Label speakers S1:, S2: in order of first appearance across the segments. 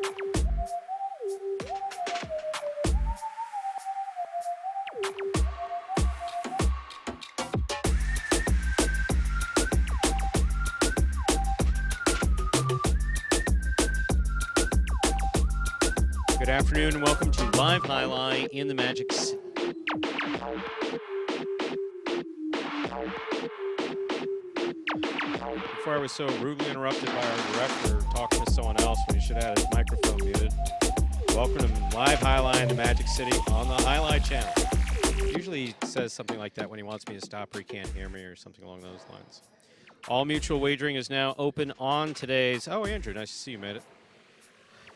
S1: Good afternoon and welcome to Live Highlight in the Magic City. Before I was so rudely interrupted by our director talking to someone else when he should have had his microphone muted. Welcome to Live Highlight in the Magic City on the Highlight channel. Usually he says something like that when he wants me to stop or he can't hear me or something along those lines. All mutual wagering is now open on today's... Oh, Andrew, nice to see you made it.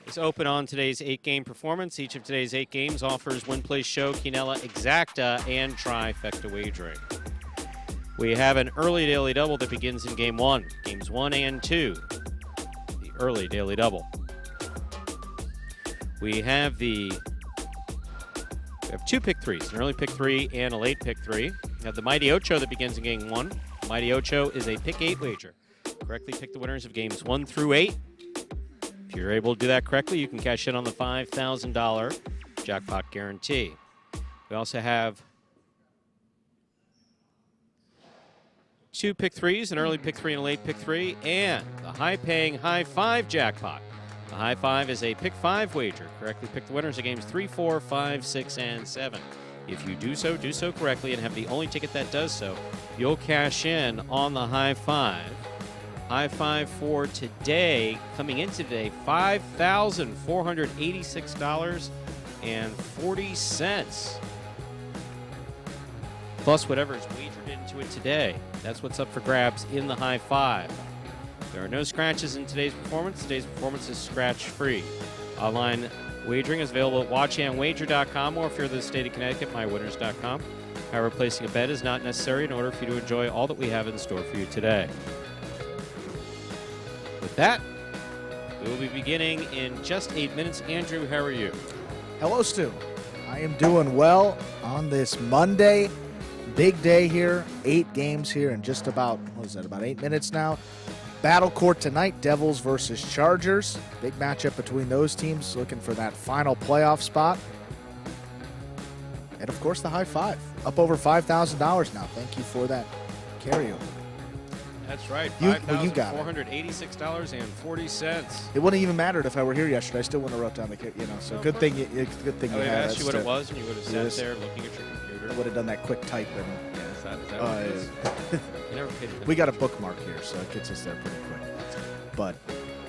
S1: It's open on today's 8-game performance. Each of today's 8 games offers win, play, show, quinella, exacta, and trifecta wagering. We have an early daily double that begins in Game 1. Games 1 and 2, the early daily double. We have two pick threes, an early pick 3 and a late pick 3. We have the Mighty Ocho that begins in Game 1. Mighty Ocho is a pick 8 wager. Correctly pick the winners of Games 1 through 8. If you're able to do that correctly, you can cash in on the $5,000 jackpot guarantee. We also have 2 pick threes, an early pick 3 and a late pick 3, and the high-paying high 5 jackpot. The high 5 is a pick 5 wager. Correctly pick the winners of games 3, 4, 5, 6, and 7. If you do so correctly and have the only ticket that does so, you'll cash in on the high 5. High 5 for today, coming into today, $5,486.40. Plus whatever is wagered into it today. That's what's up for grabs in the high 5. There are no scratches in today's performance. Today's performance is scratch-free. Online wagering is available at watchandwager.com, or if you're in the state of Connecticut, mywinners.com. However, placing a bet is not necessary in order for you to enjoy all that we have in store for you today. With that, we will be beginning in just 8 minutes. Andrew, how are you?
S2: Hello, Stu. I am doing well on this Monday. Big day here. 8 games here in just about, about 8 minutes now. Battle court tonight, Devils versus Chargers. Big matchup between those teams, looking for that final playoff spot. And, of course, the high 5. Up over $5,000 now. Thank you for that carryover.
S1: That's right,
S2: $5,486.40. It wouldn't even mattered if I were here yesterday. I still wouldn't have wrote down the, so good thing you
S1: I would have asked you what it was, and you would have sat there looking at your computer.
S2: I would have done that quick type. And,
S1: is that what it is? You never paid attention.
S2: We got a bookmark here, so it gets us there pretty quick. But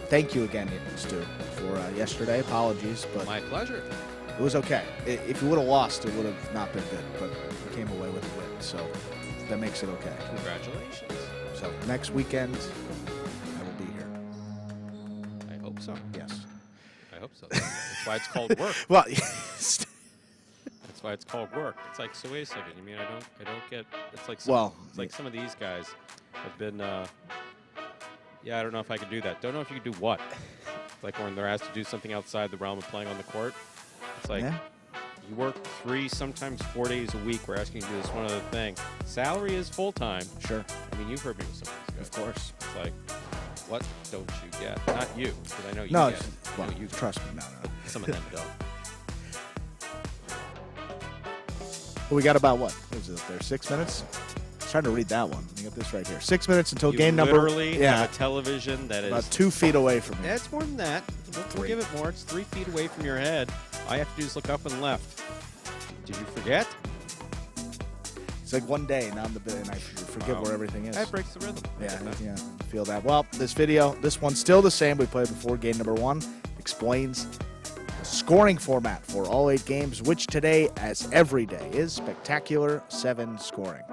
S2: thank you again, Stu, for yesterday. Apologies, but
S1: my pleasure.
S2: It was okay. If you would have lost, it would have not been good, but we came away with a win, so that makes it okay.
S1: Congratulations.
S2: So next weekend, I will be here.
S1: I hope so.
S2: Yes.
S1: I hope so. That's why it's called work.
S2: Well,
S1: that's why it's called work. It's like, so wait a second. You mean I don't get? It's like some, some of these guys have been. Yeah, I don't know if I can do that. Don't know if you can do what. It's like when they're asked to do something outside the realm of playing on the court. It's like. Yeah. You work 3, sometimes 4 days a week. We're asking you to do this one other thing. Salary is full-time.
S2: Sure.
S1: I mean, you've heard me with some of these guys.
S2: Of course.
S1: It's like, what don't you get? Not you, because I know you get it.
S2: Well, you trust me. No.
S1: Some of them don't.
S2: Well, we got about, what is it there, 6 minutes? I was trying to read that one. I got this right here. 6 minutes until game number.
S1: Literally have a television that
S2: about
S1: is
S2: 2 feet away from me.
S1: Yeah, it's more than that. We'll give it more. It's 3 feet away from your head. All you have to do is look up and left. Did you forget?
S2: It's like one day, now I'm the bit, and I forget where everything is.
S1: That breaks the rhythm.
S2: Yeah, feel that. Well, this one's still the same. We played before. Game number 1 explains the scoring format for all 8 games, which today, as every day, is Spectacular 7 scoring.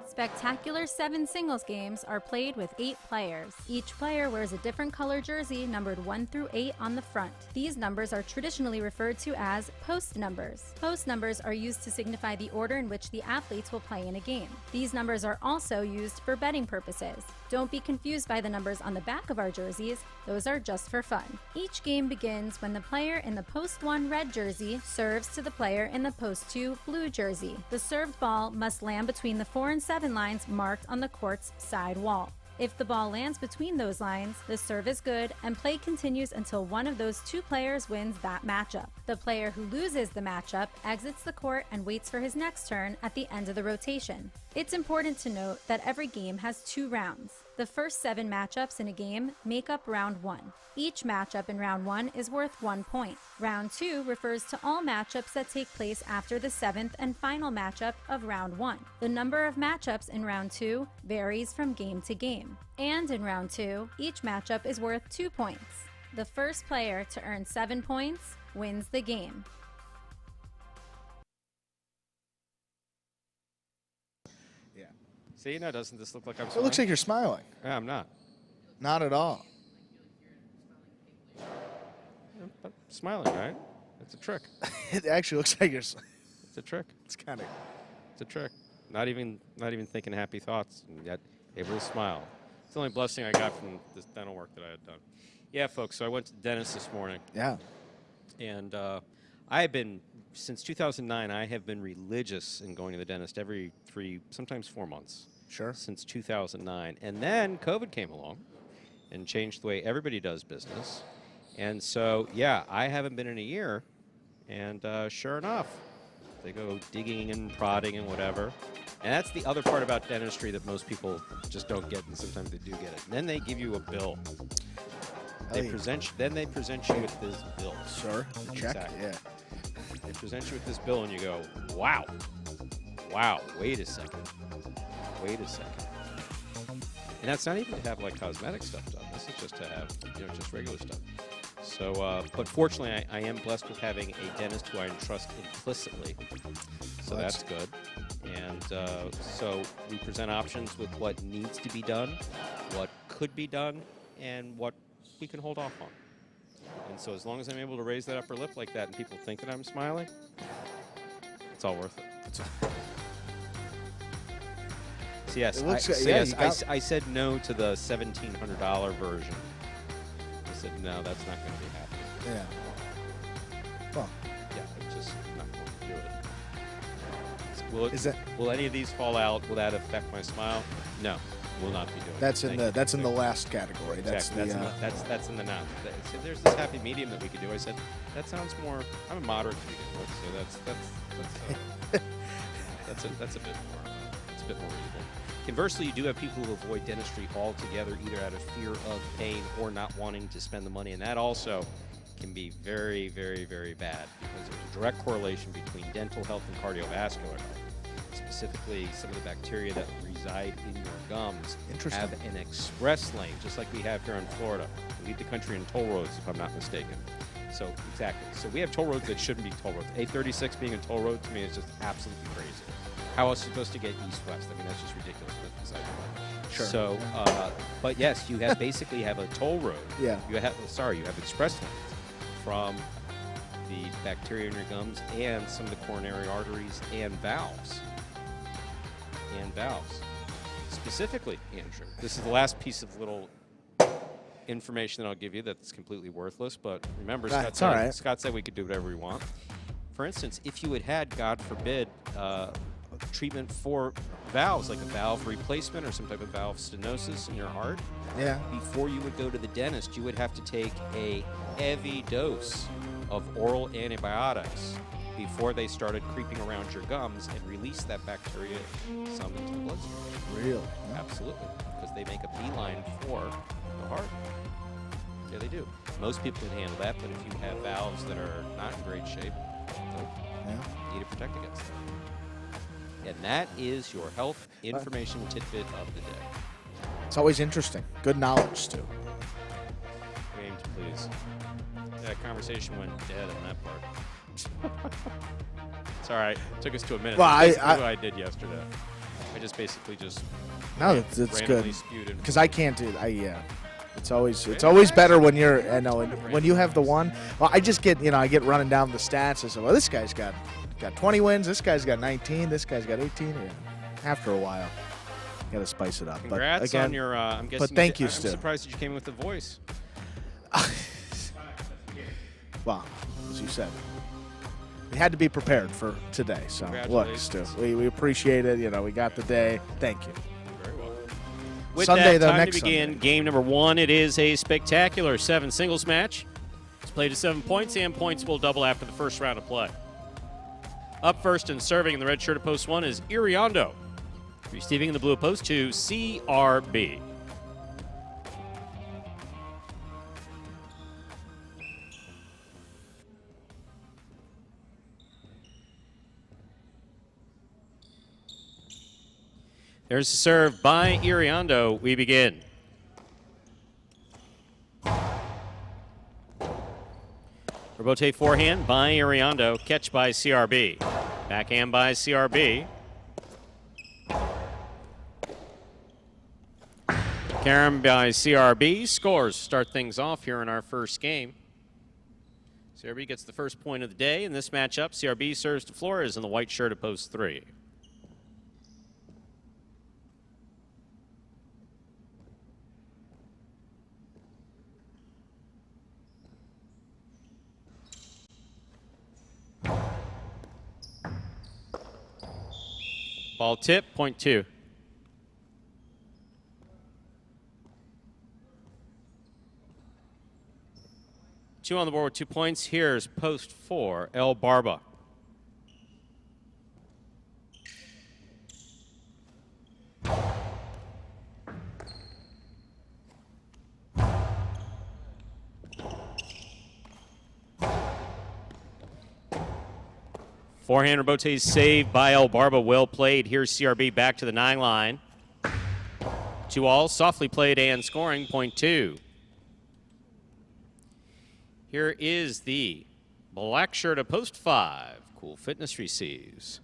S3: Spectacular 7 singles games are played with 8 players. Each player wears a different color jersey numbered 1 through 8 on the front. These numbers are traditionally referred to as post numbers. Post numbers are used to signify the order in which the athletes will play in a game. These numbers are also used for betting purposes. Don't be confused by the numbers on the back of our jerseys. Those are just for fun. Each game begins when the player in the post 1 red jersey serves to the player in the post 2 blue jersey. The served ball must land between the 4 and 7 lines marked on the court's side wall. If the ball lands between those lines, the serve is good and play continues until one of those two players wins that matchup. The player who loses the matchup exits the court and waits for his next turn at the end of the rotation. It's important to note that every game has 2 rounds. The first 7 matchups in a game make up round 1. Each matchup in round 1 is worth 1 point. Round 2 refers to all matchups that take place after the 7th and final matchup of round 1. The number of matchups in round 2 varies from game to game. And in round 2, each matchup is worth 2 points. The first player to earn 7 points wins the game.
S1: See, now doesn't this look like I'm
S2: It
S1: smiling?
S2: looks like you're smiling.
S1: Yeah, I'm not.
S2: Not at all.
S1: Yeah, but smiling, right? It's a trick.
S2: It actually looks like you're.
S1: It's a trick.
S2: It's kind of.
S1: It's a trick. Not even thinking happy thoughts, and yet able to smile. It's the only blessing I got from this dental work that I had done. Yeah, folks. So I went to the dentist this morning.
S2: Yeah.
S1: And I have been, since 2009, I have been religious in going to the dentist every 3, sometimes 4 months.
S2: Sure.
S1: Since 2009. And then COVID came along and changed the way everybody does business. And so, yeah, I haven't been in a year. And sure enough, they go digging and prodding and whatever. And that's the other part about dentistry that most people just don't get, and sometimes they do get it. And then they give you a bill. Then they present you with this bill.
S2: Sure. Check.
S1: Exactly.
S2: Yeah.
S1: They present you with this bill, and you go, wow. Wow, wait a second. Wait a second. And that's not even to have like cosmetic stuff done. This is just to have, just regular stuff. So, but fortunately, I am blessed with having a dentist who I trust implicitly. So that's good. And so we present options with what needs to be done, what could be done, and what we can hold off on. And so as long as I'm able to raise that upper lip like that and people think that I'm smiling, it's all worth it. So yes, I said no to the $1,700 version. I said, no, that's not going to be happening.
S2: Yeah. Well.
S1: Yeah, I'm just not going to do it. Will any of these fall out? Will that affect my smile? No, will not be doing it.
S2: That's in the last category.
S1: Exactly. That's in the now. There's this happy medium that we could do. I said that sounds more. I'm a moderate to begin with, so that's a bit more. It's a bit more reasonable. Conversely, you do have people who avoid dentistry altogether, either out of fear of pain or not wanting to spend the money, and that also can be very, very, very bad because there's a direct correlation between dental health and cardiovascular health. Specifically, some of the bacteria that reside in your gums have an express lane, just like we have here in Florida. We lead the country in toll roads, if I'm not mistaken. So, exactly. So we have toll roads that shouldn't be toll roads. 836 being a toll road, to me, is just absolutely crazy. How else are you supposed to get east-west? I mean, that's just ridiculous. But sure. So, but yes, you have basically have a toll road.
S2: Yeah.
S1: You have express lanes from the bacteria in your gums and some of the coronary arteries and valves. Specifically, Andrew, this is the last piece of little information that I'll give you that's completely worthless, but remember, Scott said we could do whatever we want. For instance, if you had, God forbid, treatment for valves, like a valve replacement or some type of valve stenosis in your heart, before you would go to the dentist, you would have to take a heavy dose of oral antibiotics before they started creeping around your gums and release that bacteria some into the bloodstream.
S2: Real?
S1: Yeah. Absolutely, because they make a beeline for the heart. Yeah, they do. Most people can handle that, but if you have valves that are not in great shape, you need to protect against that. And that is your health information tidbit of the day.
S2: It's always interesting. Good knowledge, too.
S1: We aim to please. That conversation went dead on that part. It's all right. It took us to a minute.
S2: Well,
S1: That's what I did yesterday. I just basically
S2: it's good
S1: spewed
S2: because I can't do that. It's always better when you're when you have the one. Well, I just get I get running down the stats and say, well, this guy's got 20 wins, this guy's got 19, this guy's got 18. And after a while, you got to spice it up.
S1: Congrats
S2: but again,
S1: on your. I'm guessing.
S2: But thank you,
S1: I'm
S2: Stu.
S1: surprised that you came in with the voice.
S2: Well, as you said, we had to be prepared for today. So look, Stu, we appreciate it. We got the day. Thank you.
S1: Very well. With
S2: Sunday,
S1: that,
S2: though,
S1: time
S2: next
S1: to begin
S2: Sunday.
S1: game number 1. It is a spectacular 7 singles match. It's played to 7 points, and points will double after the first round of play. Up first and serving in the red shirt at post 1 is Iriondo. Receiving in the blue at post 2, CRB. There's a serve by Iriondo. We begin. Rebote forehand by Iriondo. Catch by CRB. Backhand by CRB. Karam by CRB. Scores start things off here in our first game. CRB gets the first point of the day in this matchup. CRB serves to Flores in the white shirt at post 3. Ball tip, point 2. Two on the board with 2 points. Here's post 4, El Barba. Forehand Rebote saved by El Barba. Well played. Here's CRB back to the 9 line. 2 all. Softly played and scoring. Point 2. Here is the black shirt of post 5. Cool Fitness receives.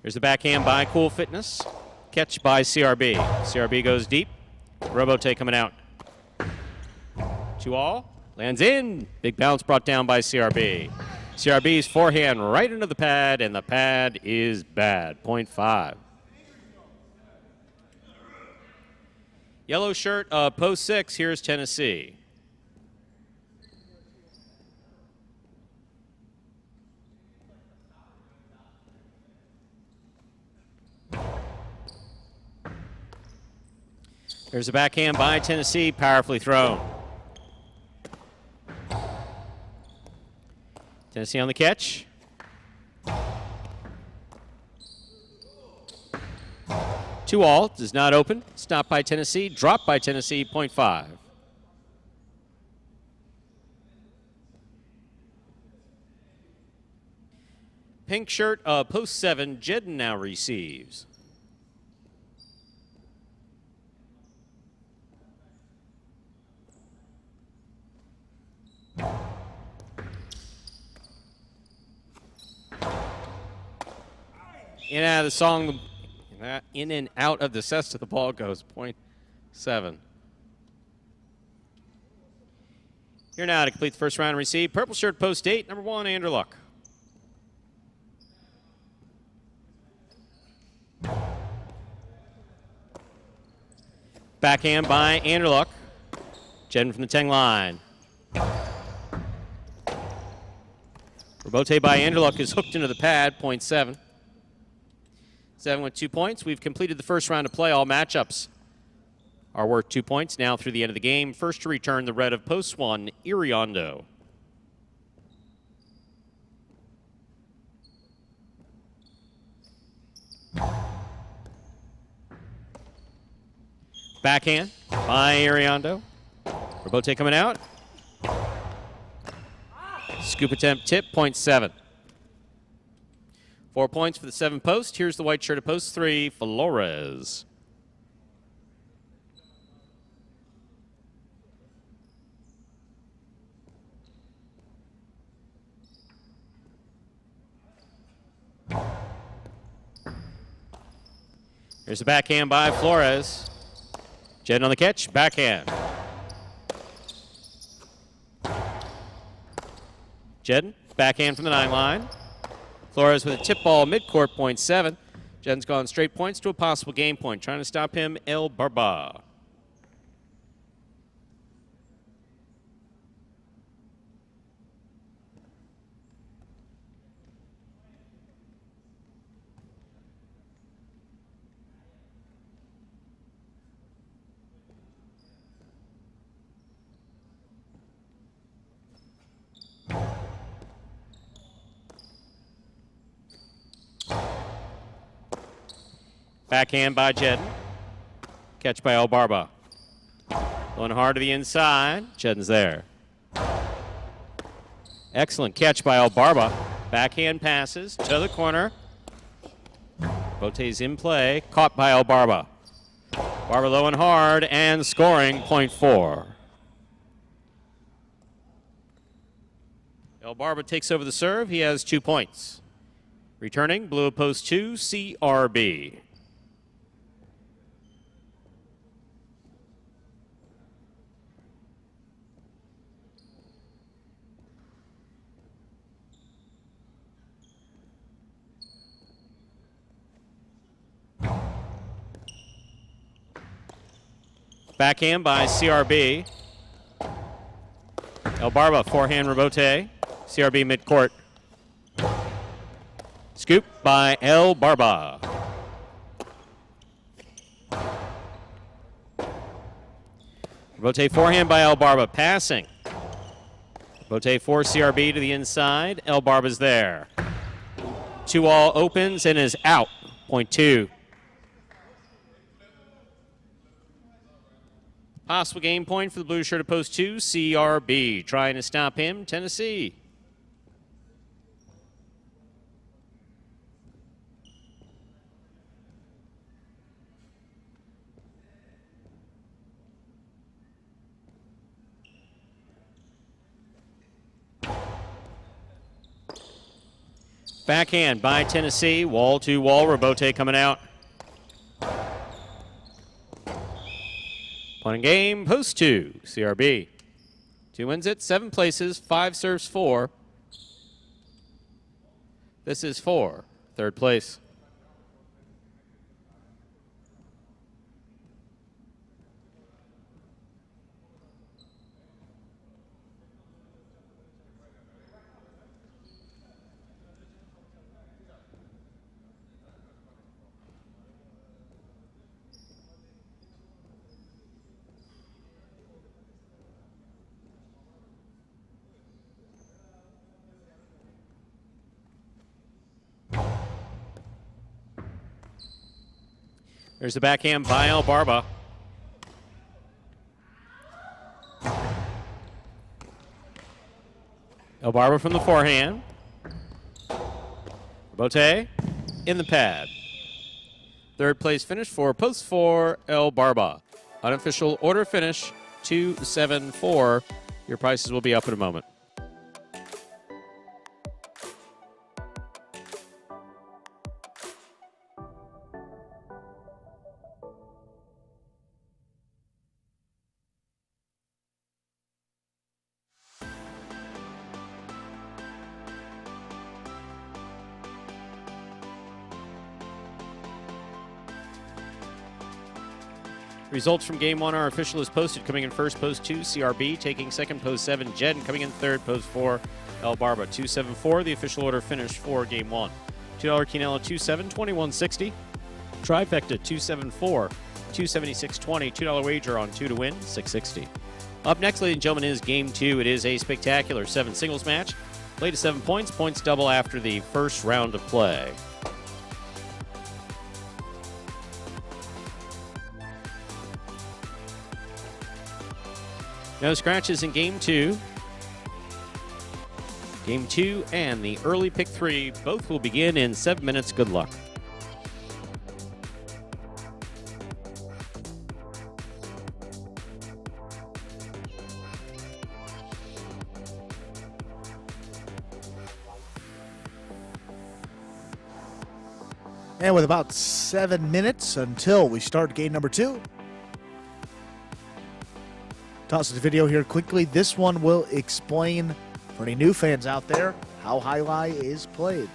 S1: Here's the backhand by Cool Fitness. Catch by CRB. CRB goes deep. Robote coming out. 2 all. Lands in. Big bounce brought down by CRB. CRB's forehand right into the pad, and the pad is bad. Point 5. Yellow shirt, post 6. Here's Tennessee. There's a backhand by Tennessee, powerfully thrown. Tennessee on the catch. Two all, does not open. Stopped by Tennessee, dropped by Tennessee, point 5. Pink shirt, post 7, Jedden now receives. In and out of the song, in and out of the cesta, the ball goes, point 7. Here now to complete the first round and receive. Purple shirt, post 8, number 1, Andrew Luck. Backhand by Andrew Luck. Jedden from the 10 line. Rebote by Andrew Luck is hooked into the pad, point 7. 7 with 2 points. We've completed the first round of play. All matchups are worth 2 points now through the end of the game. First to return the red of post 1, Iriondo. Backhand by Iriondo. Rebote coming out. Scoop attempt tip, point 7. 4 points for the 7 post. Here's the white shirt of post 3, Flores. Here's the backhand by Flores. Jedden on the catch, backhand. Jedden, backhand from the 9 line. Flores with a tip ball midcourt, point 7. Jedden's gone straight points to a possible game point. Trying to stop him, El Barba. Backhand by Jedden. Catch by El Barba. Going hard to the inside. Jedden's there. Excellent catch by El Barba. Backhand passes to the corner. Bote's in play. Caught by El Barba. Barba low and hard and scoring, point 4. El Barba takes over the serve. He has 2 points. Returning, blue of post 2, CRB. Backhand by CRB. El Barba, forehand rebote. CRB midcourt. Scoop by El Barba. Rebote forehand by El Barba. Passing. Rebote for CRB to the inside. El Barba's there. 2-all opens and is out. Point 2. Possible game point for the blue shirt of post 2, CRB. Trying to stop him, Tennessee. Backhand by Tennessee. Wall to wall. Rebote coming out. Point in game, post 2, CRB. 2 wins it, 7 places, 5 serves 4. This is 4, third place. There's the backhand by El Barba. El Barba from the forehand. Bote in the pad. Third place finish for post 4, El Barba. Unofficial order finish, 2-7-4. Your prices will be up in a moment. Results from game 1 are official as posted. Coming in first, post 2, CRB. Taking second, post 7, Jedden. Coming in third, post 4, El Barba. 2-7-4, the official order finish for game 1. $2 Quinella 2-7, 21.60. Trifecta 2-7-4, 276.20. $2 wager on 2 to win, 660. Up next, ladies and gentlemen, is game 2. It is a spectacular 7 singles match. Played to 7 points. Points double after the first round of play. No scratches in game 2. Game 2 and the early pick 3 both will begin in 7 minutes. Good luck.
S2: And with about 7 minutes until we start game number 2. Toss the video here quickly. This one will explain For any new fans out there, how highlight is played.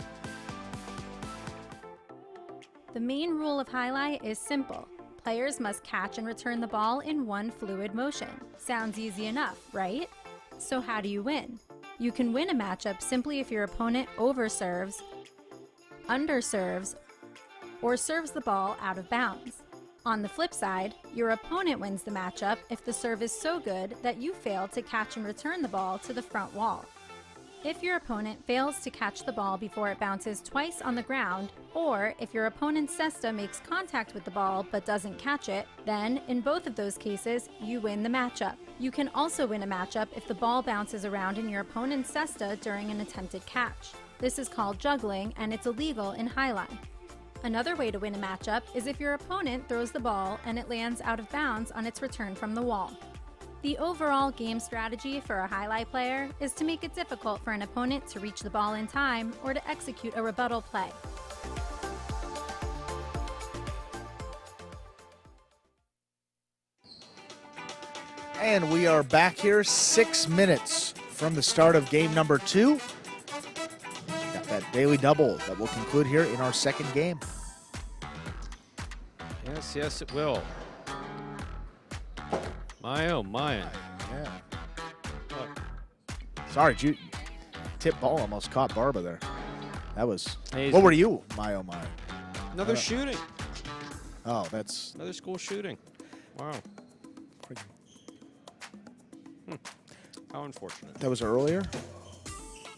S3: The main rule of highlight is simple. Players must catch and return the ball in one fluid motion. Sounds easy enough, right? So how do you win? You can win a matchup simply if your opponent overserves, underserves, or serves the ball out of bounds. On the flip side, your opponent wins the matchup if the serve is so good that you fail to catch and return the ball to the front wall. If your opponent fails to catch the ball before it bounces twice on the ground, or if your opponent's cesta makes contact with the ball but doesn't catch it, then in both of those cases, you win the matchup. You can also win a matchup if the ball bounces around in your opponent's cesta during an attempted catch. This is called juggling, and it's illegal in highlight. Another way to win a matchup is if your opponent throws the ball and it lands out of bounds on its return from the wall. The overall game strategy for a highlight player is to make it difficult for an opponent to reach the ball in time or to execute a rebuttal play.
S2: And we are back here 6 minutes from the start of game number 2. Got that daily double that will conclude here in our second game.
S1: Yes, yes, it will. My, oh, my.
S2: Yeah. Sorry, tip ball almost caught Barba there. That was.
S1: Hey,
S2: what were you? My, oh, my.
S1: Another shooting.
S2: Oh, that's.
S1: Another school shooting. Wow. How unfortunate.
S2: That was earlier?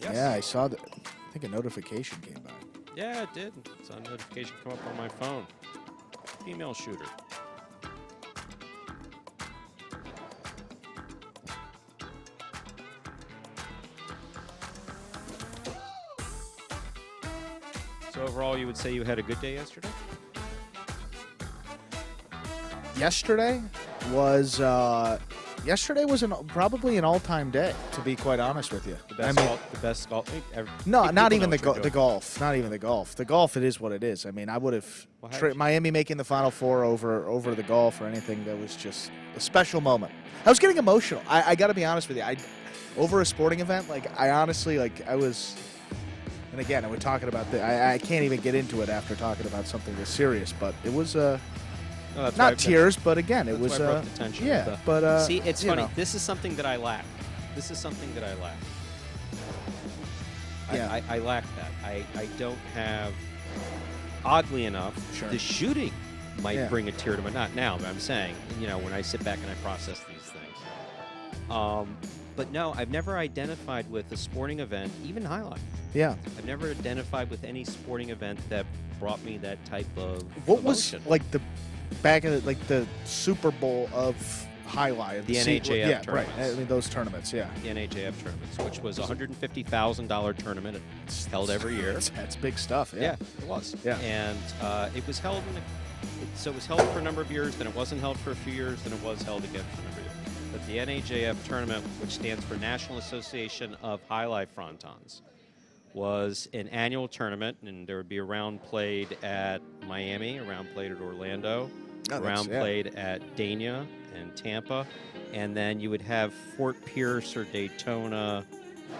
S1: Yes.
S2: Yeah, I saw that. I think a notification came by.
S1: Yeah, it did. Saw a notification come up on my phone. Female shooter. So overall, you would say you had a good day yesterday?
S2: Yesterday was probably an all-time day, to be quite honest with you.
S1: The best golf.
S2: No, not even the golf. Not even the golf. The golf, it is what it is. I mean, I would have Miami making the Final Four over the golf or anything. That was just a special moment. I was getting emotional. I got to be honest with you. Over a sporting event, I honestly I was. And again, we're talking about I can't even get into it after talking about something this serious, but it was not tears, but again, it was
S1: the tension.
S2: Yeah, but
S1: see, it's funny.
S2: Know.
S1: This is something that I lack.
S2: Yeah.
S1: I lack that. I don't have. Oddly enough, the shooting might bring a tear to my. Not now, but I'm saying, when I sit back and I process these things. But no, I've never identified with a sporting event, even highlight.
S2: Yeah.
S1: I've never identified with any sporting event that brought me that type of
S2: emotion. Was the back of the Super Bowl of highlight?
S1: The NHAF tournaments.
S2: Right. I mean, those tournaments, yeah.
S1: The NHAF tournaments, which was a $150,000 tournament. It's held every year.
S2: That's big stuff, yeah.
S1: Yeah, it was.
S2: Yeah.
S1: And it was held it was held for a number of years, then it wasn't held for a few years, then it was held again for a number of years. But the NHAF tournament, which stands for National Association of Highlight Frontons, was an annual tournament, and there would be a round played at Miami, a round played at Orlando, a round played at Dania and Tampa, and then you would have Fort Pierce or Daytona.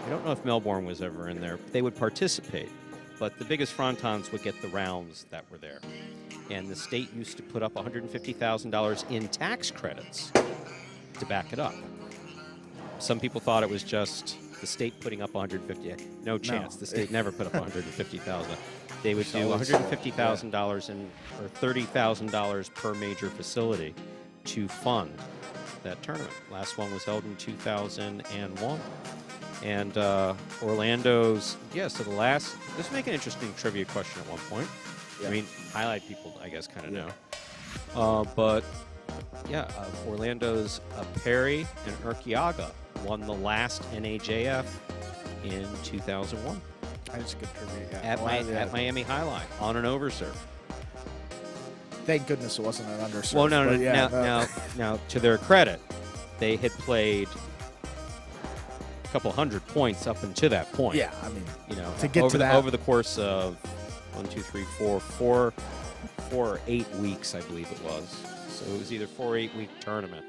S1: I don't know if Melbourne was ever in there. They would participate, but the biggest Frontons would get the rounds that were there. And the state used to put up $150,000 in tax credits to back it up. Some people thought it was just the state putting up 150. No chance. The state never put up 150,000. They would do $150,000 or $30,000 per major facility to fund that tournament. Last one was held in 2001. And Orlando's, so this will make an interesting trivia question at one point. Yeah. I mean, highlight people, I guess, kind of know. But Orlando's Perry and Urquiaga won the last NAJF in 2001.
S2: That's good trivia.
S1: At Miami Highlight on an overserve.
S2: Thank goodness it wasn't an underserve.
S1: Well, no. Now, to their credit, they had played a couple hundred points up until that point.
S2: Yeah, I mean,
S1: to get to that over the course of 4 or 8 weeks, I believe it was. So it was either 4 or 8 week tournament.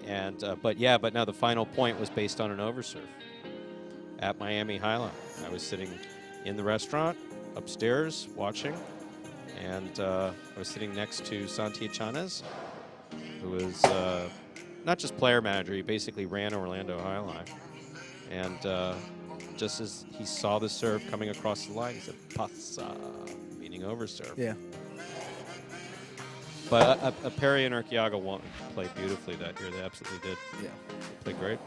S1: And but now the final point was based on an overserve at Miami Highline. I was sitting in the restaurant upstairs watching, and I was sitting next to Santi Chanes, who is not just player manager, he basically ran Orlando Highline. And just as he saw the serve coming across the line, he said, passa, meaning over serve.
S2: Yeah.
S1: But Perry and Urquiaga played beautifully that year. They absolutely did.
S2: Yeah.
S1: They played great.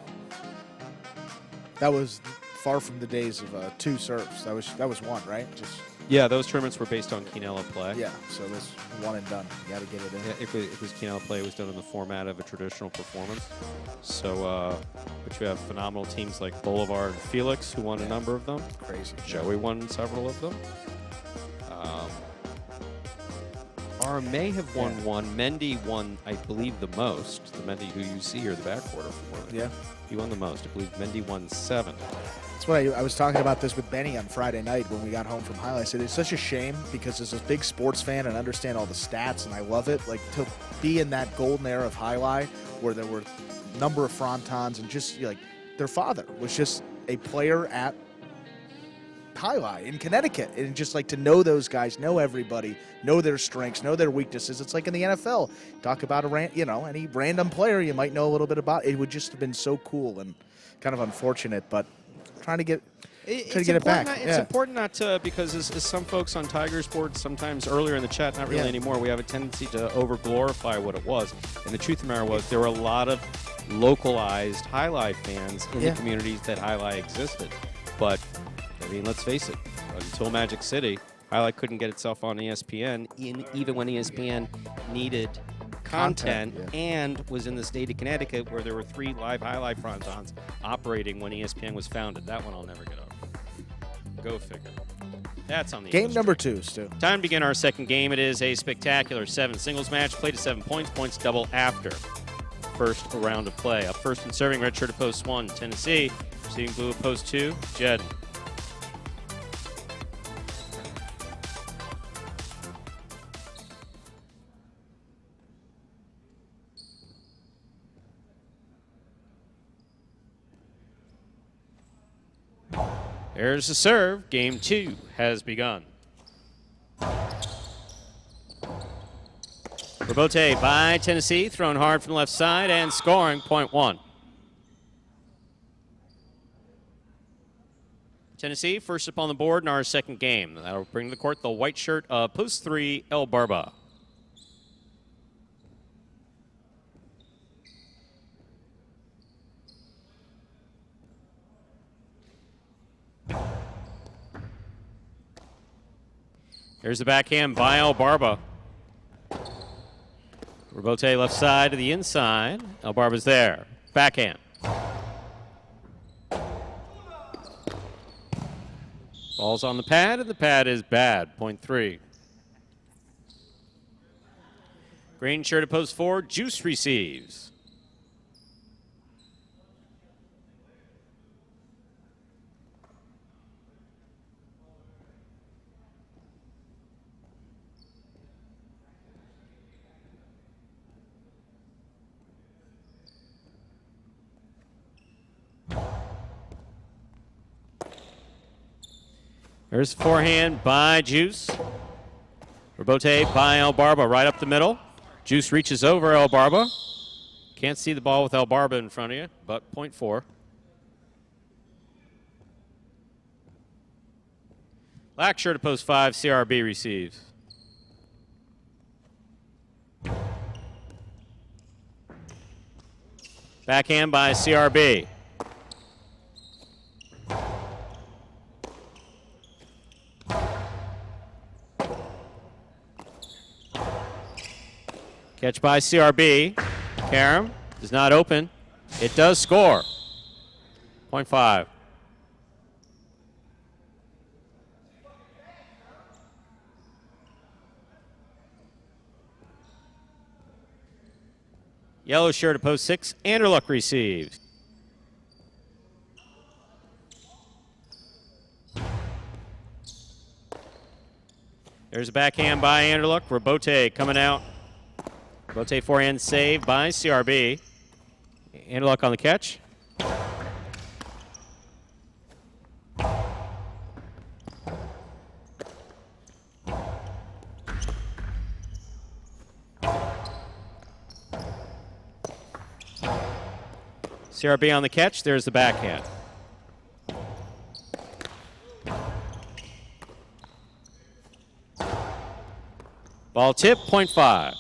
S2: That was far from the days of 2 serves. That was 1, right? Just
S1: Yeah, those tournaments were based on Quinella play.
S2: yeah. So this 1 and done. You got to get it in.
S1: Yeah, if it was Quinella play, it was done in the format of a traditional performance. So, but you have phenomenal teams like Boulevard and Felix, who won a number of them.
S2: Crazy.
S1: Joey won several of them. Barr may have won 1. Mendy won, I believe, the most. The Mendy who you see here, the backcourt for me.
S2: Yeah.
S1: He won the most. I believe Mendy won 7.
S2: That's what I was talking about this with Benny on Friday night when we got home from Highlight. I said it's such a shame because as a big sports fan and understand all the stats and I love it, like to be in that golden era of Highlight where there were a number of frontons and just like their father was just a player at Highlight in Connecticut, and just like to know those guys, know everybody, know their strengths, know their weaknesses. It's like in the NFL, talk about any random player you might know a little bit about. It would just have been so cool and kind of unfortunate, but trying to get it back.
S1: It's important not to, because as some folks on Tigers board sometimes earlier in the chat, not really anymore, we have a tendency to over glorify what it was. And the truth of the matter was there were a lot of localized Highlight fans in the communities that Highlight existed, but. I mean, let's face it, until Magic City, Highlight couldn't get itself on ESPN, even when ESPN needed content and was in the state of Connecticut where there were 3 live Highlight frontons operating when ESPN was founded. That one I'll never get over. Go figure. That's on the
S2: game
S1: industry.
S2: number 2, Stu.
S1: Time to begin our second game. It is a spectacular 7 singles match, played to 7 points, points double after first round of play. Up first and serving, red shirt at post 1, Tennessee. Receiving blue at post 2, Jed. There's the serve. Game 2 has begun. Rebote by Tennessee, thrown hard from the left side and scoring, point 1. Tennessee first up on the board in our second game. That'll bring to the court the white shirt of post 3, El Barba. Here's the backhand by El Barba. Rebote left side to the inside. El Barba's there. Backhand. Ball's on the pad, and the pad is bad. Point 3. Green shirt at post 4. Juice receives. There's forehand by Juice. Rebote by El Barba right up the middle. Juice reaches over El Barba. Can't see the ball with El Barba in front of you, but point 4. Black shirt at post 5, CRB receives. Backhand by CRB. Catch by CRB. Karam does not open. It does score. Point 5. Yellow shirt at post 6. Anderluck receives. There's a backhand by Anderluck. Rebote coming out. Rebote forehand save by CRB. Anderluck on the catch. CRB on the catch. There's the backhand. Ball tip, point 5.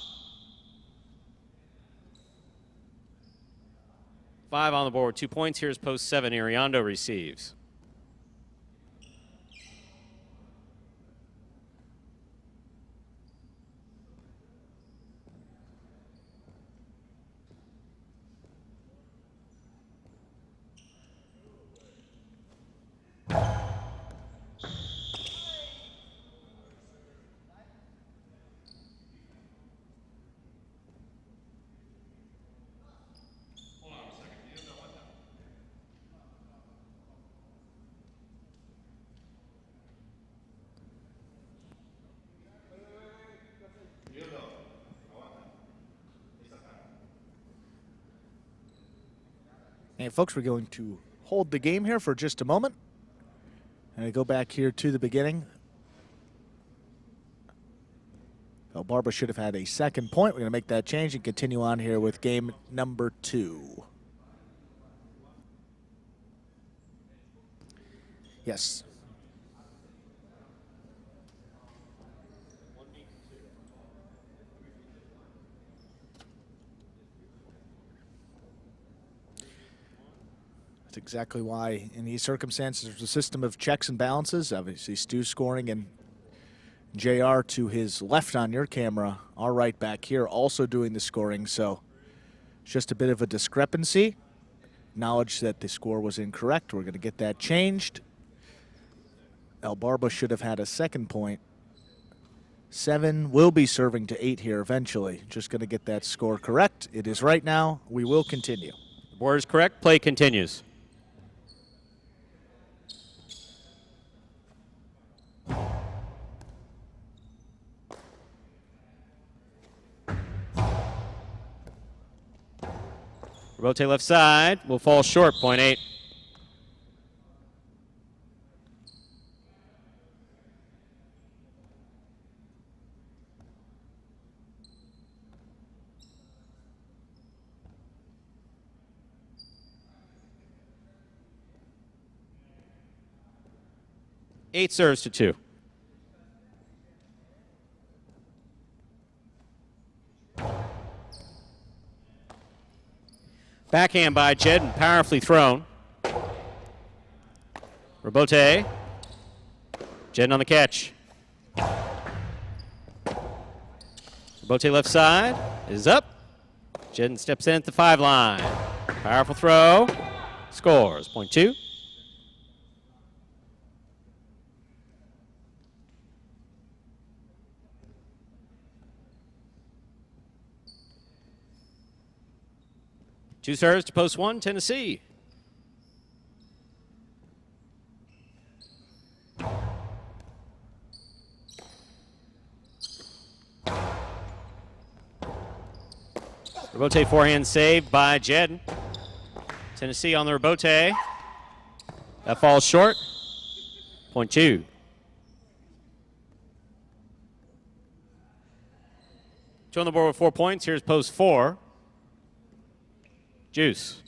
S1: 5 on the board, 2 points. Here's post 7. Iriondo receives.
S2: And folks, we're going to hold the game here for just a moment. And I go back here to the beginning. Barba should have had a second point. We're going to make that change and continue on here with game number 2. Yes. That's exactly why in these circumstances there's a system of checks and balances. Obviously Stu scoring and JR to his left on your camera, our right back here also doing the scoring. So it's just a bit of a discrepancy. Knowledge that the score was incorrect. We're going to get that changed. El Barba should have had a second point. 7 will be serving to 8 here eventually. Just going to get that score correct. It is right now. We will continue.
S1: The board is correct. Play continues. Rebote left side will fall short, point 8. Eight serves to 2. Backhand by Jedden, powerfully thrown. Rebote. Jedden on the catch. Rebote left side is up. Jedden steps in at the 5 line. Powerful throw. Scores, point 2. Two serves to post 1, Tennessee. Rebote forehand saved by Jedden. Tennessee on the rebote. That falls short. Point 2. Two on the board with 4 points. Here's post 4. Juice.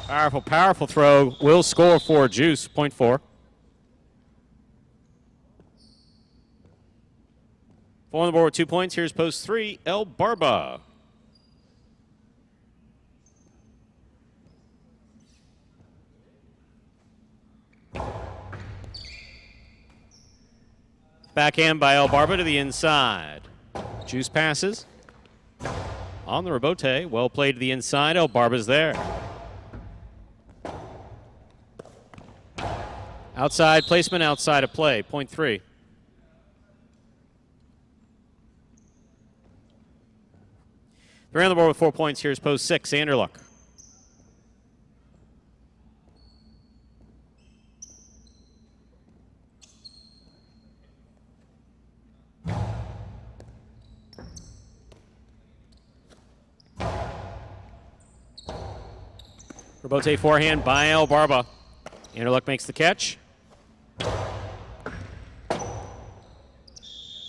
S1: Powerful, powerful throw. Will score for Juice, point 4. 4 on the board with 2 points. Here's post 3, El Barba. Backhand by El Barba to the inside. Juice passes. On the rebote. Well played to the inside. El Barba's there. Outside placement, outside of play. Point 3. Three on the board with 4 points. Here's post 6, Anderluck. Robote forehand by El Barba. Anderluck makes the catch.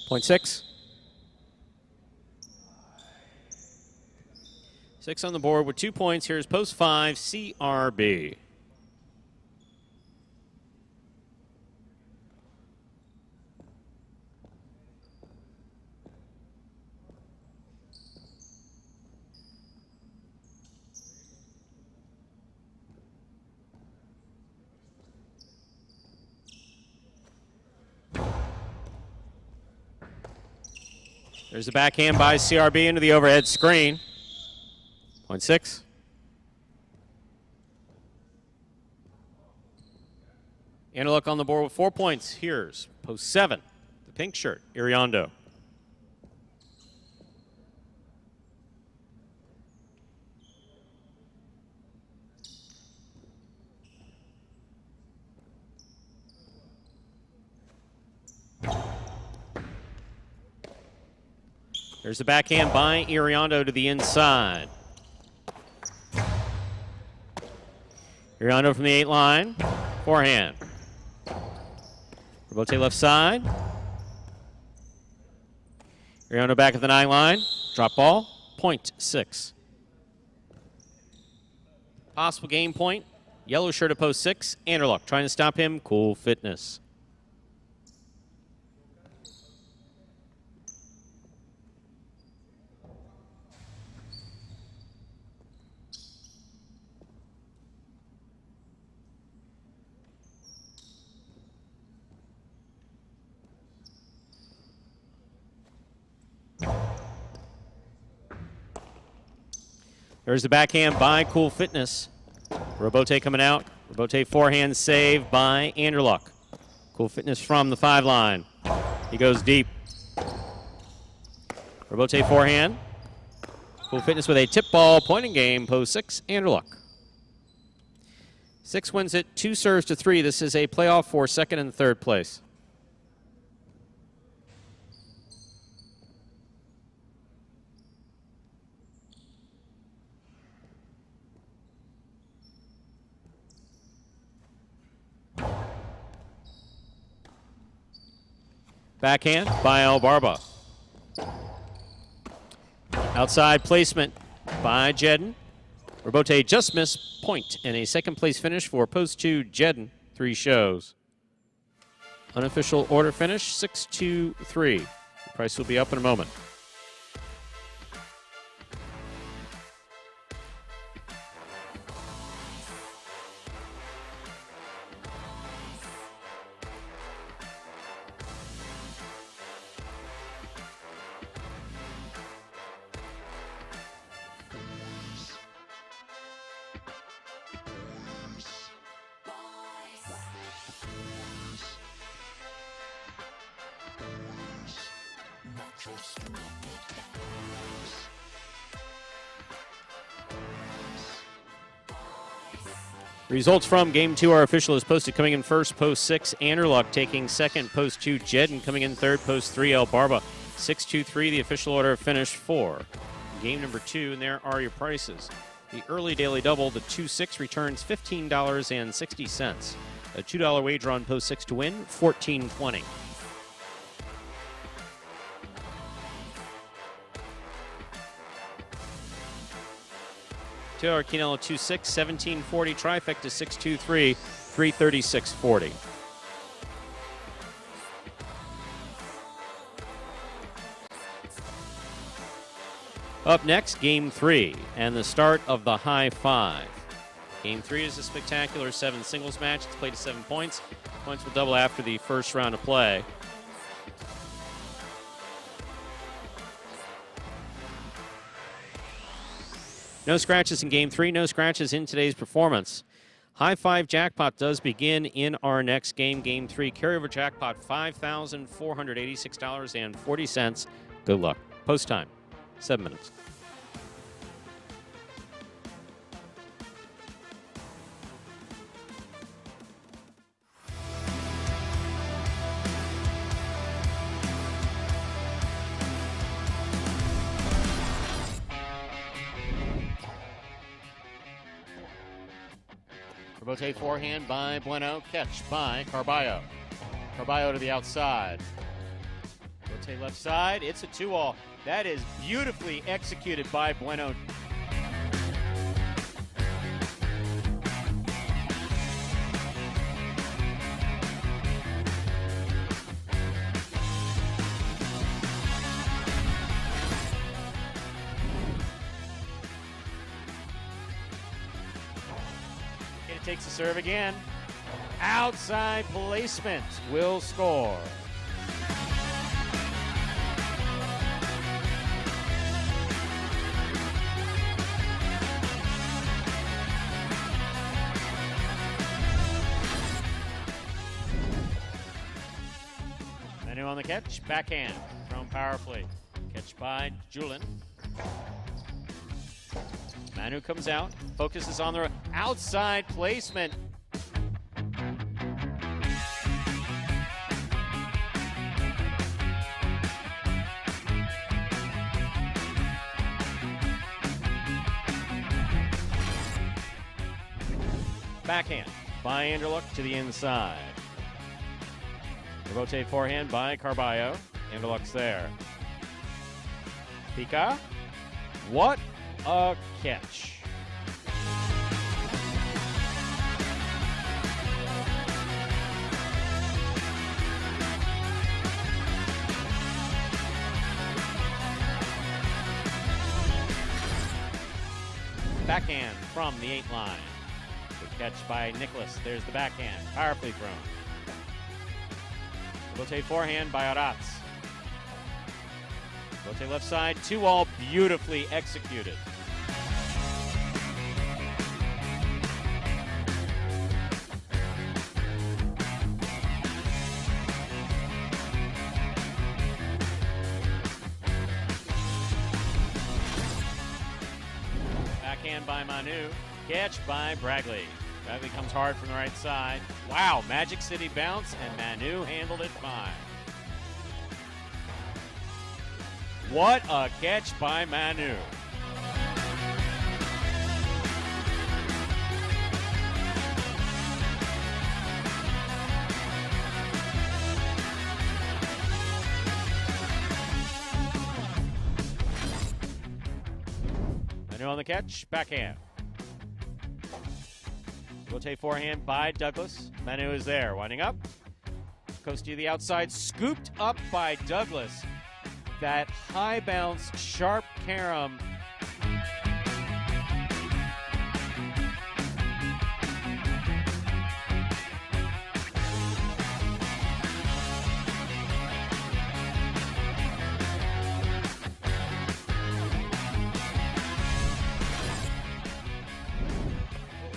S1: Point 6. 6 on the board with 2 points. Here's post 5, CRB. There's the backhand by CRB into the overhead screen. Point 6. Anderluck on the board with 4 points. Here's post 7, the pink shirt, Iriondo. There's the backhand by Iriondo to the inside. Iriondo from the 8 line. Forehand. Robote left side. Iriondo back at the 9 line. Drop ball. Point 6. Possible game point. Yellow shirt at post 6. Anderluck trying to stop him. Cool Fitness. There's the backhand by Cool Fitness. Robote coming out. Robote forehand save by Anderluck. Cool Fitness from the 5 line. He goes deep. Robote forehand. Cool Fitness with a tip ball, point in game, post 6, Anderluck. 6 wins it, 2 serves to 3. This is a playoff for 2nd and 3rd place. Backhand by El Barba. Outside placement by Jedden. Robote just missed point and a 2nd place finish for post 2 Jedden. 3 shows. Unofficial order finish 6-2-3. The price will be up in a moment. Results from Game 2 are official as posted. Coming in first, post 6, Anderluck. Taking second, post 2, Jedden. Coming in third, post 3, El Barba. 6-2-3, the official order of finish for game number 2, and there are your prices. The early daily double, the 2-6, returns $15.60. A $2 wager on post 6 to win, $14.20. $2 Quinello 2-6, 1740. Trifecta 6-2-3, 336.40. Up next, Game 3, and the start of the high 5. Game 3 is a spectacular 7 singles match. It's played to 7 points. Points will double after the first round of play. No scratches in Game 3, no scratches in today's performance. High 5 jackpot does begin in our next game, Game 3. Carryover jackpot, $5,486.40. Good luck. Post time, 7 minutes.
S4: Rebote forehand by Bueno. Catch by Carballo. Carballo to the outside. Rebote left side. It's a 2-all. That is beautifully executed by Bueno. It takes the serve again. Outside placement will score. Manu on the catch, backhand from power play. Catch by Julin. Manu comes out, focuses on the outside placement. Backhand by Anderluck to the inside. Rebote forehand by Carballo. Anderluck's there. Pica. What a catch. Backhand from the 8 line. Good catch by Nicholas. There's the backhand. Powerfully thrown. Rebote forehand by Aratz. Rebote left side. 2-all beautifully executed. Backhand by Manu. Catch by Bragley. Bragley comes hard from the right side. Wow, Magic City bounce, and Manu handled it fine. What a catch by Manu. Manu on the catch, backhand. Rebote forehand by Douglas. Manu is there, winding up. Goes to the outside, scooped up by Douglas. That high bounce, sharp carom.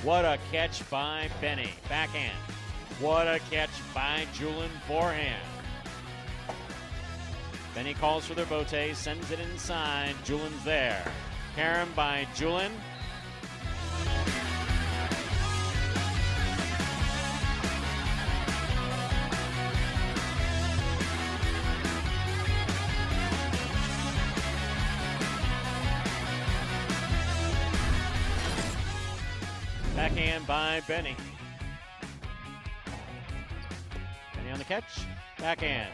S4: What a catch by Benny, backhand. What a catch by Julin, forehand. Benny calls for the rebote, sends it inside. Julin's there. Carom by Julin. Backhand by Benny. Benny on the catch. Backhand.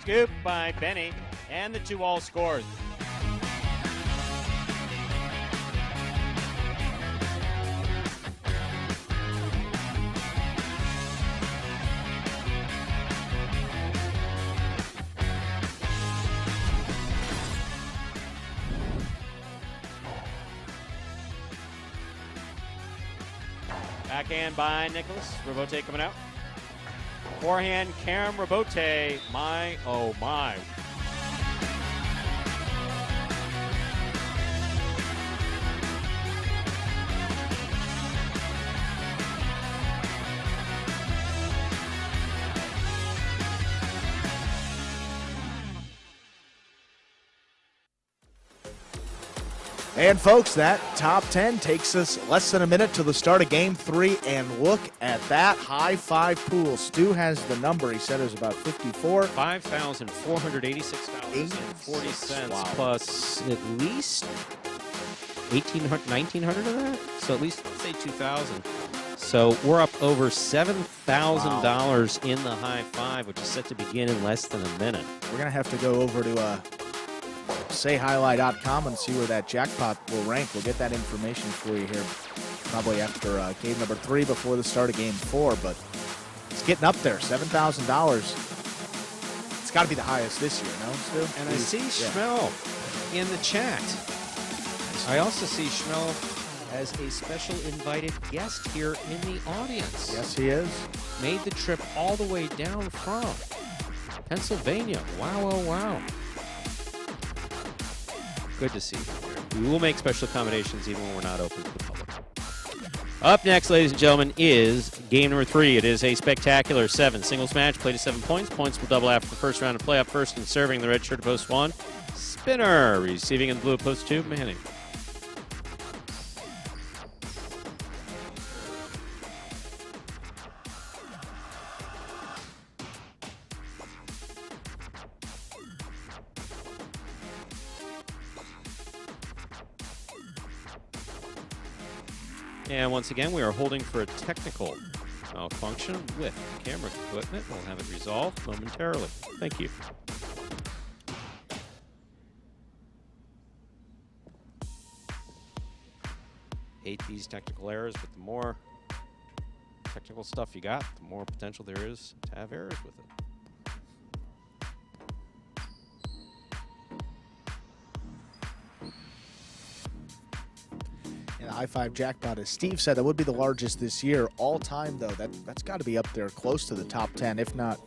S4: Scoop by Benny, and the 2-all scores. Backhand by Nicholas. Rebote coming out. Forehand, Carom Rebote. My, oh my.
S2: And folks, that top 10 takes us less than a minute to the start of Game 3, and look at that high five pool. Stu has the number. He said it was about 54.
S1: $5,486.40
S2: Wow.
S1: plus at least 1,800, 1,900 of that. So at least let's say 2,000. So we're up over $7,000 in the high five, which is set to begin in less than a minute.
S2: We're going to have to go over to sayhighlight.com and see where that jackpot will rank. We'll get that information for you here probably after game number 3 before the start of game 4. But it's getting up there, $7,000. It's got to be the highest this year, no, Stu?
S1: And I see Schmel in the chat. I also see Schmel as a special invited guest here in the audience.
S2: Yes, he is.
S1: Made the trip all the way down from Pennsylvania. Wow, oh, wow. Good to see you here. We will make special accommodations even when we're not open to the public. Up next, ladies and gentlemen, is game number 3. It is a spectacular 7 singles match, played to 7 points. Points will double after the first round of play. Up first and serving the red shirt post 1. Spinner receiving in the blue post 2. Manning. And once again, we are holding for a technical malfunction with camera equipment. We'll have it resolved momentarily. Thank you. Hate these technical errors, but the more technical stuff you got, the more potential there is to have errors with it.
S2: High five jackpot, as Steve said, that would be the largest this year. All time, though, that's got to be up there close to the top 10, if not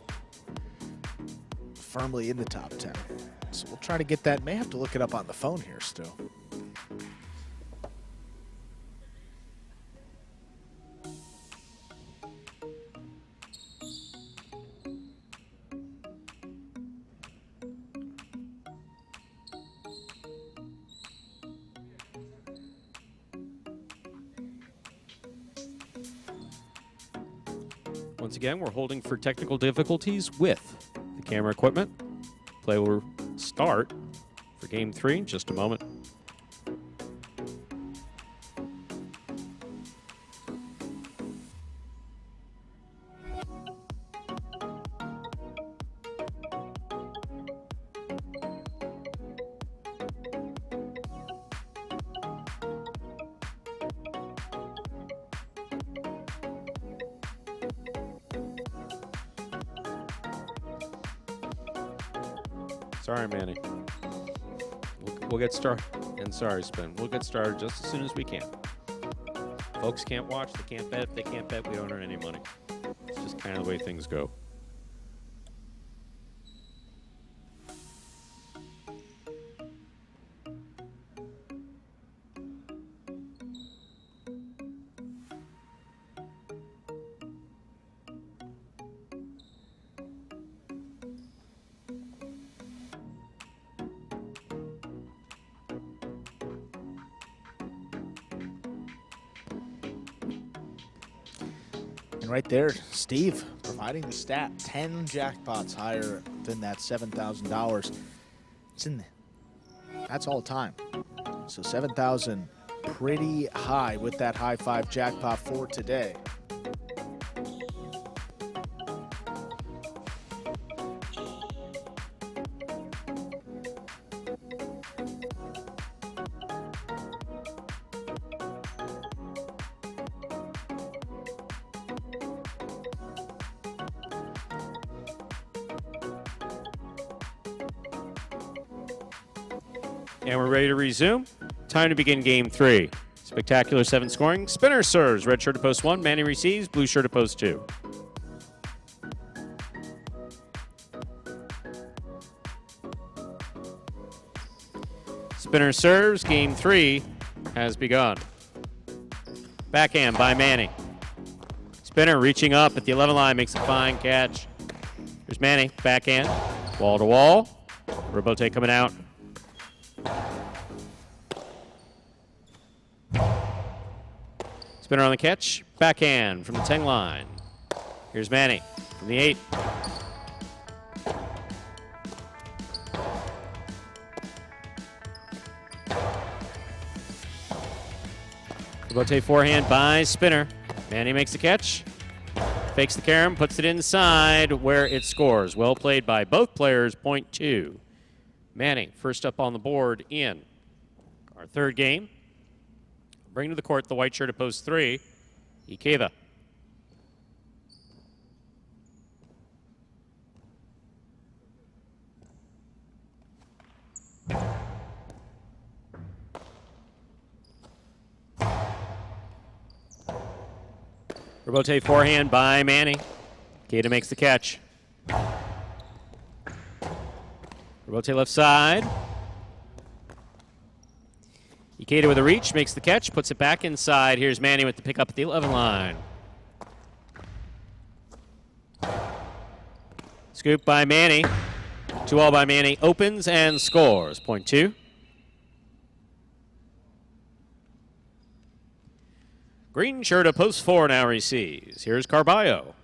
S2: firmly in the top 10. So we'll try to get that. May have to look it up on the phone here still.
S1: Once again, we're holding for technical difficulties with the camera equipment. Play will start for game 3 in just a moment. Sorry, Manny. We'll get started. And sorry, Spin. We'll get started just as soon as we can. Folks can't watch. They can't bet. If they can't bet, we don't earn any money. It's just kind of the way things go.
S2: And right there, Steve providing the stat, 10 jackpots higher than that $7,000. It's in that's all time. So 7,000 pretty high with that high five jackpot for today.
S1: And we're ready to resume. Time to begin game 3. Spectacular 7 scoring. Spinner serves. Red shirt to post 1. Manny receives. Blue shirt to post 2. Spinner serves. Game 3 has begun. Backhand by Manny. Spinner reaching up at the 11 line. Makes a fine catch. Here's Manny. Backhand. Wall to wall. Robote coming out. Spinner on the catch. Backhand from the 10 line. Here's Manny from the 8.
S4: Rebote forehand by Spinner. Manny makes the catch. Fakes the carom, puts it inside where it scores. Well played by both players, point 2. Manny, first up on the board in our third game. Bring to the court the white shirt at post 3, Ikeda. Rebote forehand by Manny. Ikeda makes the catch. Rebote left side. Ikeda with a reach, makes the catch, puts it back inside. Here's Manny with the pickup at the 11 line. Scoop by Manny. 2-all by Manny, opens and scores. Point 2. Green shirt at post 4 now receives. Here's Carballo.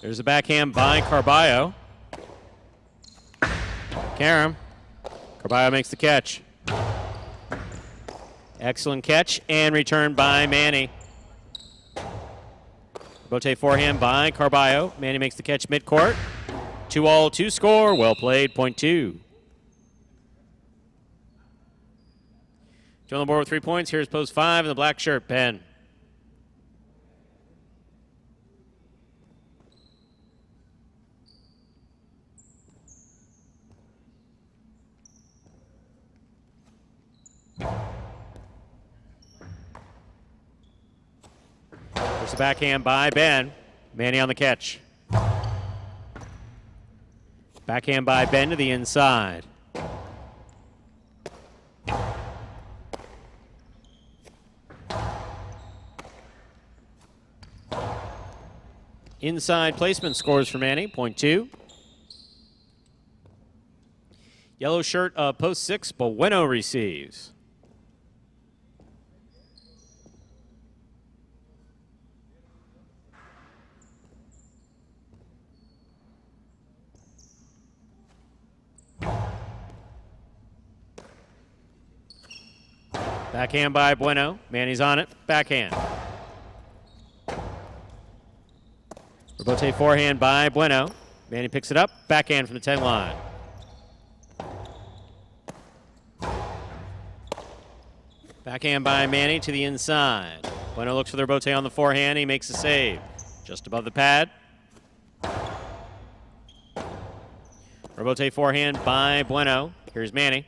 S4: There's a backhand by Carballo. Carom. Carballo makes the catch. Excellent catch and return by Manny. Rebote forehand by Carballo. Manny makes the catch midcourt. 2-all, 2 score. Well played, point 2. Joe on the board with 3 points. Here's post 5 in the black shirt, Ben. There's a backhand by Ben. Manny on the catch. Backhand by Ben to the inside. Inside placement scores for Manny, point 2. Yellow shirt, post 6, Bueno receives. Backhand by Bueno. Manny's on it. Backhand. Rebote forehand by Bueno. Manny picks it up. Backhand from the 10 line. Backhand by Manny to the inside. Bueno looks for the rebote on the forehand. He makes a save. Just above the pad. Rebote forehand by Bueno. Here's Manny.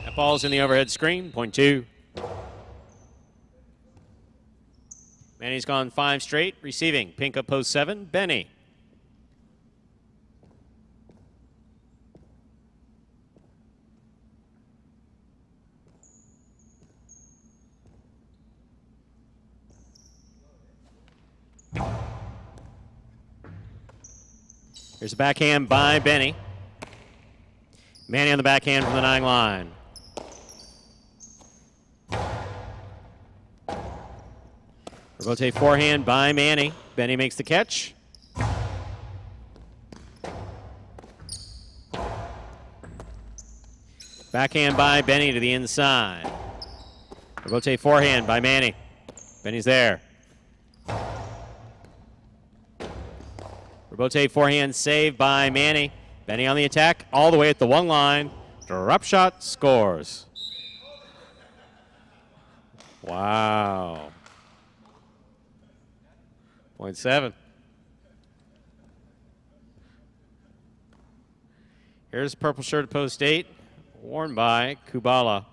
S4: That ball's in the overhead screen, point 2. Manny's gone 5 straight, receiving. Pink up post 7, Benny. Here's a backhand by Benny. Manny on the backhand from the 9 line. Rebote forehand by Manny. Benny makes the catch. Backhand by Benny to the inside. Rebote forehand by Manny. Benny's there. Rebote forehand save by Manny. Benny on the attack, all the way at the 1 line. Drop shot, scores. Wow. Point 7. Here's purple shirt at post 8, worn by Kubala.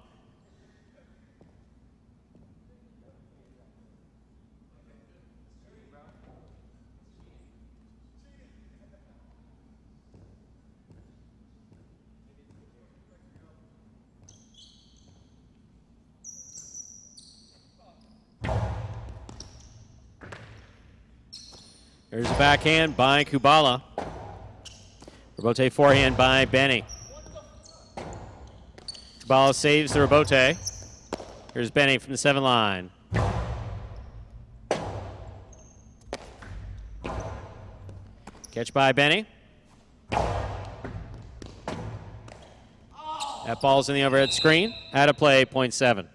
S4: There's a backhand by Kubala. Rebote forehand by Benny. Cabala saves the rebote. Here's Benny from the 7 line. Catch by Benny. That ball's in the overhead screen. Out of play, point 7.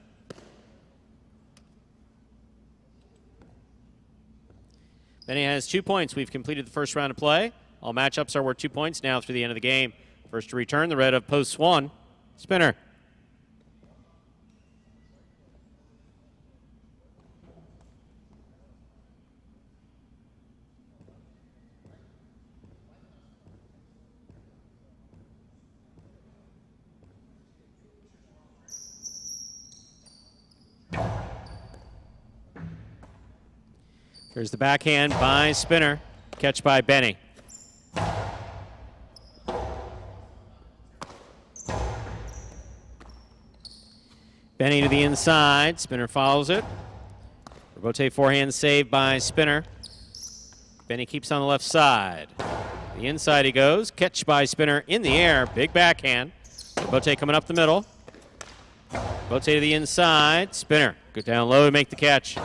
S4: Benny has 2 points. We've completed the first round of play. All matchups are worth 2 points now through the end of the game. First to return, the red of post 1. Spinner. Here's the backhand by Spinner. Catch by Benny. Benny to the inside. Spinner follows it. Rebote forehand save by Spinner. Benny keeps on the left side. The inside he goes. Catch by Spinner in the air. Big backhand. Rebote coming up the middle. Rebote to the inside. Spinner. Go down low to make the catch.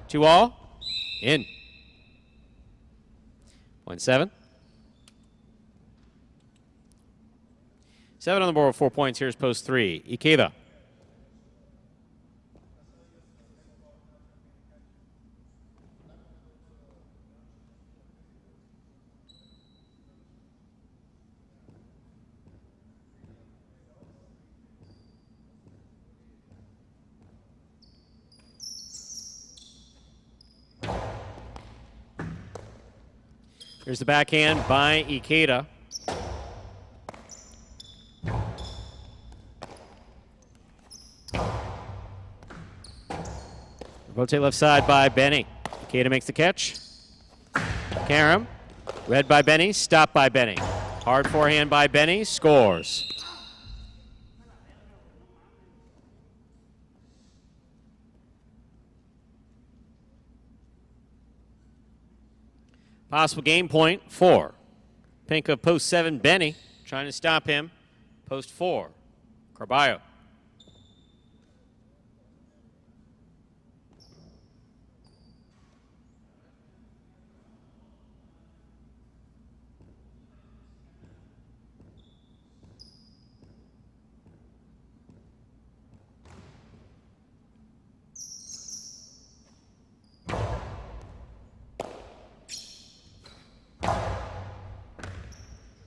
S4: 2 all. In. Point 7. 7 on the board with 4 points. Here's post 3. Ikeda. Here's the backhand by Ikeda. Rotate left side by Benny. Ikeda makes the catch. Karam. Read by Benny. Stopped by Benny. Hard forehand by Benny. Scores. Possible game point, 4. Pink of post 7, Benny, trying to stop him. Post 4, Carballo.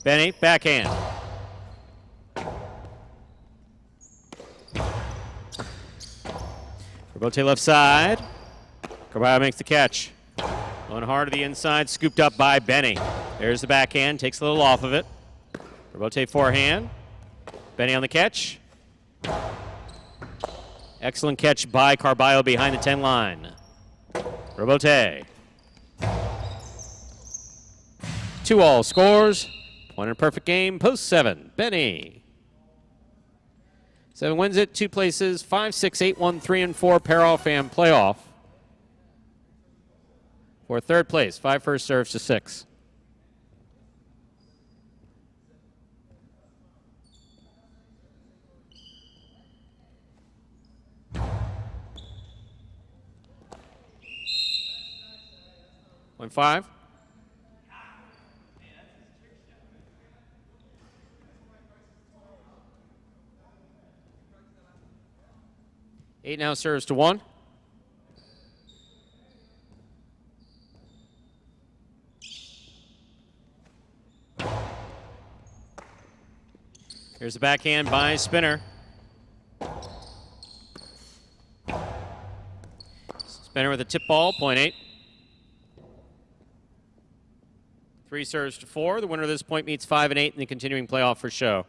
S4: Benny, backhand. Rebote left side. Carballo makes the catch. Going hard to the inside, scooped up by Benny. There's the backhand, takes a little off of it. Rebote forehand. Benny on the catch. Excellent catch by Carballo behind the 10 line. Rebote. 2 all scores. One in a perfect game, post 7, Benny. 7 wins it, 2 places, 5, 6, 8, 1, 3, and 4, pair off and playoff. For 3rd place, 5 first serves to 6. Point 5. Eight now serves to 1. Here's the backhand by Spinner. Spinner with a tip ball, point 8. 3 serves to 4. The winner of this point meets 5 and 8 in the continuing playoff for show.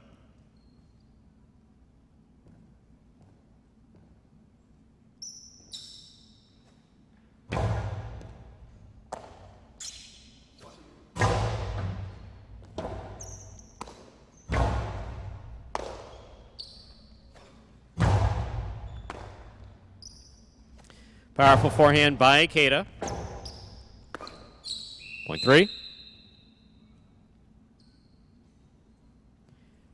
S4: Powerful forehand by Ikeda. Point 3.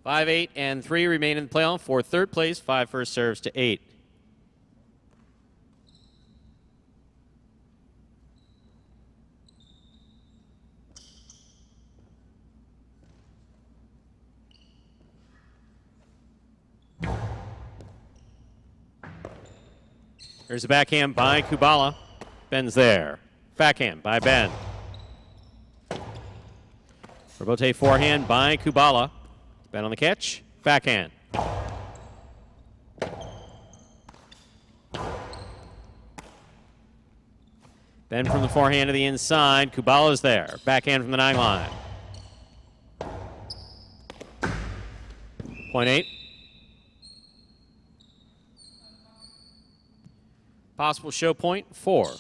S4: 5, 8, and 3 remain in the playoff for third place. 5 first serves to 8. There's a backhand by Kubala. Ben's there. Backhand by Ben. Rebote forehand by Kubala. Ben on the catch. Backhand. Ben from the forehand to the inside. Kubala's there. Backhand from the 9 line. Point 8. Possible show point 4.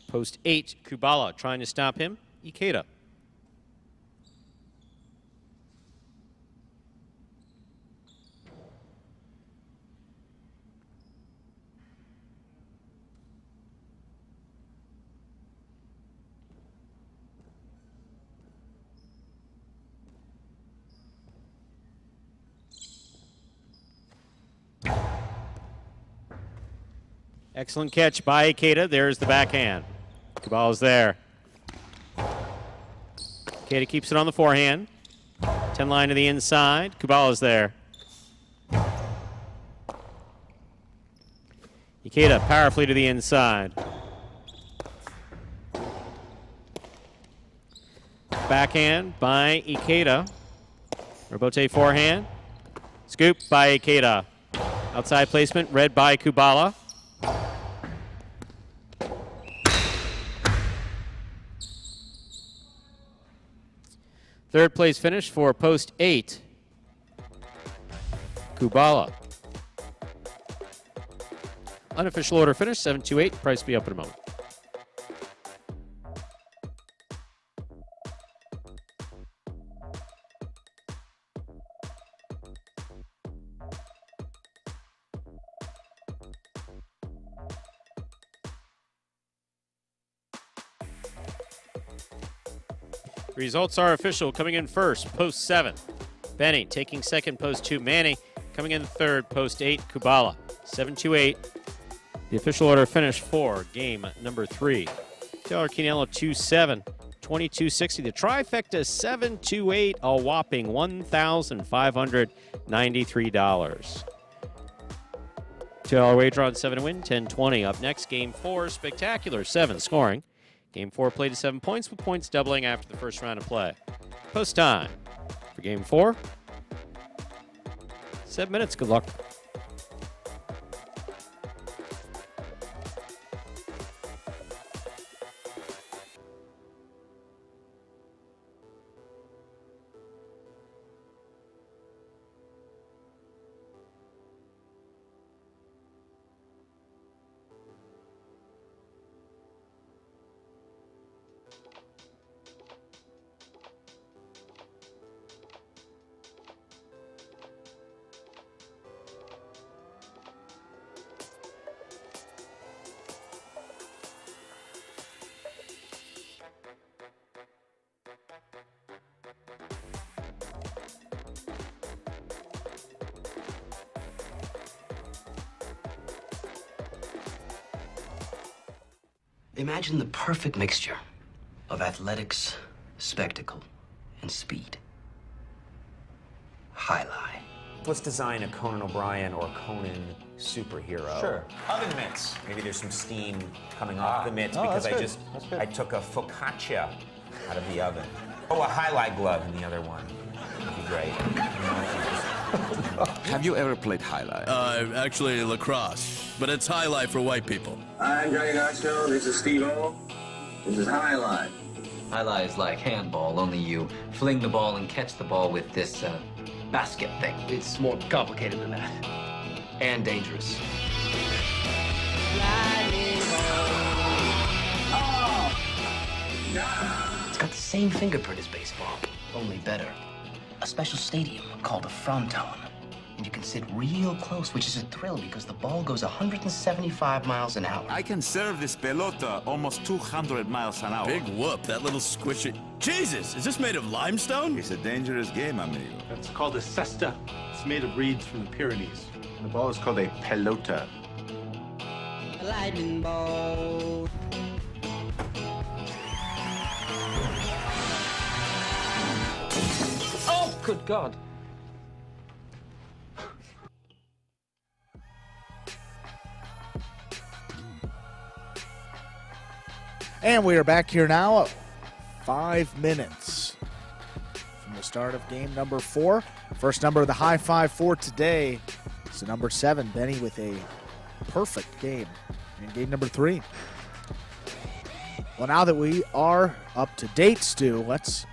S4: Post 8, Kubala trying to stop him. Ikeda. Excellent catch by Ikeda. There's the backhand. Kubala's there. Ikeda keeps it on the forehand. 10 line to the inside. Kubala's there. Ikeda powerfully to the inside. Backhand by Ikeda. Rebote forehand. Scoop by Ikeda. Outside placement, read by Kubala. Third place finish for post 8, Kubala. Unofficial order finish, 7-2-8. Price be up in a moment. Results are official. Coming in first, post 7. Benny taking second, post 2. Manny coming in third, post 8. Kubala. 7-2-8. The official order finish for game number 3. Taylor Quinello 2-7, 22-60. The trifecta 7-2-8, a whopping $1,593. $2 wager on 7 to win, 10-20. Up next, game 4, spectacular 7 scoring. Game 4 played to 7 points, with points doubling after the first round of play. Post time for game 4. 7 minutes. Good luck.
S5: Imagine the perfect mixture of athletics, spectacle, and speed. Highlight.
S6: Let's design a Conan O'Brien or Conan superhero.
S7: Sure.
S6: Oven mitts. Maybe there's some steam coming off the mitts because I took a focaccia out of the oven. Oh, a highlight glove in the other one. Would be great.
S8: Have you ever played highlight?
S7: Actually lacrosse, but it's highlight for white people.
S9: I'm Johnny Knoxville, this is Steve-O. This is Highlight.
S5: Highlight is like handball, only you fling the ball and catch the ball with this basket thing.
S9: It's more complicated than that.
S5: And dangerous. It's got the same fingerprint as baseball, only better. A special stadium called a fronton.
S8: and you can sit real close, which is a thrill because the ball goes 175 miles an hour.
S10: I can serve this pelota almost 200 miles an hour.
S7: Big whoop, that little squishy. Jesus, is this made of limestone?
S10: It's a dangerous game, amigo.
S11: It's called a cesta. It's made of reeds from the Pyrenees. The ball is called a pelota.
S8: A lightning ball.
S11: Oh, good God.
S2: And we are back here now, 5 minutes from the start of game number 4. First number of the high five for today is the number 7, Benny, with a perfect game in game number 3. Well, now that we are up to date, Stu, let's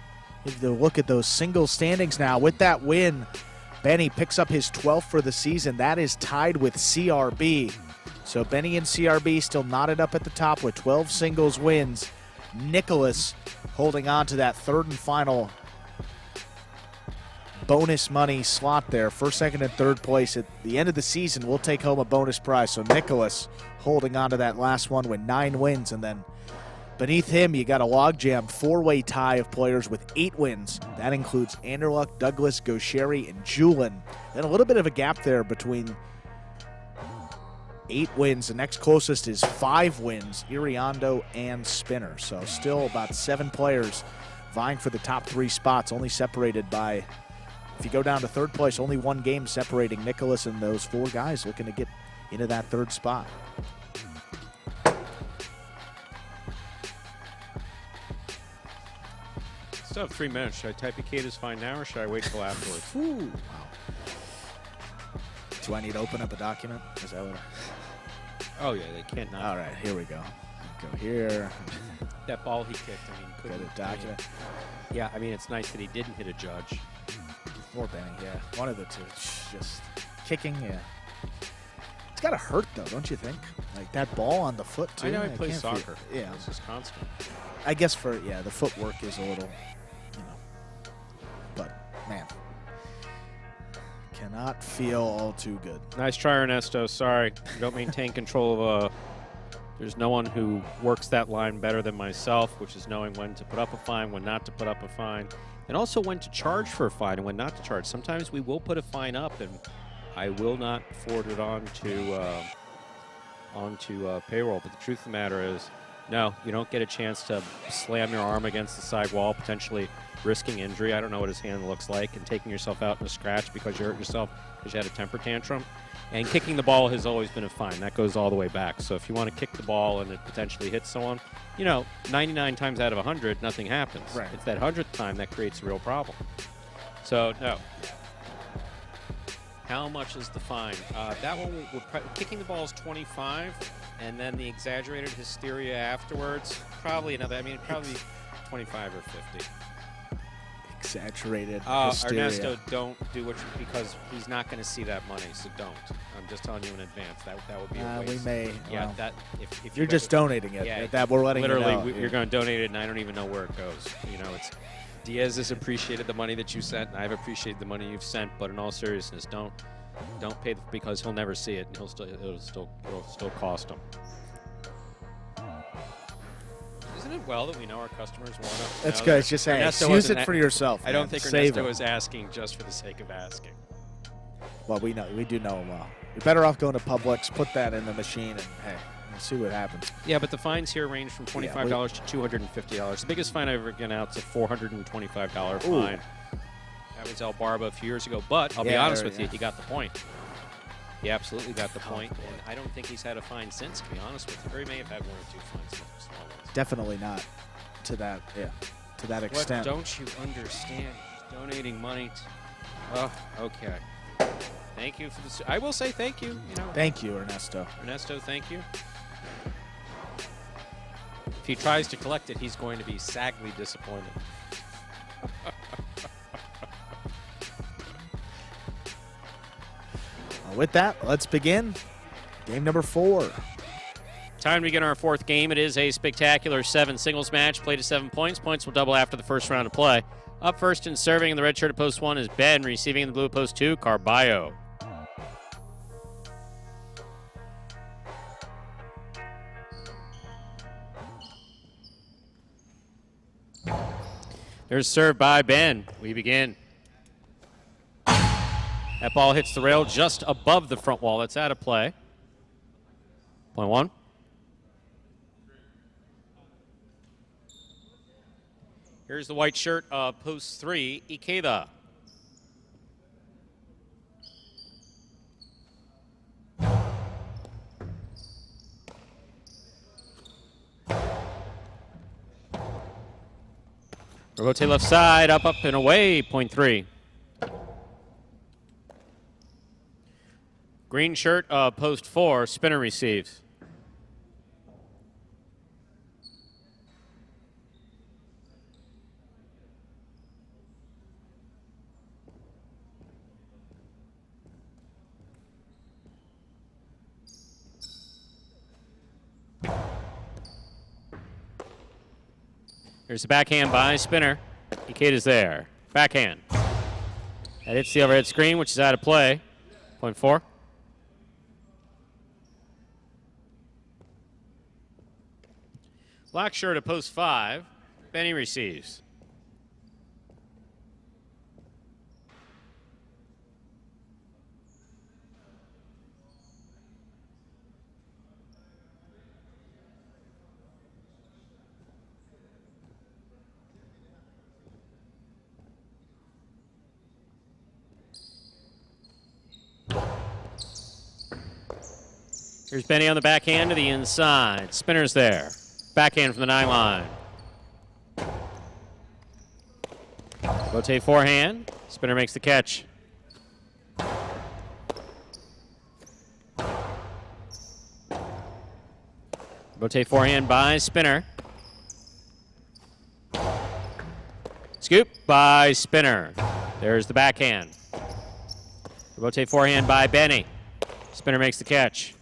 S2: give a look at those single standings now. With that win, Benny picks up his 12th for the season. That is tied with CRB. So Benny and CRB still knotted up at the top with 12 singles wins. Nicholas holding on to that third and final bonus money slot there. First, second, and third place. At the end of the season, we'll take home a bonus prize. So Nicholas holding on to that last one with 9 wins. And then beneath him, you got a logjam 4-way tie of players with 8 wins. That includes Anderluck, Douglas, Gaucheri, and Julin. Then a little bit of a gap there between 8 wins. The next closest is 5 wins, Iriondo and Spinner. So still about 7 players vying for the top 3 spots, only separated by, if you go down to third place, only 1 game separating Nicholas and those 4 guys looking to get into that third spot.
S1: Still have 3 minutes. Should I type Ikeda's fine now or should I wait till afterwards?
S2: Ooh, wow. Do I need to open up a document? Is that what
S1: Oh, yeah, they can't not.
S2: All right, here we go. Go here.
S1: That ball he kicked, I mean,
S2: Got
S1: couldn't.
S2: a document.
S1: Yeah, I mean, it's nice that he didn't hit a judge.
S2: Or Benny, yeah. One of the two. Just kicking, yeah. It's got to hurt, though, don't you think? Like that ball on the foot, too.
S1: I know he plays
S2: can't
S1: soccer.
S2: feel- Yeah.
S1: It's just constant.
S2: I guess the footwork is a little, but, man. Cannot feel all too good.
S1: Nice try, Ernesto. Sorry. You don't maintain control of there's no one who works that line better than myself, which is knowing when to put up a fine, when not to put up a fine, and also when to charge for a fine and when not to charge. Sometimes we will put a fine up, and I will not forward it onto payroll. But the truth of the matter is, no, you don't get a chance to slam your arm against the side wall, potentially risking injury. I don't know what his hand looks like, and taking yourself out in a scratch because you hurt yourself because you had a temper tantrum. And kicking the ball has always been a fine. That goes all the way back. So if you want to kick the ball and it potentially hits someone, 99 times out of 100, nothing happens.
S2: Right.
S1: It's that 100th time that creates a real problem. So, no. How much is the fine? That one, kicking the ball is 25, and then the exaggerated hysteria afterwards, probably another, probably 25 or 50.
S2: Exaggerated hysteria.
S1: Ernesto, don't do because he's not going to see that money, so don't. I'm just telling you in advance. That would be a waste.
S2: We may.
S1: Yeah,
S2: well,
S1: if
S2: you're just donating it.
S1: Yeah,
S2: that we're letting
S1: literally,
S2: you know.
S1: you're going to donate it, and I don't even know where it goes. It's Diaz has appreciated the money that you sent, and I've appreciated the money you've sent. But in all seriousness, don't pay because he'll never see it, and it'll still cost him. Isn't it well that we know our customers want to?
S2: That's good. It's just saying, use it for yourself.
S1: I don't think
S2: Save
S1: Ernesto is asking just for the sake of asking.
S2: Well, we do know him well. You're better off going to Publix, put that in the machine, and hey, we'll see what happens.
S1: Yeah, but the fines here range from $25 to $250. The biggest fine I've ever given out is a $425 fine. That was El Barba a few years ago, but I'll be honest with you, he got the point. He absolutely got the point, and I don't think he's had a fine since, to be honest with you. Or he may have had 1 or 2 fines, small ones.
S2: Definitely not to that, to that extent.
S1: What don't you understand? He's donating money to... Oh, okay. Thank you for this. I will say thank you.
S2: Thank you, Ernesto.
S1: Ernesto, thank you. If he tries to collect it, he's going to be sadly disappointed.
S2: With that, let's begin game number 4.
S4: Time to begin our 4th game. It is a spectacular 7 singles match, played to 7 points. Points will double after the first round of play. Up first and serving in the red shirt at post 1 is Ben. Receiving in the blue at post 2, Carballo. There's serve by Ben. We begin. That ball hits the rail just above the front wall. That's out of play. Point one. Here's the white shirt of post 3, Ikeda. Robote left side, up, and away, point 3. Green shirt, post 4, spinner receives. There's the backhand by spinner. Ikeda's there. Backhand. That hits the overhead screen, which is out of play. Point 4. Black shirt at post 5. Benny receives. Here's Benny on the backhand to the inside. Spinner's there. Backhand from the 9 line. Rotate forehand. Spinner makes the catch. Rotate forehand by spinner. Scoop by spinner. There's the backhand. Rotate forehand by Benny. Spinner makes the catch.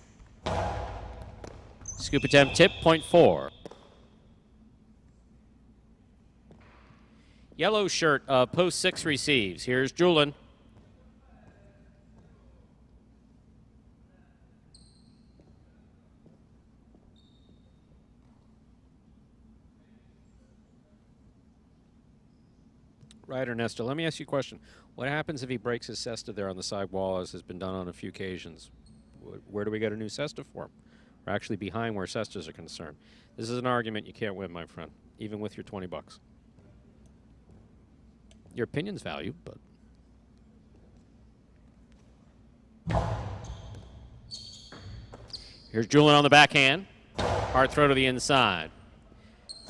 S4: Scoop attempt tip, point 4. Yellow shirt, post 6 receives. Here's Julin. Right, Ernesto, let me ask you a question. What happens if he breaks his cesta there on the side wall, as has been done on a few occasions? Where do we get a new cesta for him? We're actually behind where cestas are concerned. This is an argument you can't win, my friend, even with your 20 bucks. Your opinion's valued, but... Here's Julin on the backhand. Hard throw to the inside.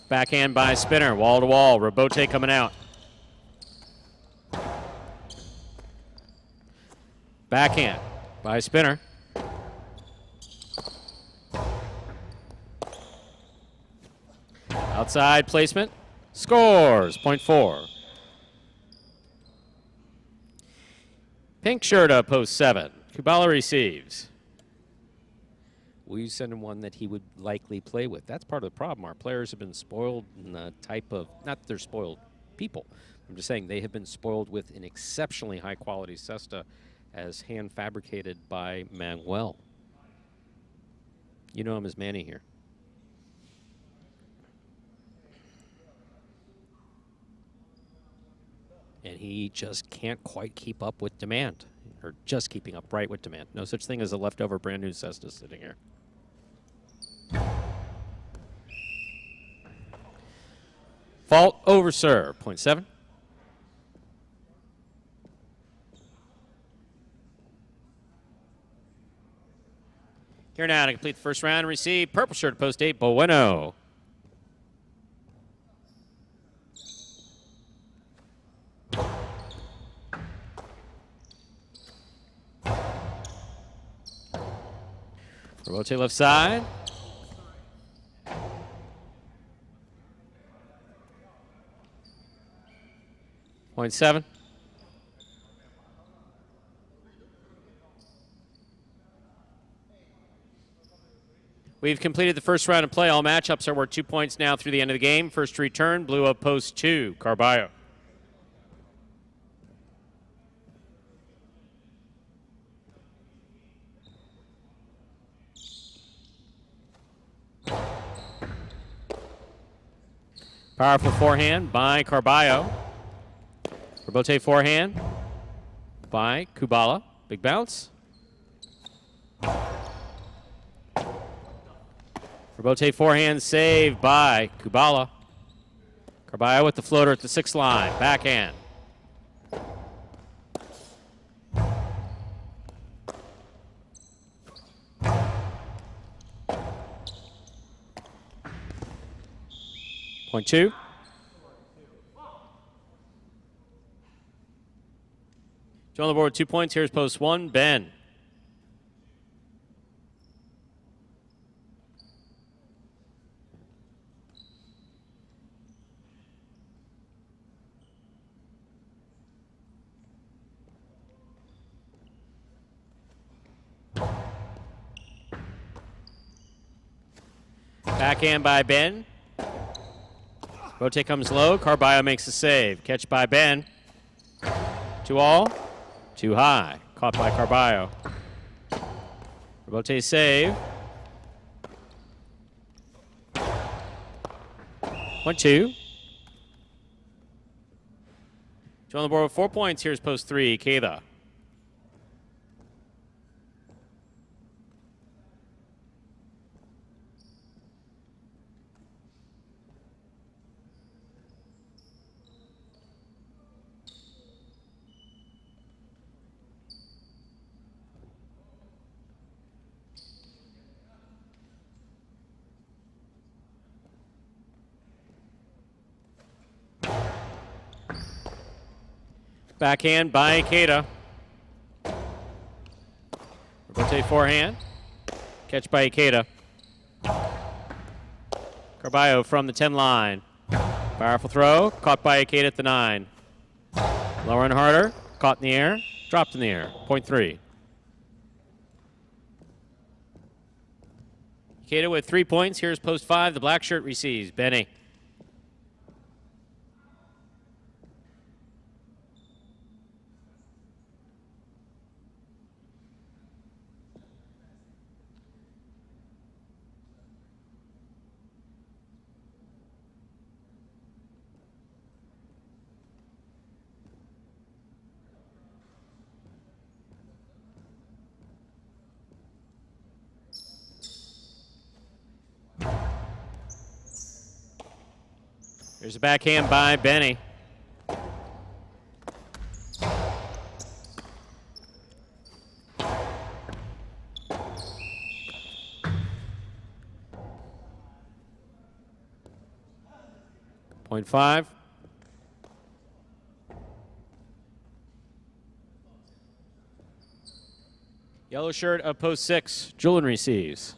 S4: Backhand by spinner, wall to wall. Robote coming out. Backhand by spinner. Outside placement. Scores. Point 4. Pink shirt up post 7. Kubala receives. We send him one that he would likely play with. That's part of the problem. Our players have been spoiled in the type of, not that they're spoiled people. I'm just saying they have been spoiled with an exceptionally high quality cesta as hand fabricated by Manuel. You know him as Manny here. And he just can't quite keep up with demand, or just keeping up right with demand. No such thing as a leftover brand new cesta sitting here. Fault over serve, point 7. Here now to complete the first round and receive purple shirt post 8, Bueno. Rotate left side. Point 7. We've completed the first round of play. All matchups are worth 2 points now through the end of the game. First to return, blue up post 2, Carballo. Powerful forehand by Carballo. Rebote forehand by Kubala. Big bounce. Rebote forehand save by Kubala. Carballo with the floater at the 6th line. Backhand. Point 2. Joe on the board with 2 points. Here's post 1, Ben. Backhand by Ben. Rote comes low. Carballo makes the save. Catch by Ben. 2-all. Too high. Caught by Carballo. Rote save. 1-2. Joe on the board with 4 points. Here's post 3, Keitha. Backhand by Keitha. Rotate forehand. Catch by Keitha. Carballo from the 10 line. Powerful throw. Caught by Keitha at the 9. Lower and harder. Caught in the air. Dropped in the air. Point 3. Keitha with 3 points. Here's post 5. The black shirt receives. Benny. There's a backhand by Benny. Point 5. Yellow shirt of post 6. Julian receives.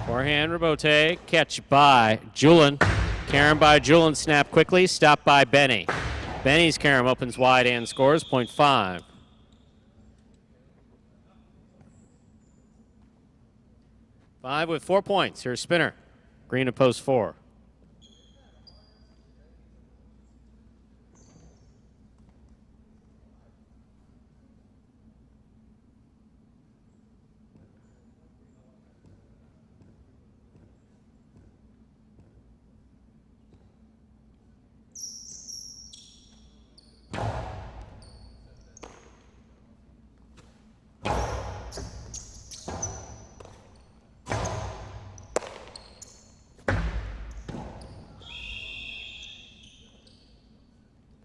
S4: Forehand, Rebote, catch by Julian. Carom by Julian, snap quickly, stop by Benny. Benny's Carom opens wide and scores, point 5. Five with 4 points. Here's Spinner. Green to post 4.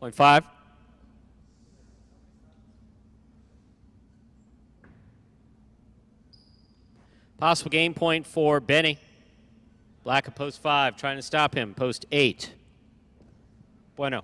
S4: Point 5. Possible game point for Benny. Black at post 5, trying to stop him. Post 8. Bueno.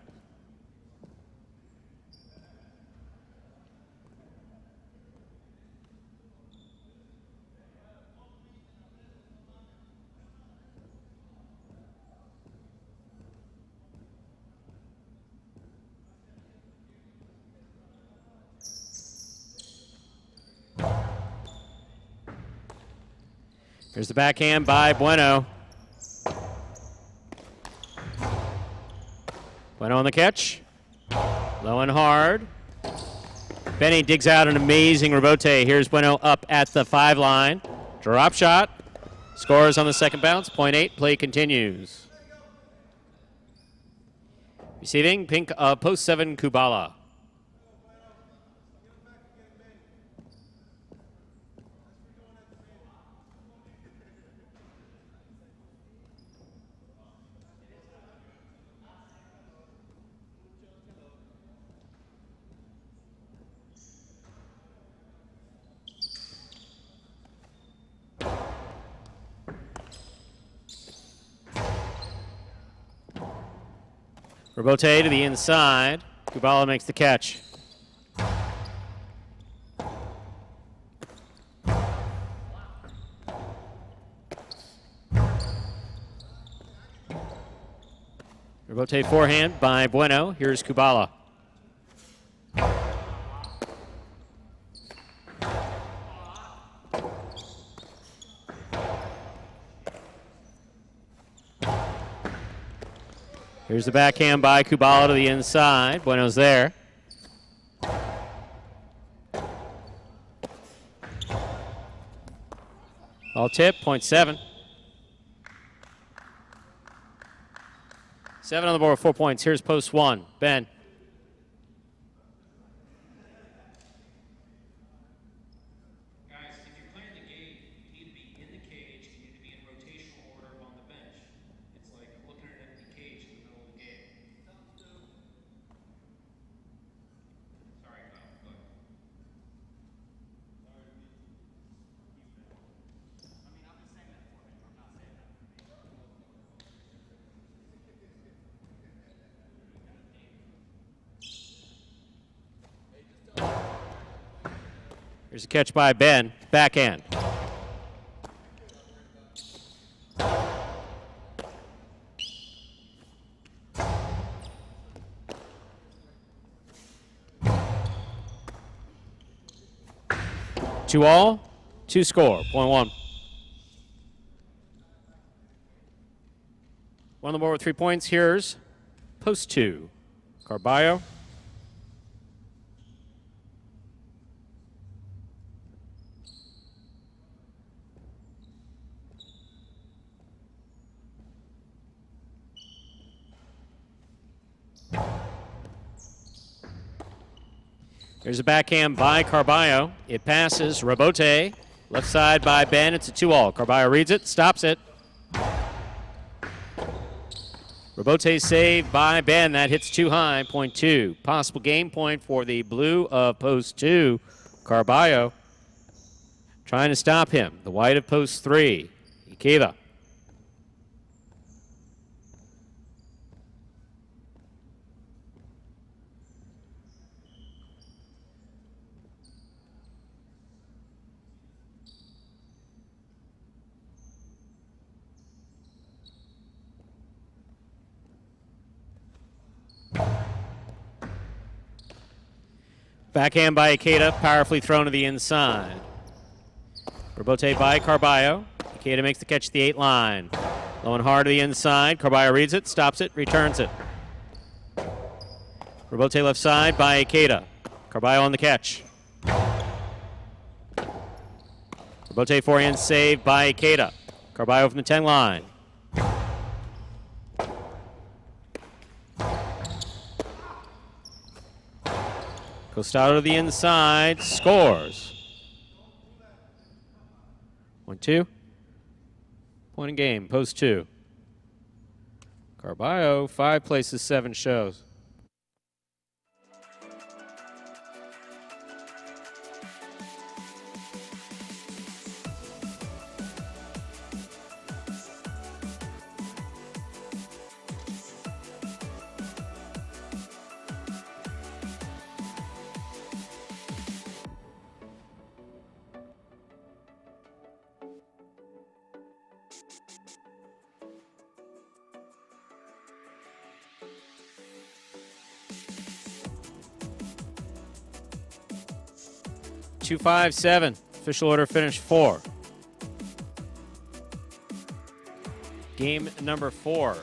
S4: Here's the backhand by Bueno. Bueno on the catch. Low and hard. Benny digs out an amazing rebote. Here's Bueno up at the 5 line. Drop shot. Scores on the second bounce. Point 8. Play continues. Receiving pink post 7 Kubala. Rebote to the inside. Kubala makes the catch. Rebote forehand by Bueno. Here's Kubala. Here's the backhand by Kubala to the inside. Bueno's there. All tip, point 7. 7 on the board, 4 points. Here's post 1. Ben. Here's a catch by Ben. Backhand. Two all, 2 score, point 1. One on the board with 3 points. Here's post 2. Carballo. There's a backhand by Carballo. It passes. Rebote. Left side by Ben. It's a 2-all. Carballo reads it, stops it. Rebote saved by Ben. That hits too high. Point 2. Possible game point for the blue of post 2. Carballo trying to stop him. The white of post 3. Ikeda. Backhand by Ikeda, powerfully thrown to the inside. Rebote by Carballo. Ikeda makes the catch at the 8 line. Low and hard to the inside. Carballo reads it, stops it, returns it. Rebote left side by Ikeda. Carballo on the catch. Rebote forehand saved by Ikeda. Carballo from the 10 line. Costado to the inside, scores. 1-2. Point in game, post 2. Carballo, 5 places, 7 shows. Two, 5, 7. Official order finish 4. Game number 4.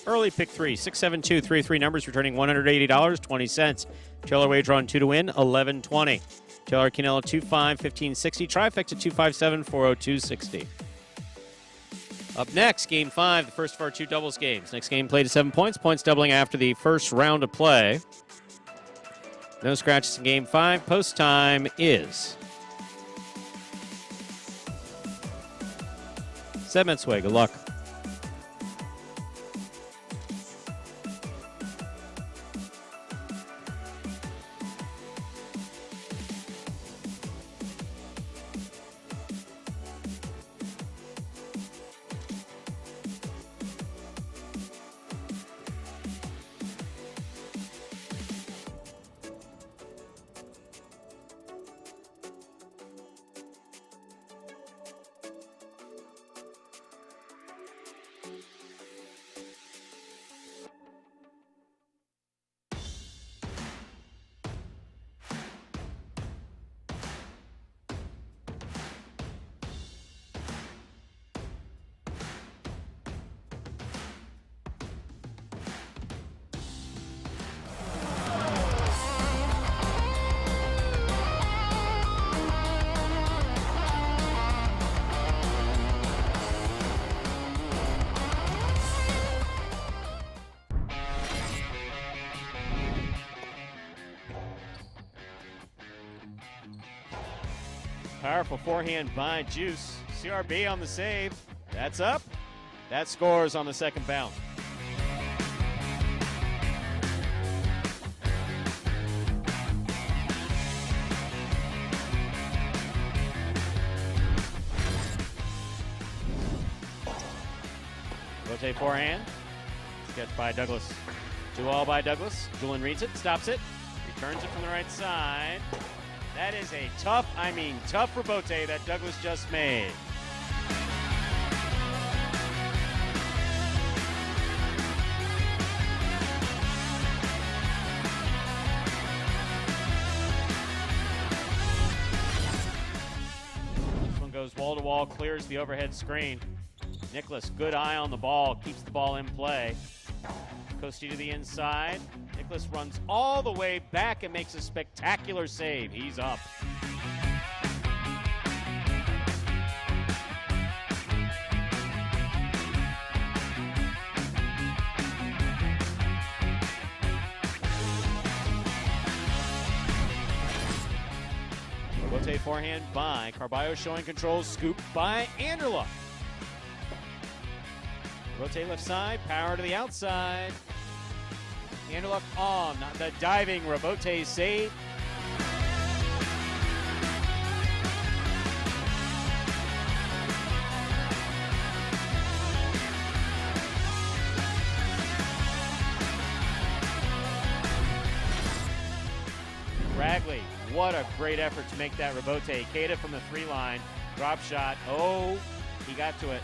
S4: Early pick 3, 67233 numbers, returning $180.20. Trailer wager on 2 to win, $11.20. Trailer Canelo 25, 1560. Trifecta 257, 402.60. Up next, Game 5, the first of our 2 doubles games. Next game played at 7 points. Points doubling after the first round of play. No scratches in Game 5. Post time is 7 minutes away. Good luck. Powerful forehand by Juice. CRB on the save. That's up. That scores on the second bounce. Rotate forehand. Catch by Douglas. 2-all by Douglas. Julian reads it, stops it, returns it from the right side. That is a tough rebote that Douglas just made. This one goes wall to wall, clears the overhead screen. Nicholas, good eye on the ball, keeps the ball in play. Costi to the inside. Nicholas runs all the way back and makes a spectacular save. He's up. Rotate forehand by Carballo, showing control, scoop by Anderluck. Rotate left side, power to the outside. Anderluck on the diving rebote save. Ragley, what a great effort to make that rebote. Ikeda from the 3 line, drop shot. Oh, he got to it.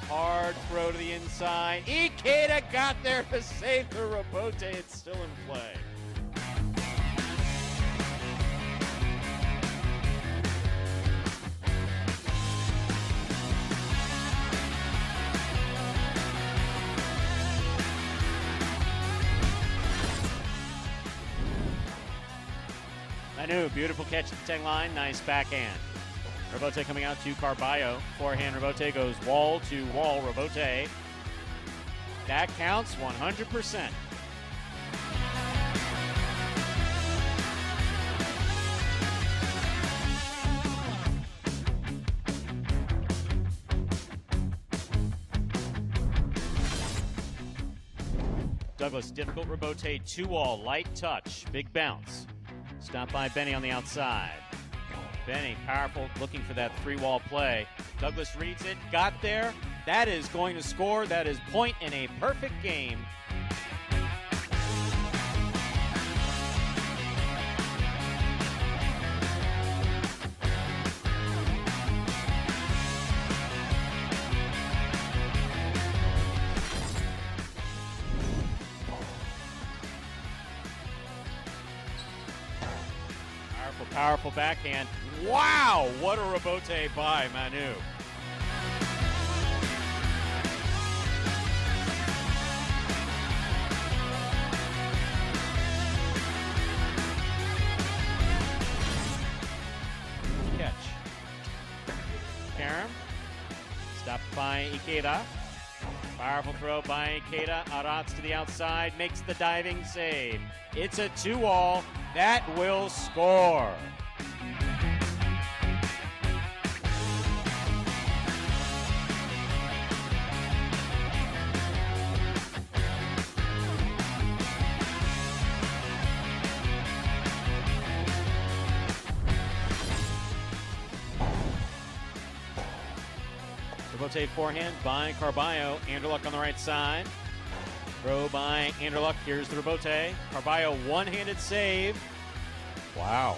S4: Hard throw to the inside. Ikeda got there to save the rebote. It's still in play. Manu, beautiful catch at the 10 line. Nice backhand. Rebote coming out to Carballo. Forehand rebote goes wall to wall rebote. That counts 100%. Douglas, difficult rebote, 2-all, light touch, big bounce. Stop by Benny on the outside. Benny, powerful, looking for that 3-wall play. Douglas reads it, got there. That is going to score. That is point in a perfect game. Powerful backhand. Wow, what a rebote by Manu. by Ikeda. Powerful throw by Ikeda. Arats to the outside, makes the diving save. It's a 2-all. That will score. Rotate forehand by Carballo. Anderluck on the right side. Throw by Anderluck. Here's the rebote. Carballo one-handed save. Wow.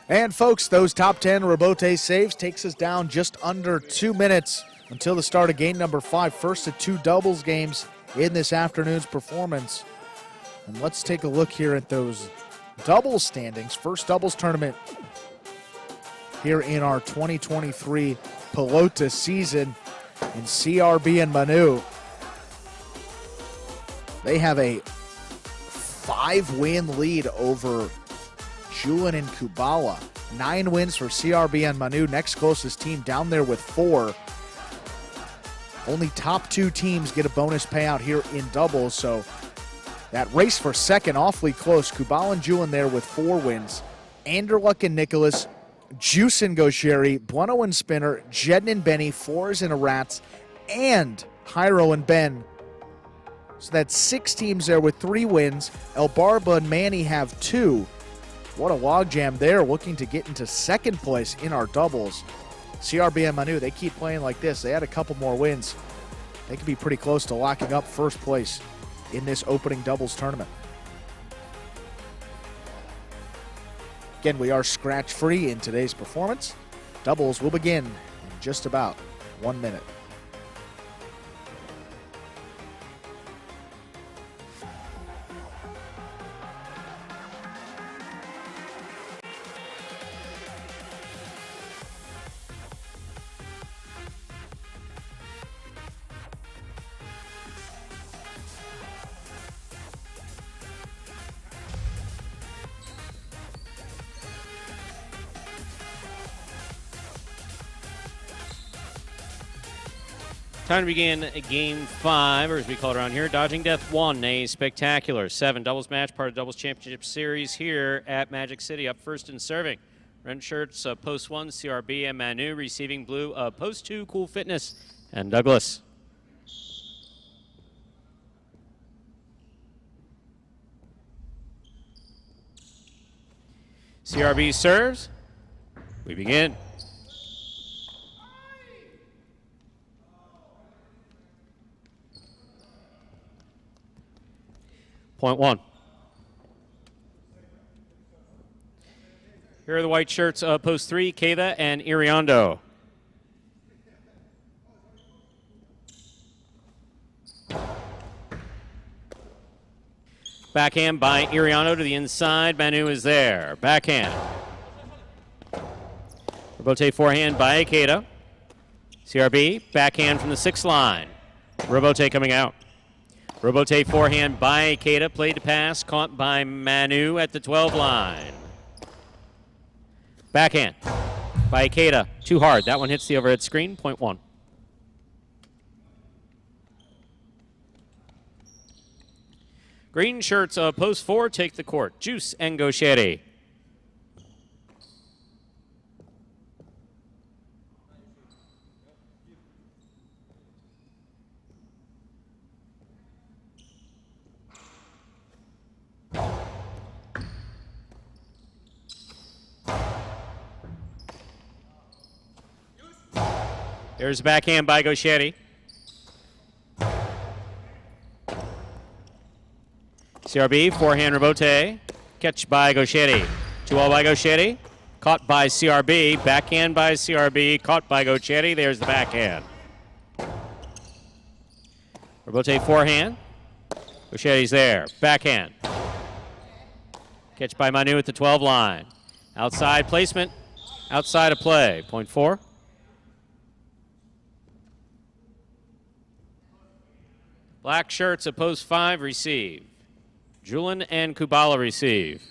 S2: And folks, those top 10 rebote saves takes us down just under 2 minutes until the start of game number 5. First of 2 doubles games in this afternoon's performance. And let's take a look here at those doubles standings. First doubles tournament here in our 2023 Pelota season. And CRB and Manu, they have a 5-win lead over Julin and Kubala. 9 wins for CRB and Manu. Next closest team down there with 4. Only top 2 teams get a bonus payout here in doubles, so that race for second awfully close. Kubala and Julin there with 4 wins. Anderluck and Nicholas, Juice and Gaucheri, Bueno and Spinner, Jedden and Benny, Flores and Arats, and Jairo and Ben. So that's 6 teams there with 3 wins. El Barba and Manny have 2. What a logjam there, looking to get into second place in our doubles. CRB and Manu, they keep playing like this. They had a couple more wins. They could be pretty close to locking up first place in this opening doubles tournament. Again, we are scratch-free in today's performance. Doubles will begin in just about 1 minute.
S4: Time to begin Game 5, or as we call it around here, Dodging Death 1, a spectacular 7 doubles match, part of Doubles Championship Series here at Magic City. Up first and serving, red shirts, post 1, CRB and Manu. Receiving blue, post 2, Cool Fitness and Douglas. CRB serves. We begin. Point 1. Here are the white shirts, post 3, Keda and Iriondo. Backhand by Iriondo to the inside. Manu is there. Backhand. Rebote forehand by Ikeda. CRB, backhand from the 6th line. Rebote coming out. Rebote forehand by Ikeda, played to pass, caught by Manu at the 12 line. Backhand by Ikeda, too hard. That one hits the overhead screen, point 1. Green shirts, post 4, take the court. Juice and Gaucheri. There's a backhand by Gaucheri. CRB, forehand rebote. Catch by Gaucheri. 2-all by Gaucheri. Caught by CRB. Backhand by CRB. Caught by Gaucheri. There's the backhand. Rebote forehand. Gaucheri's there. Backhand. Catch by Manu at the 12 line. Outside placement. Outside of play, point 4. Black shirts at post 5 receive. Julian and Kubala receive.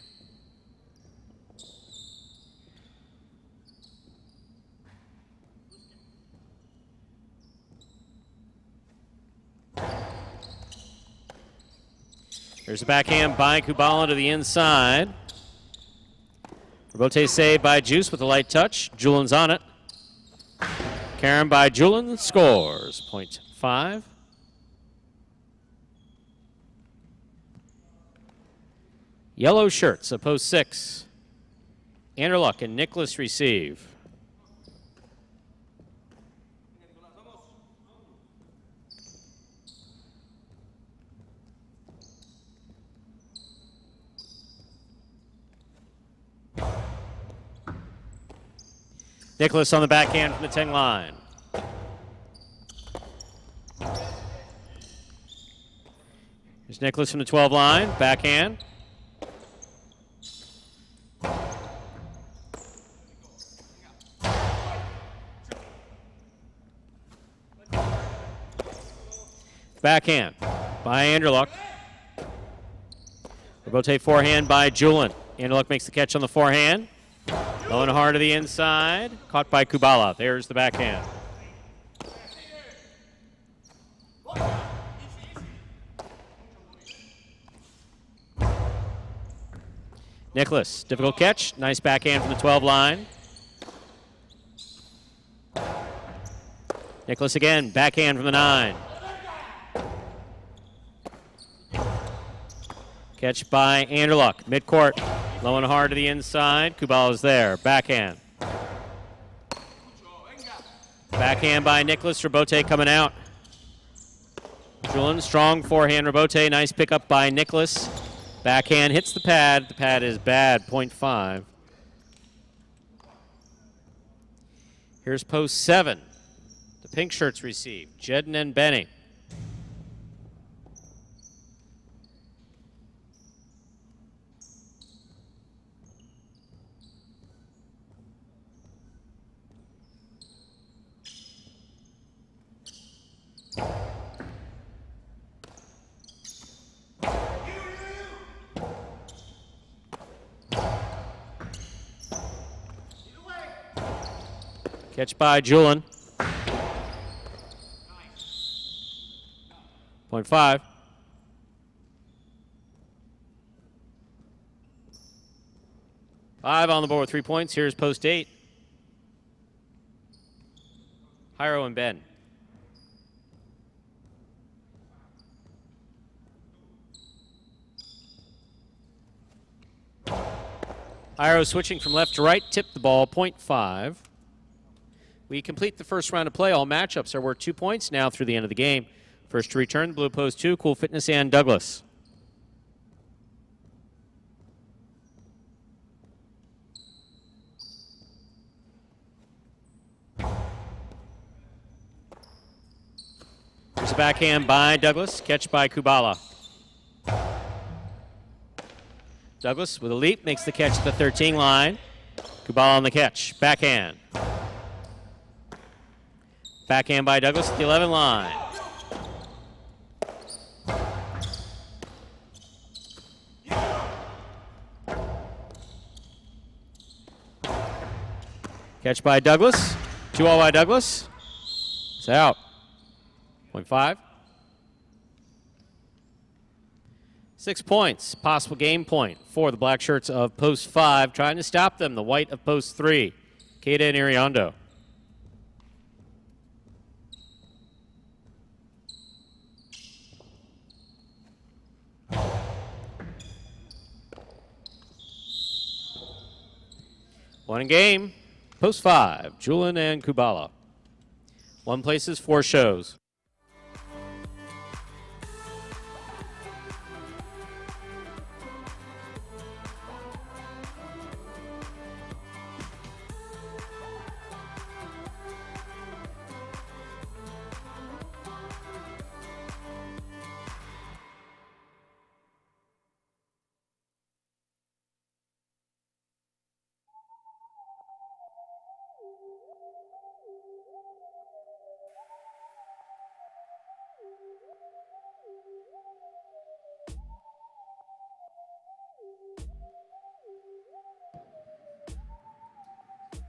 S4: There's a backhand by Kubala to the inside. Rebote saved by Juice with a light touch. Julian's on it. Karen by Julian scores. Point 5. Yellow shirts at post 6. Anderluck and Nicholas receive. Nicholas on the backhand from the 10 line. Here's Nicholas from the 12 line, backhand. Backhand by Anderluck. Rebote forehand by Julian. Anderluck makes the catch on the forehand. Low and hard to the inside. Caught by Kubala. There's the backhand. Nicholas, difficult catch. Nice backhand from the 12 line. Nicholas again, backhand from the 9. Catch by Anderluck, midcourt. Low and hard to the inside. Kubala's there. Backhand. Backhand by Nicholas. Rebote coming out. Julian, strong forehand. Rebote. Nice pickup by Nicholas. Backhand hits the pad. The pad is bad. Point 5. Here's post 7. The pink shirts receive. Jedden and Benny. Catch by Julian. Point 5. Five on the board with 3 points. Here's post 8. Hiro and Ben. Hiro switching from left to right, tipped the ball, point 5. We complete the first round of play. All matchups are worth 2 points now through the end of the game. First to return, blue post 2, Cool Fitness and Douglas. There's a backhand by Douglas, catch by Kubala. Douglas with a leap makes the catch at the 13 line. Kubala on the catch, backhand. Backhand by Douglas at the 11 line. Catch by Douglas. 2 all by Douglas. It's out. Point 5. 6 points. Possible game point for the black shirts of post 5. Trying to stop them, the white of post 3. Queda and Iriondo. One game, post 5, Julian and Kubala. 1 places, 4 shows.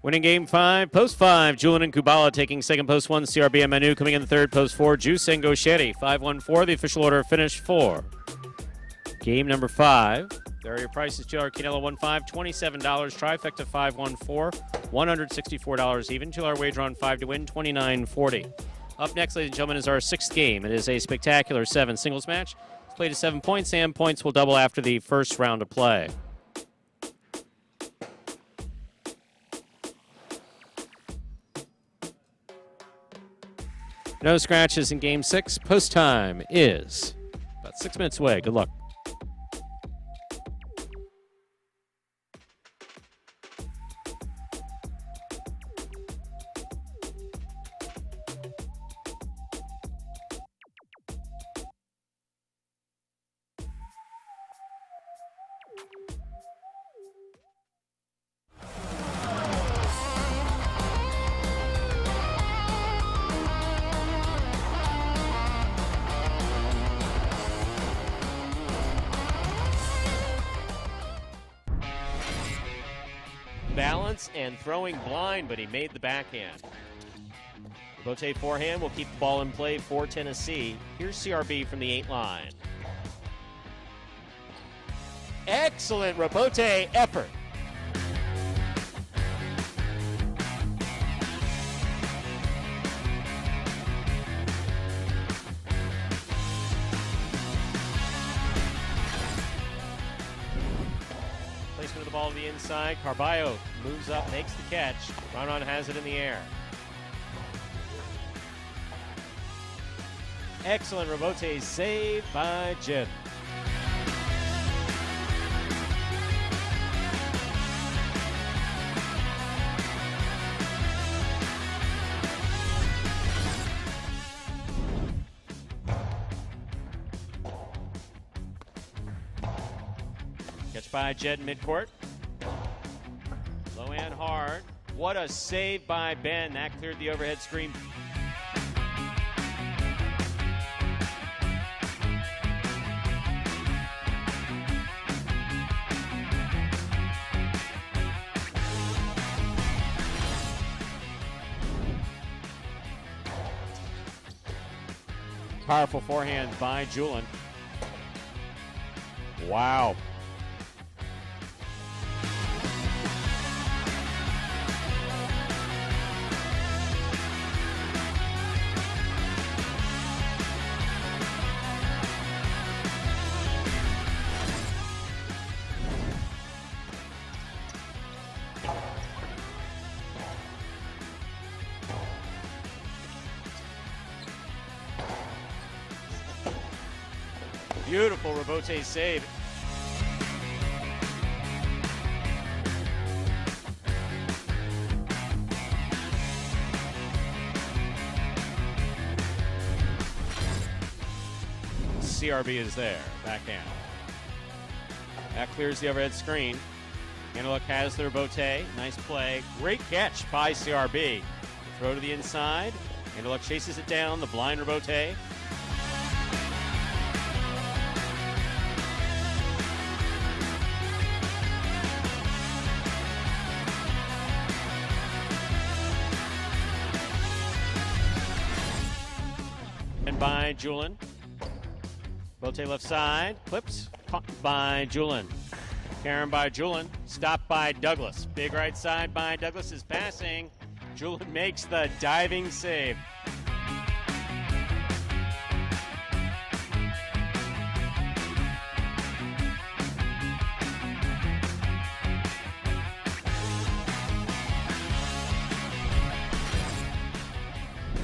S4: Winning game 5, post 5, Julian and Kubala taking second, post 1, CRB and Manu coming in the third, post 4, Juice and Gosheri, 5-1-4, the official order finish 4. Game number 5. There are your prices. $2 Quinella 1-5, $27. Trifecta 5-1-4, $164 even. $2 wager on 5 to win, $29.40. Up next, ladies and gentlemen, is our 6th game. It is a spectacular 7 singles match. It's played to 7 points, and points will double after the first round of play. No scratches in game 6. Post time is about 6 minutes away. Good luck. Balance and throwing blind, but he made the backhand. Bote forehand will keep the ball in play for Tennessee. Here's CRB from the 8 line. Excellent Rabote effort. Placement of the ball to the inside. Carballo moves up, makes the catch. Ronan has it in the air. Excellent Rabote save by Jed. Catch by Jed midcourt. Low and hard. What a save by Ben. That cleared the overhead screen. Powerful forehand by Julian. Wow. Beautiful Rabote save. CRB is there, backhand. That clears the overhead screen. Antelope has the Rabote. Nice play. Great catch by CRB. Throw to the inside. Antelope chases it down. The blind Rabote. By Julian. Bote left side. Clips. Caught by Julian. Karen by Julian. Stopped by Douglas. Big right side by Douglas is passing. Julian makes the diving save.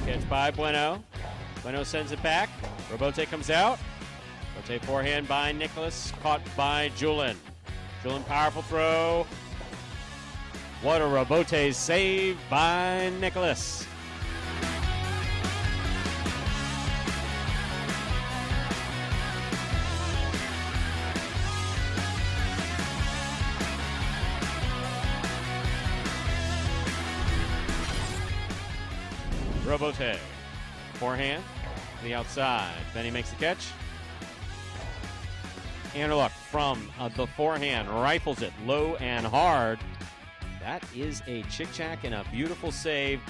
S4: Catch by Bueno. Bueno sends it back. Rabote comes out. Rabote forehand by Nicholas. Caught by Julian. Julian powerful throw. What a Rabote save by Nicholas. Rabote. Forehand. The outside. Benny makes the catch. Anderluck from the forehand rifles it low and hard. That is a chick-chack and a beautiful save.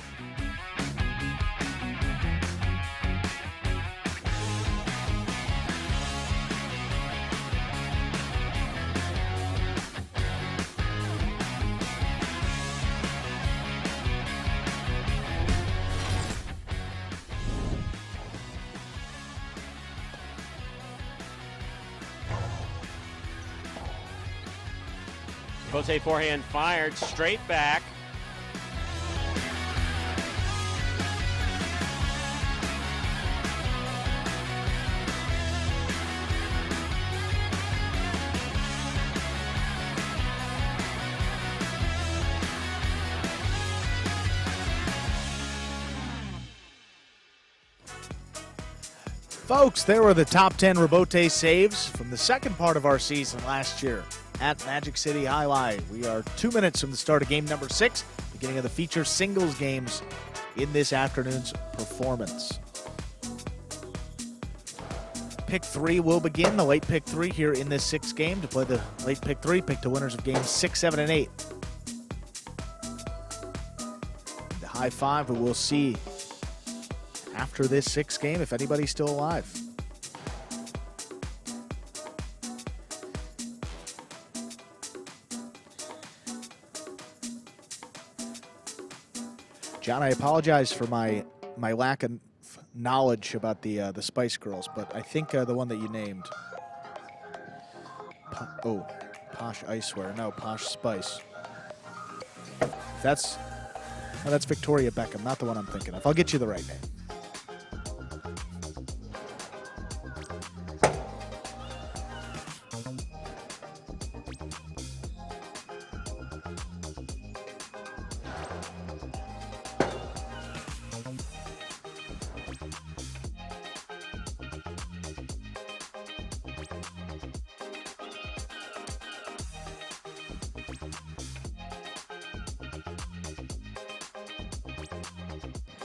S4: Bote forehand fired straight back.
S2: Folks, there were the top 10 Rebote saves from the second part of our season last year at Magic City Highlight. We are 2 minutes from the start of game number 6, beginning of the feature singles games in this afternoon's performance. Pick 3 will begin, the late pick 3 here in this 6th game. To play the late pick 3, pick the winners of games 6, 7, and 8. The high 5 we will see after this 6th game if anybody's still alive. John, I apologize for my lack of knowledge about the Spice Girls, but I think the one that you named, Posh Icewear, no, Posh Spice. That's Victoria Beckham, not the one I'm thinking of. I'll get you the right name.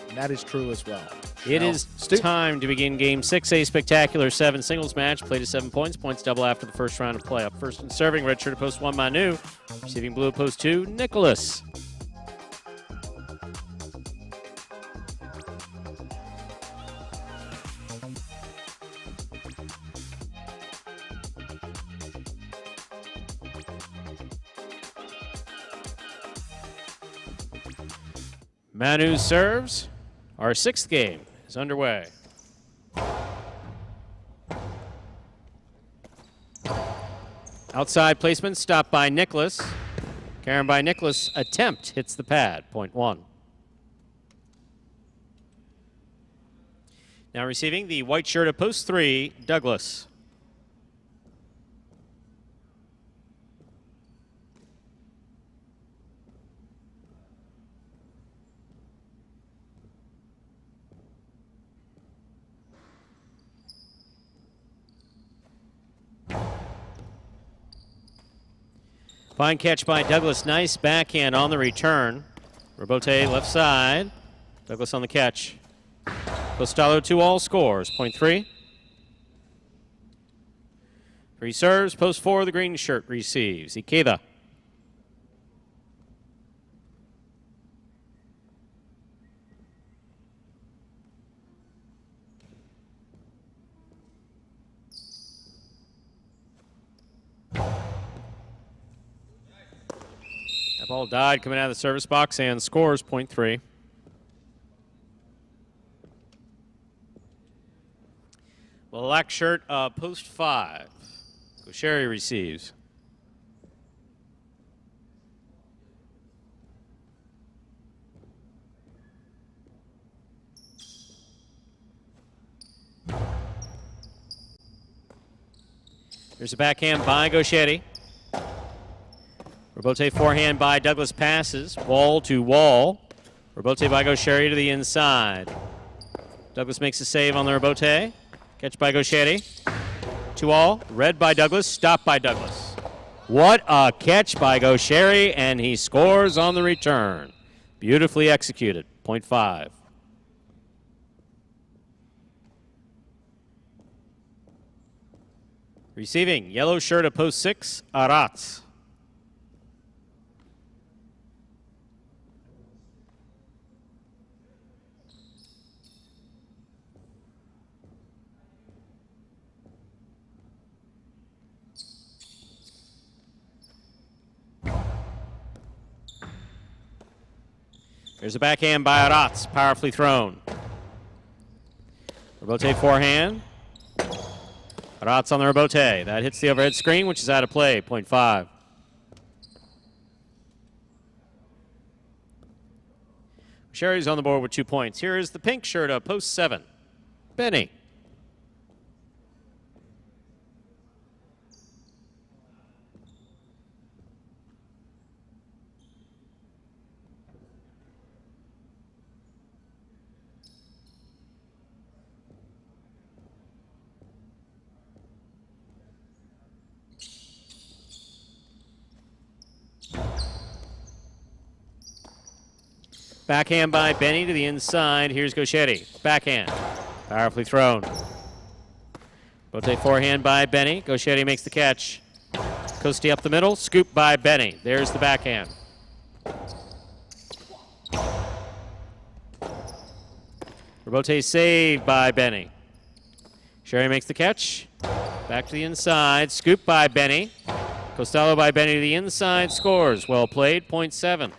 S2: And that is true as well.
S4: It is time to begin Game 6, a spectacular 7 singles match. Played to 7 points. Points double after the first round of play. Up first and serving, red shirt at post 1, Manu. Receiving blue at post 2, Nicholas. Manu serves. Our 6th game is underway. Outside placement stopped by Nicholas. Carrying by Nicholas, attempt hits the pad, point 1. Now receiving the white shirt at post 3, Douglas. Fine catch by Douglas. Nice backhand on the return. Rebote left side. Douglas on the catch. Costello 2-all scores. Point 3. Free serves. Post 4. The green shirt receives. Ikeda. That ball died coming out of the service box and scores, point 3. Black shirt, post 5. Gaucheri receives. There's a backhand by Gaucheri. Rebote forehand by Douglas passes. Wall to wall. Rebote by Gaucheri to the inside. Douglas makes a save on the rebote. Catch by Gaucheri. 2-all. Read by Douglas. Stopped by Douglas. What a catch by Gaucheri, and he scores on the return. Beautifully executed. Point 5. Receiving, yellow shirt at post 6, Aratz. There's a backhand by Aratz, powerfully thrown. Rebote forehand. Aratz on the rebote. That hits the overhead screen, which is out of play, point 5. Sherry's on the board with 2 points. Here is the pink shirt of post 7. Benny. Backhand by Benny to the inside. Here's Gauchetti. Backhand. Powerfully thrown. Bote forehand by Benny. Gauchetti makes the catch. Costi up the middle. Scoop by Benny. There's the backhand. Rebote saved by Benny. Sherry makes the catch. Back to the inside. Scoop by Benny. Costello by Benny to the inside. Scores. Well played. Point 7.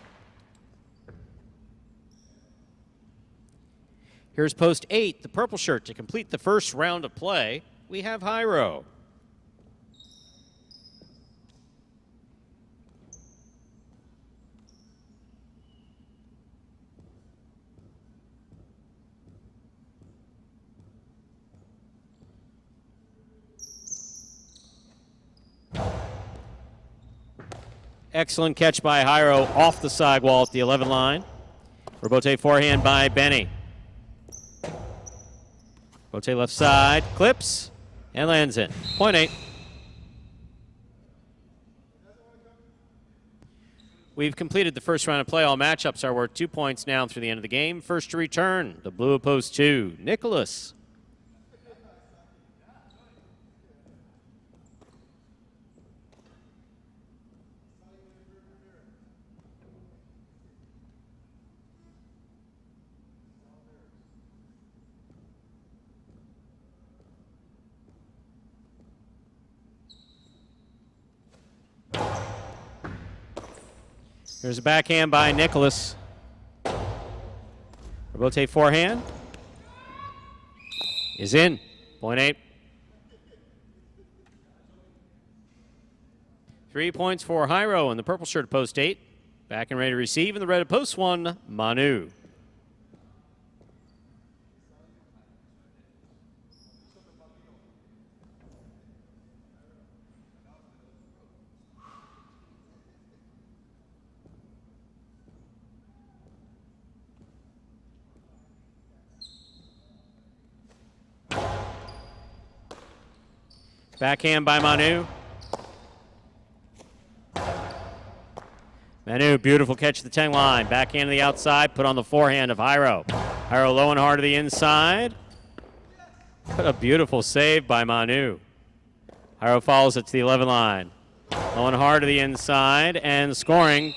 S4: Here's post 8, the purple shirt. To complete the first round of play, we have Hyro. Excellent catch by Hyro off the sidewall at the 11 line. Rebote forehand by Benny. Bote left side, clips, and lands in. Point 8. We've completed the first round of play. All matchups are worth 2 points now through the end of the game. First to return, the blue of post 2, Nicholas. There's a backhand by Nicholas. Rebote forehand is in. Point 8. 3 points for Hyro in the purple shirt post 8. Back and ready to receive in the red of post 1, Manu. Backhand by Manu. Manu, beautiful catch at the 10 line. Backhand to the outside, put on the forehand of Hyro. Hyro low and hard to the inside. What a beautiful save by Manu. Hyro follows it to the 11 line. Low and hard to the inside and scoring,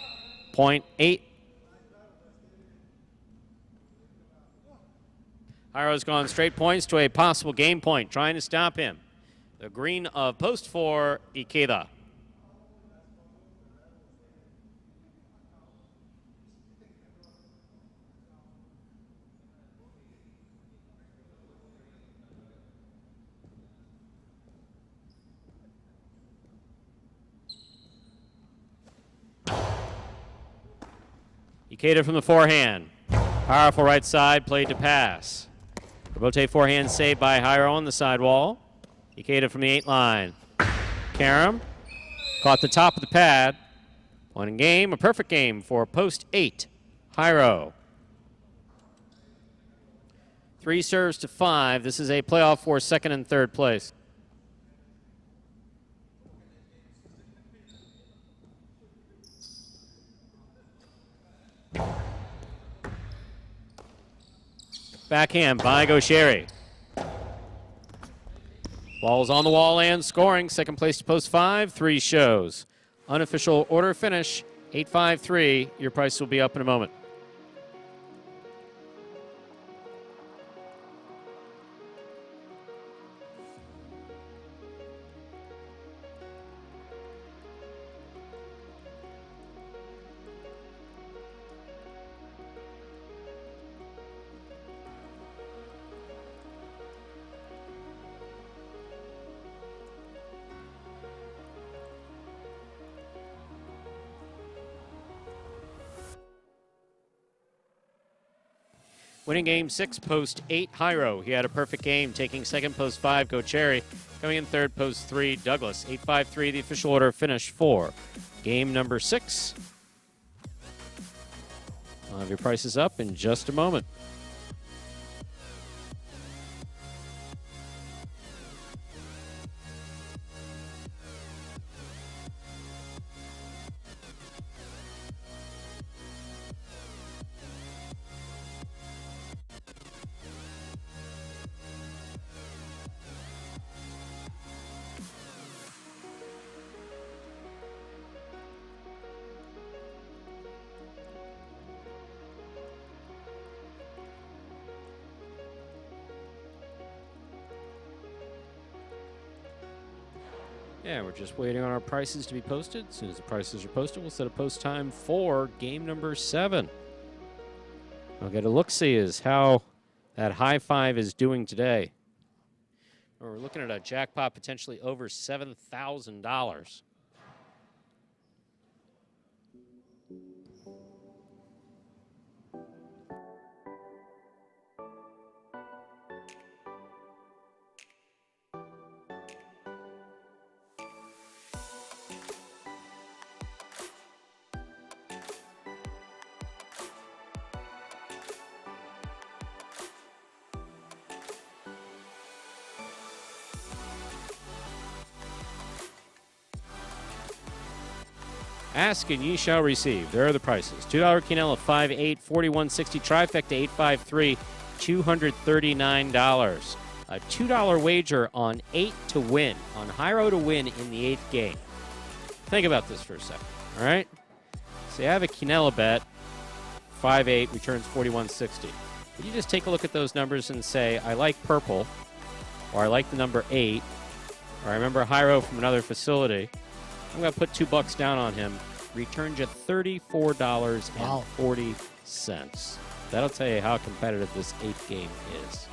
S4: point 8. Hyro's gone straight points to a possible game point, trying to stop him. The green of post 4, Ikeda. Ikeda from the forehand. Powerful right side, played to pass. Rebote forehand saved by Hyro on the sidewall. Ikeda from the 8 line. Karam caught the top of the pad. One in game, a perfect game for post 8, Hyro. 3 serves to 5. This is a playoff for second and third place. Backhand by Gauchetti. Ball's on the wall and scoring. Second place to post 5, 3 shows. Unofficial order finish, 8-5-3. Your price will be up in a moment. Winning game 6, post 8, Hyro. He had a perfect game, taking second, post 5, Go Cherry. Coming in third, post 3, Douglas. 8-5-3, the official order, finish 4. Game number 6. I'll have your prices up in just a moment. Yeah, we're just waiting on our prices to be posted. As soon as the prices are posted, we'll set a post time for game number 7. I'll get a look-see as how that high five is doing today. We're looking at a jackpot potentially over $7,000. Ask and ye shall receive. There are the prices. $2 quinella, 5-8, 41.60. Trifecta, 853, $239. A $2 wager on 8 to win, on Hyro to win in the 8th game. Think about this for a second, all right? So you have a quinella bet, 5-8, returns 41.60. Would you just take a look at those numbers and say, I like purple, or I like the number 8, or I remember Hyro from another facility. I'm going to put $2 down on him. Returns you $34.40. That'll tell you how competitive this 8th game is.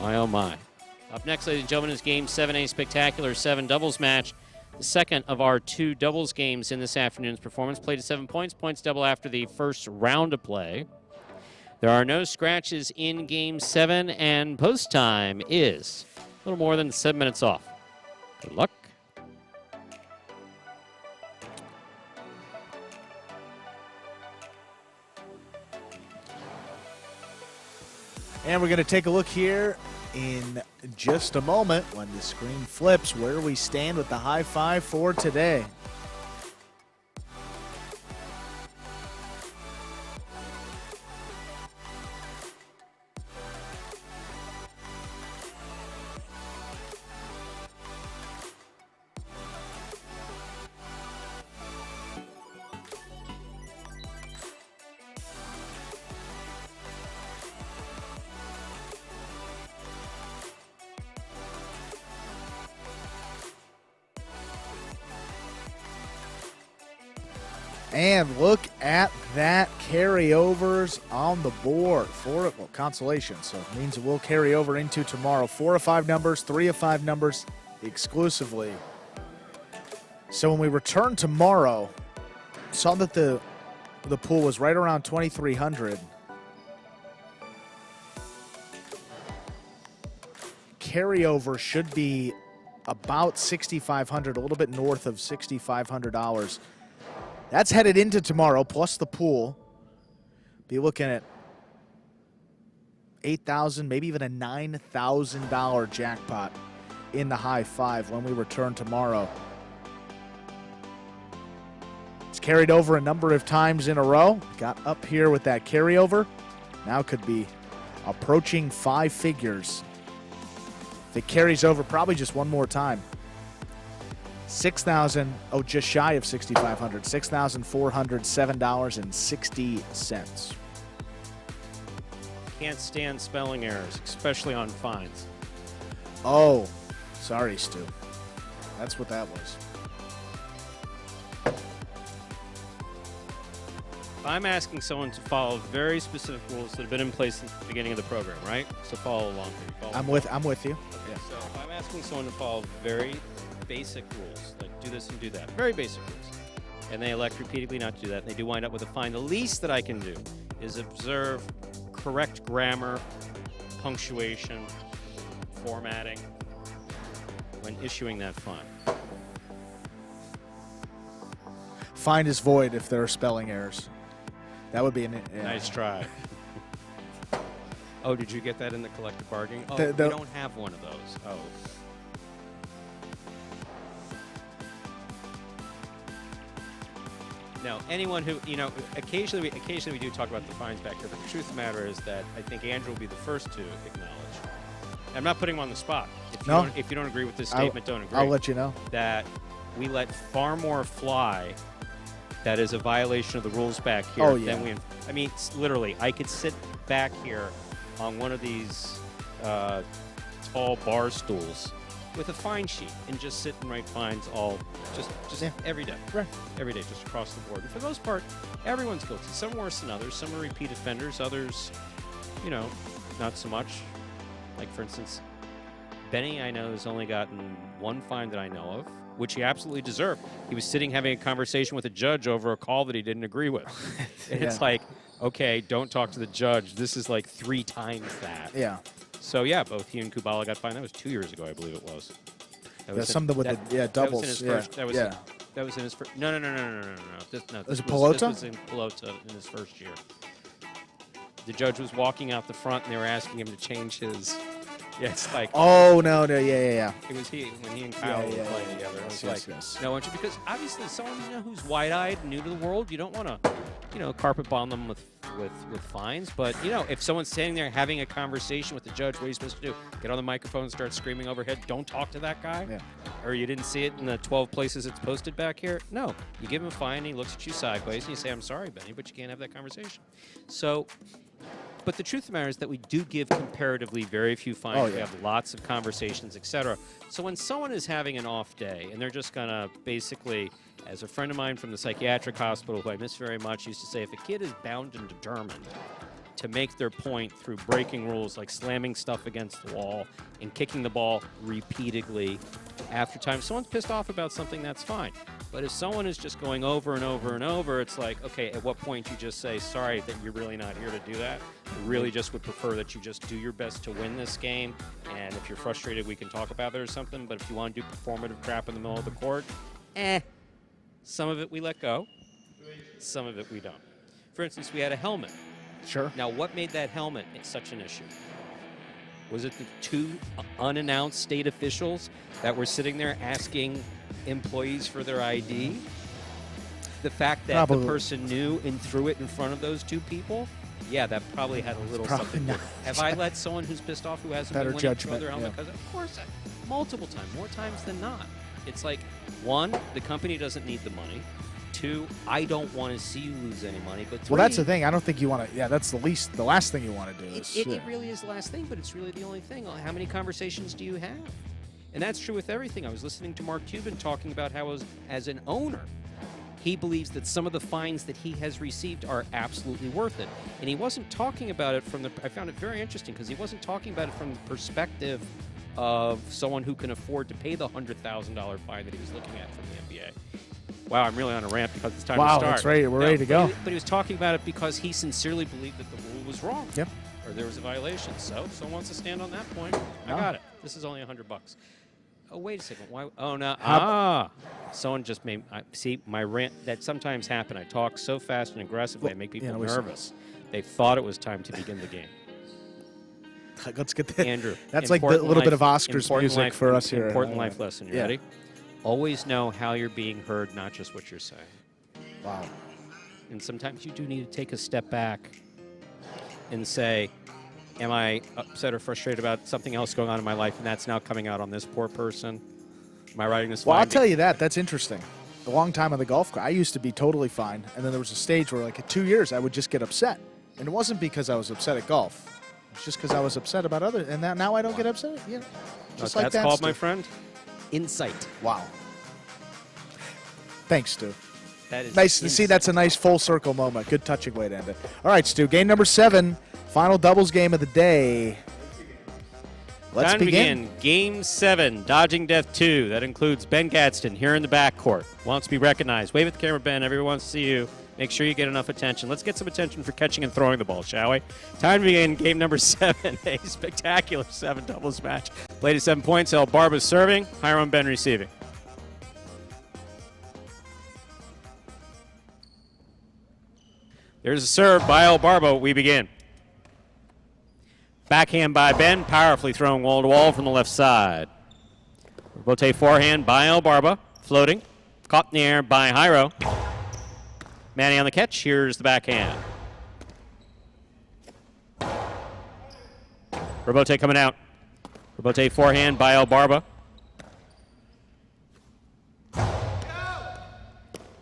S4: My, oh, my. Up next, ladies and gentlemen, is Game 7A Spectacular 7 doubles match. The second of our 2 doubles games in this afternoon's performance. Played at 7 points. Points double after the first round of play. There are no scratches in Game 7, and post time is a little more than 7 minutes off. Good luck.
S2: And we're going to take a look here in just a moment when the screen flips where we stand with the high five for today. And look at that, carryovers on the board for it. Well, consolation, so it means it will carry over into tomorrow. 4 of 5 numbers, 3 of 5 numbers exclusively. So when we return tomorrow, saw that the pool was right around 2,300. Carryover should be about 6,500, a little bit north of $6,500. That's headed into tomorrow, plus the pool. Be looking at $8,000, maybe even a $9,000 jackpot in the high five when we return tomorrow. It's carried over a number of times in a row. Got up here with that carryover. Now could be approaching 5 figures. If it carries over probably just one more time. 6,000, oh, just shy of 6,500, $6,407.60.
S4: Can't stand spelling errors, especially on fines.
S2: Oh, sorry, Stu. That's what that was.
S4: I'm asking someone to follow very specific rules that have been in place since the beginning of the program, right? So follow along here.
S2: I'm with you.
S4: Okay, so if I'm asking someone to follow very basic rules, like do this and do that, very basic rules, and they elect repeatedly not to do that, and they do wind up with a fine, the least that I can do is observe correct grammar, punctuation, formatting when issuing that fine.
S2: Fine is void if there are spelling errors. That would be an
S4: Nice try. Oh, did you get that in the collective bargaining? Oh,
S2: The-
S4: we don't have one of those. Oh. No, anyone who, occasionally we do talk about the fines back here, but the truth of the matter is that I think Andrew will be the first to acknowledge. I'm not putting him on the spot. If you don't agree with this statement, don't agree.
S2: I'll let you know.
S4: That we let far more fly that is a violation of the rules back here than we. I mean, literally, I could sit back here on one of these tall bar stools with a fine sheet and just sit and write fines just every day.
S2: Right.
S4: Every day, just across the board. And for the most part, everyone's guilty. Some worse than others. Some are repeat offenders. Others, not so much. Like, for instance, Benny, I know, has only gotten one fine that I know of, which he absolutely deserved. He was sitting having a conversation with a judge over a call that he didn't agree with. And it's like, okay, don't talk to the judge. This is like 3 times that.
S2: Yeah.
S4: So, yeah, both he and Kubala got fined. That was 2 years ago, I believe it was. That was
S2: something with doubles.
S4: That was in his first.
S2: Yeah.
S4: That was in his first. No.
S2: Was it Pelota?
S4: This was in Pelota in his first year. The judge was walking out the front, and they were asking him to change his. Yeah, it's like.
S2: Oh no! Yeah.
S4: It was when he and Kyle were playing together. It was like, no, because obviously someone who's wide-eyed, and new to the world, you don't want to, carpet bomb them with fines. But if someone's standing there having a conversation with the judge, what are you supposed to do? Get on the microphone and start screaming overhead, "Don't talk to that guy!"
S2: Yeah.
S4: Or you didn't see it in the 12 places it's posted back here? No, you give him a fine, and he looks at you sideways, and you say, "I'm sorry, Benny, but you can't have that conversation." So. But the truth of the matter is that we do give comparatively very few fines. We have lots of conversations, etc. So when someone is having an off day and they're just going to basically, as a friend of mine from the psychiatric hospital who I miss very much used to say, if a kid is bound and determined to make their point through breaking rules like slamming stuff against the wall and kicking the ball repeatedly after time, if someone's pissed off about something, that's fine. But if someone is just going over and over and over, it's like, okay, at what point do you just say, sorry, that you're really not here to do that? I really just would prefer that you just do your best to win this game. And if you're frustrated, we can talk about it or something. But if you want to do performative crap in the middle of the court, some of it we let go. Some of it we don't. For instance, we had a helmet.
S2: Sure.
S4: Now, what made that helmet such an issue? Was it the 2 unannounced state officials that were sitting there asking employees for their ID? The fact that the person knew and threw it in front of those 2 people? Yeah, that probably had a little something. Have I let someone who's pissed off who hasn't been winning throw their helmet? Because of course, multiple times, more times than not. It's like, 1, the company doesn't need the money. 2, I don't want to see you lose any money. But 3,
S2: well, that's the thing. I don't think you want to. Yeah, that's the last thing you want to do.
S4: It really is the last thing, but it's really the only thing. How many conversations do you have? And that's true with everything. I was listening to Mark Cuban talking about how, as an owner, he believes that some of the fines that he has received are absolutely worth it. And he wasn't talking about it I found it very interesting because he wasn't talking about it from the perspective of someone who can afford to pay the $100,000 fine that he was looking at from the NBA. Wow, I'm really on a rant because it's time to start.
S2: Wow, that's right. We're ready to go.
S4: But he was talking about it because he sincerely believed that the rule was wrong.
S2: Yep.
S4: Or there was a violation. So if someone wants to stand on that point, I got it. This is only $100. Oh, wait a second. Why? Oh, no. Someone just made. See, my rant that sometimes happen. I talk so fast and aggressively, I make people nervous. They thought it was time to begin the game.
S2: Let's get that.
S4: Andrew.
S2: That's like a little bit of Oscars music for us here.
S4: Important life lesson. You ready? Always know how you're being heard, not just what you're saying.
S2: Wow.
S4: And sometimes you do need to take a step back and say, am I upset or frustrated about something else going on in my life, and that's now coming out on this poor person? Am I writing this?
S2: Well, I'll tell you that. That's interesting. A long time on the golf course, I used to be totally fine, and then there was a stage where, like, at 2 years, I would just get upset. And it wasn't because I was upset at golf. It's just because I was upset about other. And now I don't get upset. Just like that.
S4: That's called, my friend, insight.
S2: Wow. Thanks, Stu.
S4: That is
S2: nice to see. That's a nice full circle moment. Good touching way to end it. All right, Stu. Game number 7, final doubles game of the day. Let's
S4: Time to begin Game 7, Dodging Death 2. That includes Ben Gadsden here in the backcourt. Wants to be recognized. Wave at the camera, Ben. Everyone wants to see you. Make sure you get enough attention. Let's get some attention for catching and throwing the ball, shall we? Time to begin game number 7, a spectacular 7 doubles match. Latest 7 points, El Barba serving, Hiram Ben receiving. There's a serve by El Barba. We begin. Backhand by Ben, powerfully thrown wall-to-wall from the left side. Rotate forehand by El Barba, floating. Caught in the air by Jairo. Manny on the catch. Here's the backhand. Robote coming out. Robote forehand by El Barba.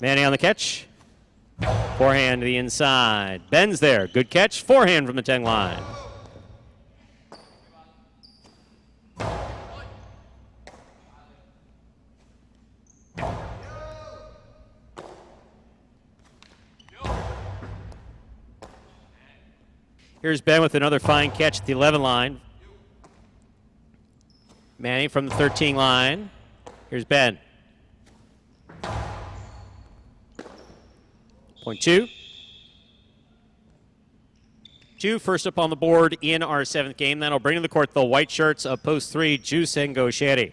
S4: Manny on the catch. Forehand to the inside. Ben's there. Good catch. Forehand from the 10 line. Here's Ben with another fine catch at the 11 line. Manny from the 13 line. Here's Ben. Point 2. 2 first up on the board in our 7th game. That'll bring to the court the white shirts of post 3, Juice and Goshetti.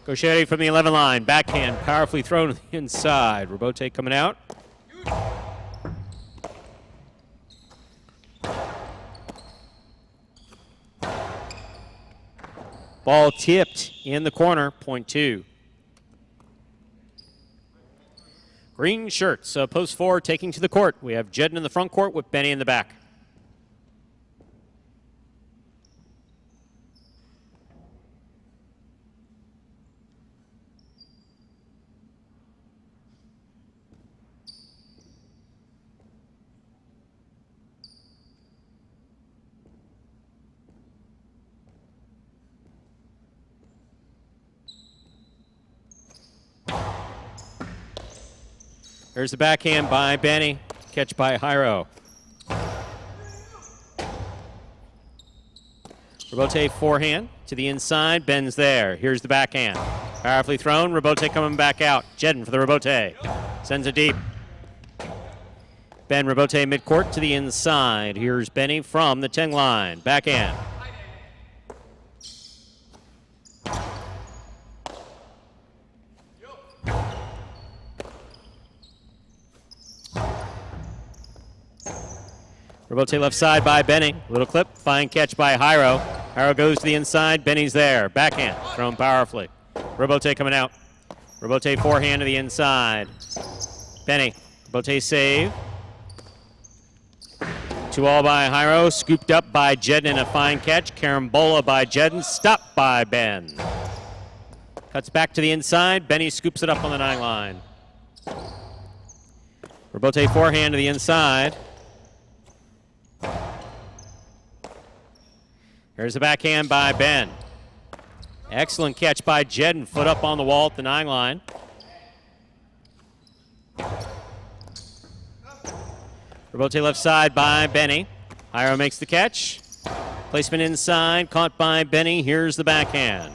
S4: Goshetti from the 11 line. Backhand powerfully thrown to the inside. Robote coming out. Ball tipped in the corner. Point 2. Green shirts, post 4 taking to the court. We have Jedden in the front court with Benny in the back. There's the backhand by Benny. Catch by Jairo. Robote forehand to the inside. Ben's there. Here's the backhand. Powerfully thrown. Robote coming back out. Jedden for the Robote. Sends it deep. Ben Robote midcourt to the inside. Here's Benny from the 10 line. Backhand. Robote left side by Benny. Little clip. Fine catch by Jairo. Jairo goes to the inside. Benny's there. Backhand. Thrown powerfully. Robote coming out. Robote forehand to the inside. Benny. Robote save. 2-all by Jairo. Scooped up by Jedden. A fine catch. Carambola by Jedden. Stopped by Ben. Cuts back to the inside. Benny scoops it up on the 9 line. Robote forehand to the inside. Here's the backhand by Ben. Excellent catch by Jedden. Foot up on the wall at the 9 line. Robote left side by Benny. Jairo makes the catch. Placement inside. Caught by Benny. Here's the backhand.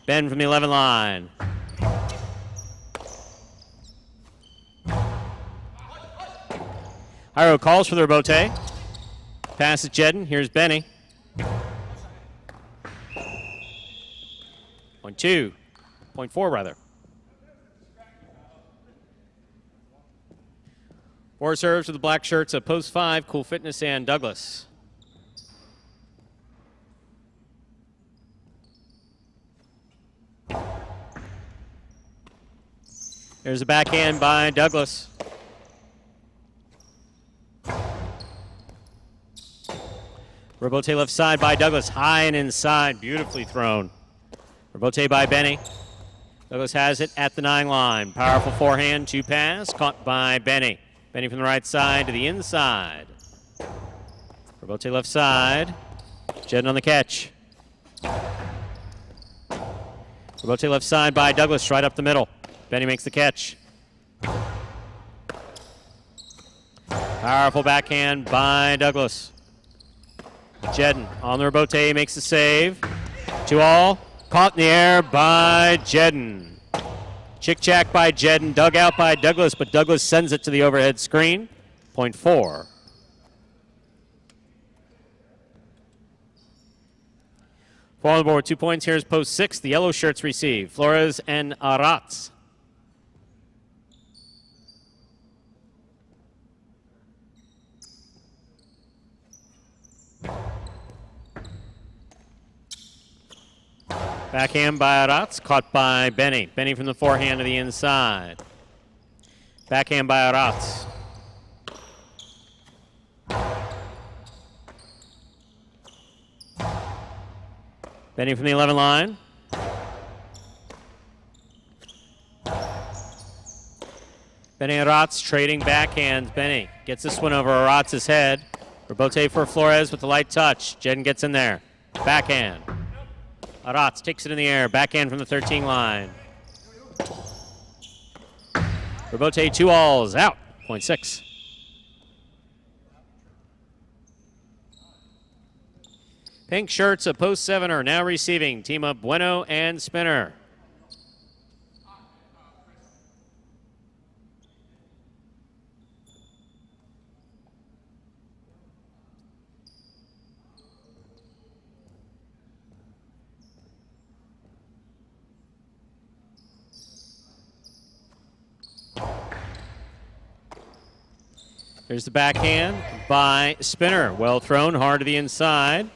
S4: Ben from the 11 line. Jairo calls for the Robote. Pass at Jedden. Here's Benny. Point 2. Point 4, rather. 4 serves for the black shirts of post 5, Cool Fitness and Douglas. There's a backhand by Douglas. Robote left side by Douglas. High and inside. Beautifully thrown. Robote by Benny. Douglas has it at the 9 line. Powerful forehand, 2 pass. Caught by Benny. Benny from the right side to the inside. Robote left side. Jedden on the catch. Robote left side by Douglas, right up the middle. Benny makes the catch. Powerful backhand by Douglas. Jedden on the Robote makes the save. 2-all. Caught in the air by Jedden. Chick-chack by Jedden, dug out by Douglas, but Douglas sends it to the overhead screen. Point 4. Four on the board with 2 points. Here's post 6. The yellow shirts receive. Flores and Aratz. Backhand by Aratz, caught by Benny. Benny from the forehand to the inside. Backhand by Aratz. Benny from the 11 line. Benny Aratz trading backhands. Benny gets this one over Aratz's head. Robote for Flores with the light touch. Jedden gets in there. Backhand. Aratz takes it in the air. Backhand from the 13 line. Robote 2-alls out. Point 6. Pink shirts of post 7 are now receiving. Team up Bueno and Spinner. Here's the backhand by Spinner. Well thrown, hard to the inside.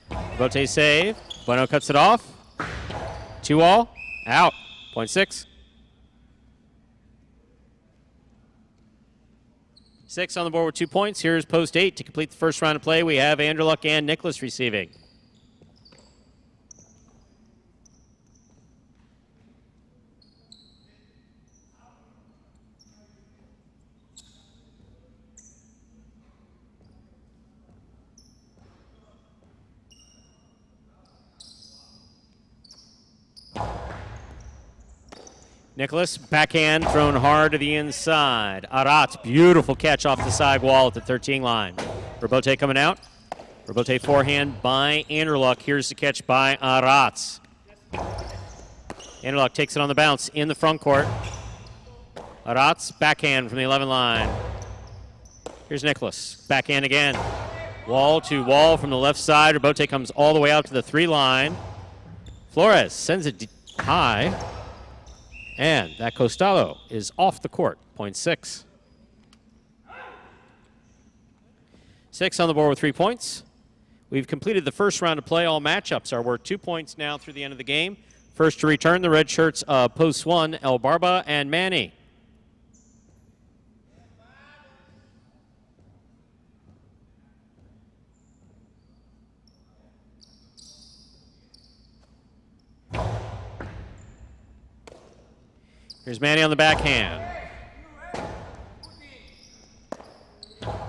S4: Robote save. Bueno cuts it off. 2-all. Out. Point 6. 6 on the board with 2 points. Here's post 8. To complete the first round of play, we have Anderluck and Nicholas receiving. Nicholas, backhand thrown hard to the inside. Aratz, beautiful catch off the side wall at the 13 line. Robote coming out. Robote forehand by Anderluck. Here's the catch by Aratz. Anderluck takes it on the bounce in the front court. Aratz, backhand from the 11 line. Here's Nicholas, backhand again. Wall to wall from the left side. Robote comes all the way out to the 3 line. Flores sends it high. And that Costado is off the court. Point 6. 6 on the board with 3 points. We've completed the first round of play. All matchups are worth 2 points now through the end of the game. First to return, the red shirts of post 1, El Barba and Manny. Here's Manny on the backhand.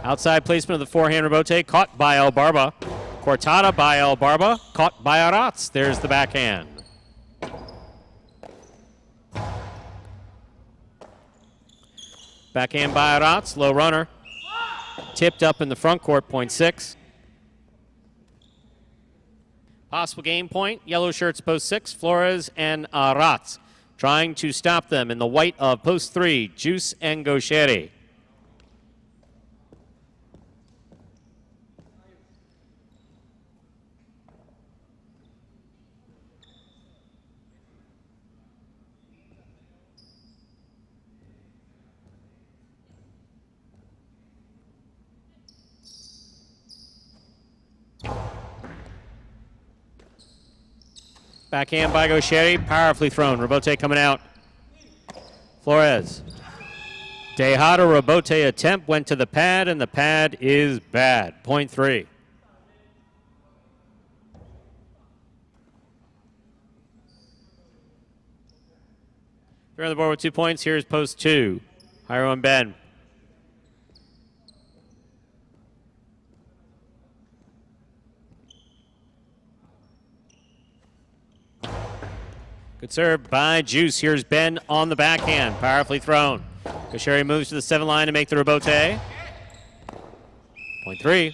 S4: Outside placement of the forehand Robote, caught by El Barba. Cortada by El Barba, caught by Aratz. There's the backhand. Backhand by Aratz, low runner. Tipped up in the front court, point 6. Possible game point, yellow shirts post 6, Flores and Aratz. Trying to stop them in the white of post 3, Juice and Gaucheri. Backhand by Gaucheri, powerfully thrown. Robote coming out. Flores. Tejada Robote attempt went to the pad, and the pad is bad. Point 3. They're on the board with 2 points. Here's post 2. Hyro and Ben. Good serve by Juice. Here's Ben on the backhand. Powerfully thrown. Kosheri moves to the 7 line to make the rebote. Point 3.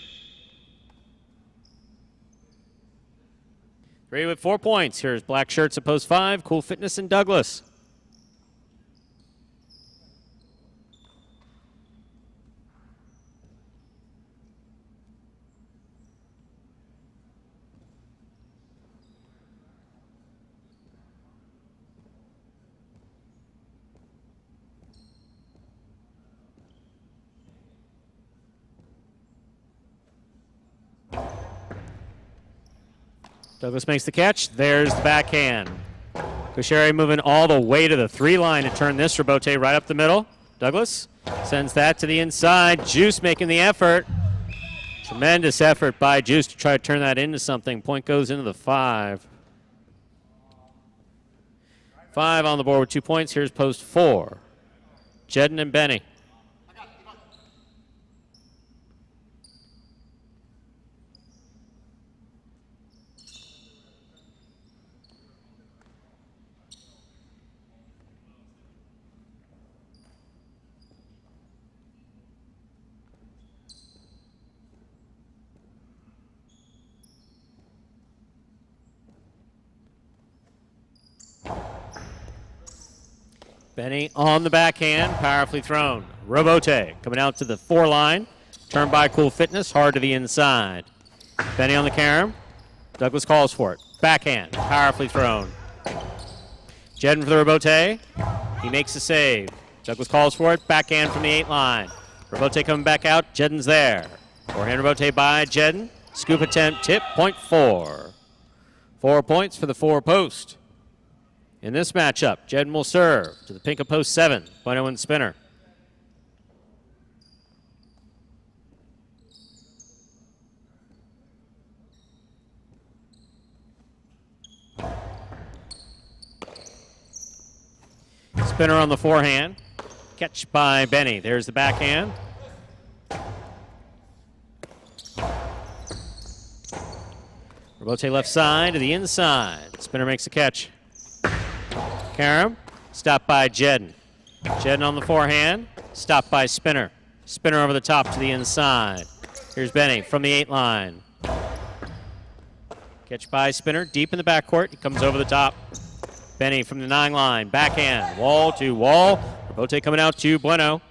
S4: 3 with 4 points. Here's Black Shirts at post 5. Cool Fitness and Douglas. Douglas makes the catch. There's the backhand. Kosheri moving all the way to the 3 line to turn this rebote right up the middle. Douglas sends that to the inside. Juice making the effort. Tremendous effort by Juice to try to turn that into something. Point goes into the 5. 5 on the board with 2 points. Here's post 4. Jedden and Benny. Benny on the backhand, powerfully thrown. Robote coming out to the 4 line. Turned by Cool Fitness, hard to the inside. Benny on the carom. Douglas calls for it. Backhand, powerfully thrown. Jedden for the rebote. He makes the save. Douglas calls for it. Backhand from the 8 line. Rebote coming back out. Jedden's there. Forehand rebote by Jedden. Scoop attempt, tip, point 4. 4 points for the 4 post. In this matchup, Jedden will serve to the pink of post 7. Bueno and spinner. Spinner on the forehand. Catch by Benny. There's the backhand. Rebote left side to the inside. Spinner makes the catch. Karam, stopped by Jedden. Jedden on the forehand, stopped by Spinner. Spinner over the top to the inside. Here's Benny from the 8 line. Catch by Spinner, deep in the backcourt. He comes over the top. Benny from the 9 line, backhand, wall to wall. Rebote coming out to Bueno.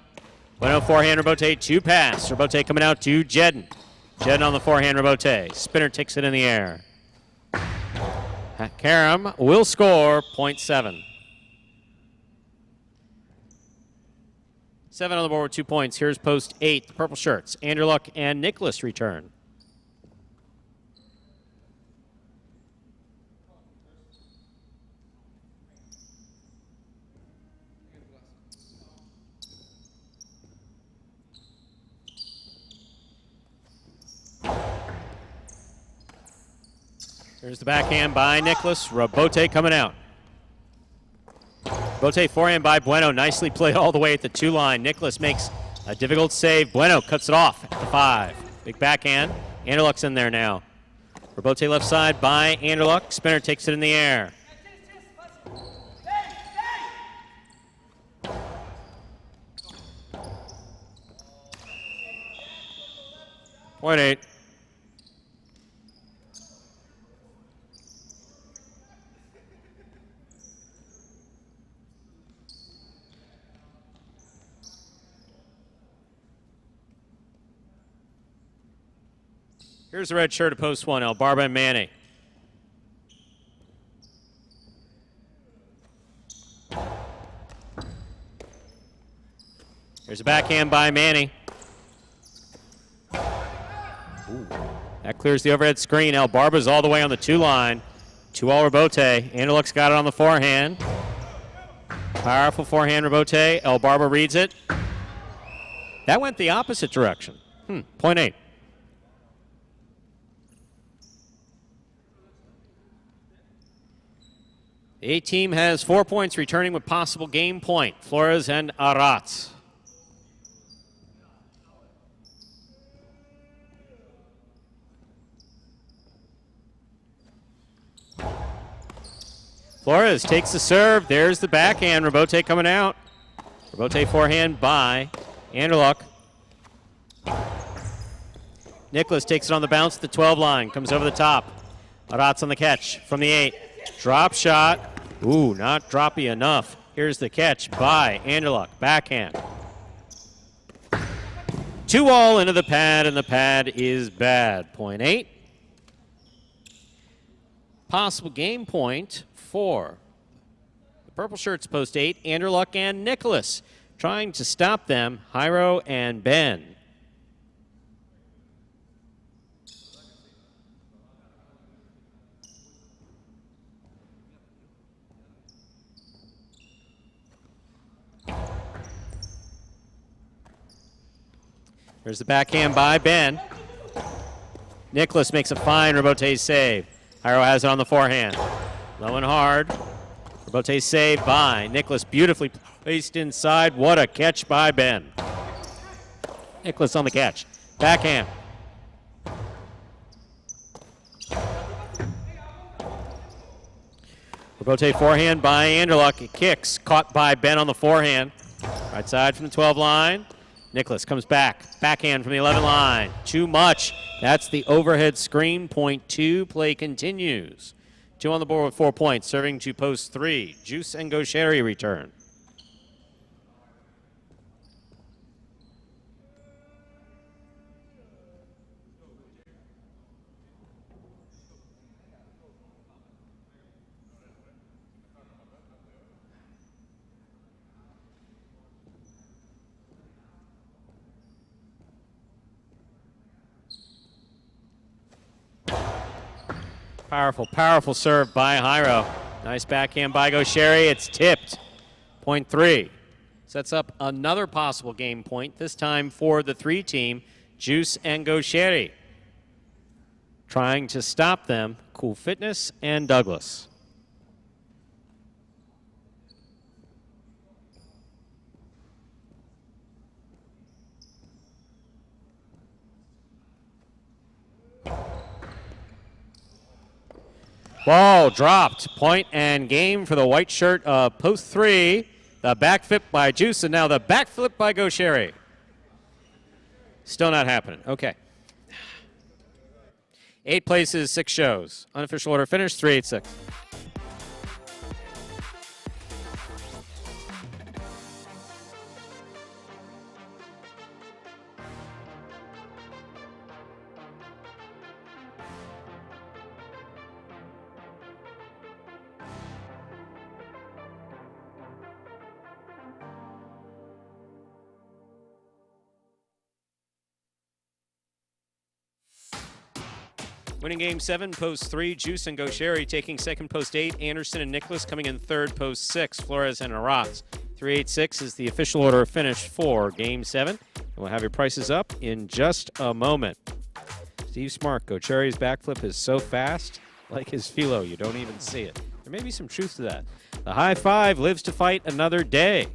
S4: Bueno forehand rebote to pass. Rebote coming out to Jedden. Jedden on the forehand rebote. Spinner takes it in the air. Karam will score, point 7. 7 on the board with 2 points. Here's post 8, the purple shirts. Anderluck and Nicholas return. Here's the backhand by Nicholas. Rebote coming out. Rebote forehand by Bueno. Nicely played all the way at the 2 line. Nicholas makes a difficult save. Bueno cuts it off at the 5. Big backhand. Anderluck's in there now. Rebote left side by Anderluck. Spinner takes it in the air. Point 8. Here's the red shirt at post 1, Elbarba and Manny. Here's a backhand by Manny. Ooh. That clears the overhead screen. Elbarba's all the way on the 2 line. 2-all rebote. Anderluck's got it on the forehand. Powerful forehand rebote. Elbarba reads it. That went the opposite direction. Point 8. The 8 team has 4 points, returning with possible game point. Flores and Aratz. Flores takes the serve. There's the backhand. Rabote coming out. Rabote forehand by Anderluck. Nicholas takes it on the bounce at the 12 line. Comes over the top. Arats on the catch from the 8. Drop shot. Ooh, not droppy enough. Here's the catch by Anderluck. Backhand. 2-all into the pad, and the pad is bad. Point 8. Possible game point for the purple shirts, post 8, Anderluck and Nicholas. Trying to stop them, Jairo and Ben. There's the backhand by Ben. Nicholas makes a fine Rabote save. Jairo has it on the forehand. Low and hard. Rabote save by Nicholas. Beautifully placed inside. What a catch by Ben. Nicholas on the catch. Backhand. Rabote forehand by Anderluck. It kicks. Caught by Ben on the forehand. Right side from the 12 line. Nicholas comes back. Backhand from the 11 line. Too much. That's the overhead screen. Point 2. Play continues. 2 on the board with 4 points. Serving to post 3. Juice and Gaucheri return. Powerful, powerful serve by Jairo. Nice backhand by Gaucheri. It's tipped. Point 3. Sets up another possible game point, this time for the 3 team, Juice and Gaucheri. Trying to stop them, Cool Fitness and Douglas. Ball dropped. Point and game for the white shirt. Post 3. The back flip by Juice, and now the back flip by Gaucheri. Still not happening. Okay. 8 places, 6 shows. Unofficial order finish, 3-8-6. Winning game 7, post 3, Juice and Gaucheri taking second, post 8. Anderson and Nicholas coming in third, post 6. Flores and Arats. 3-8-6 is the official order of finish for game 7. And we'll have your prices up in just a moment. Steve Smart, Gaucheri's backflip is so fast, like his philo, you don't even see it. There may be some truth to that. The high 5 lives to fight another day.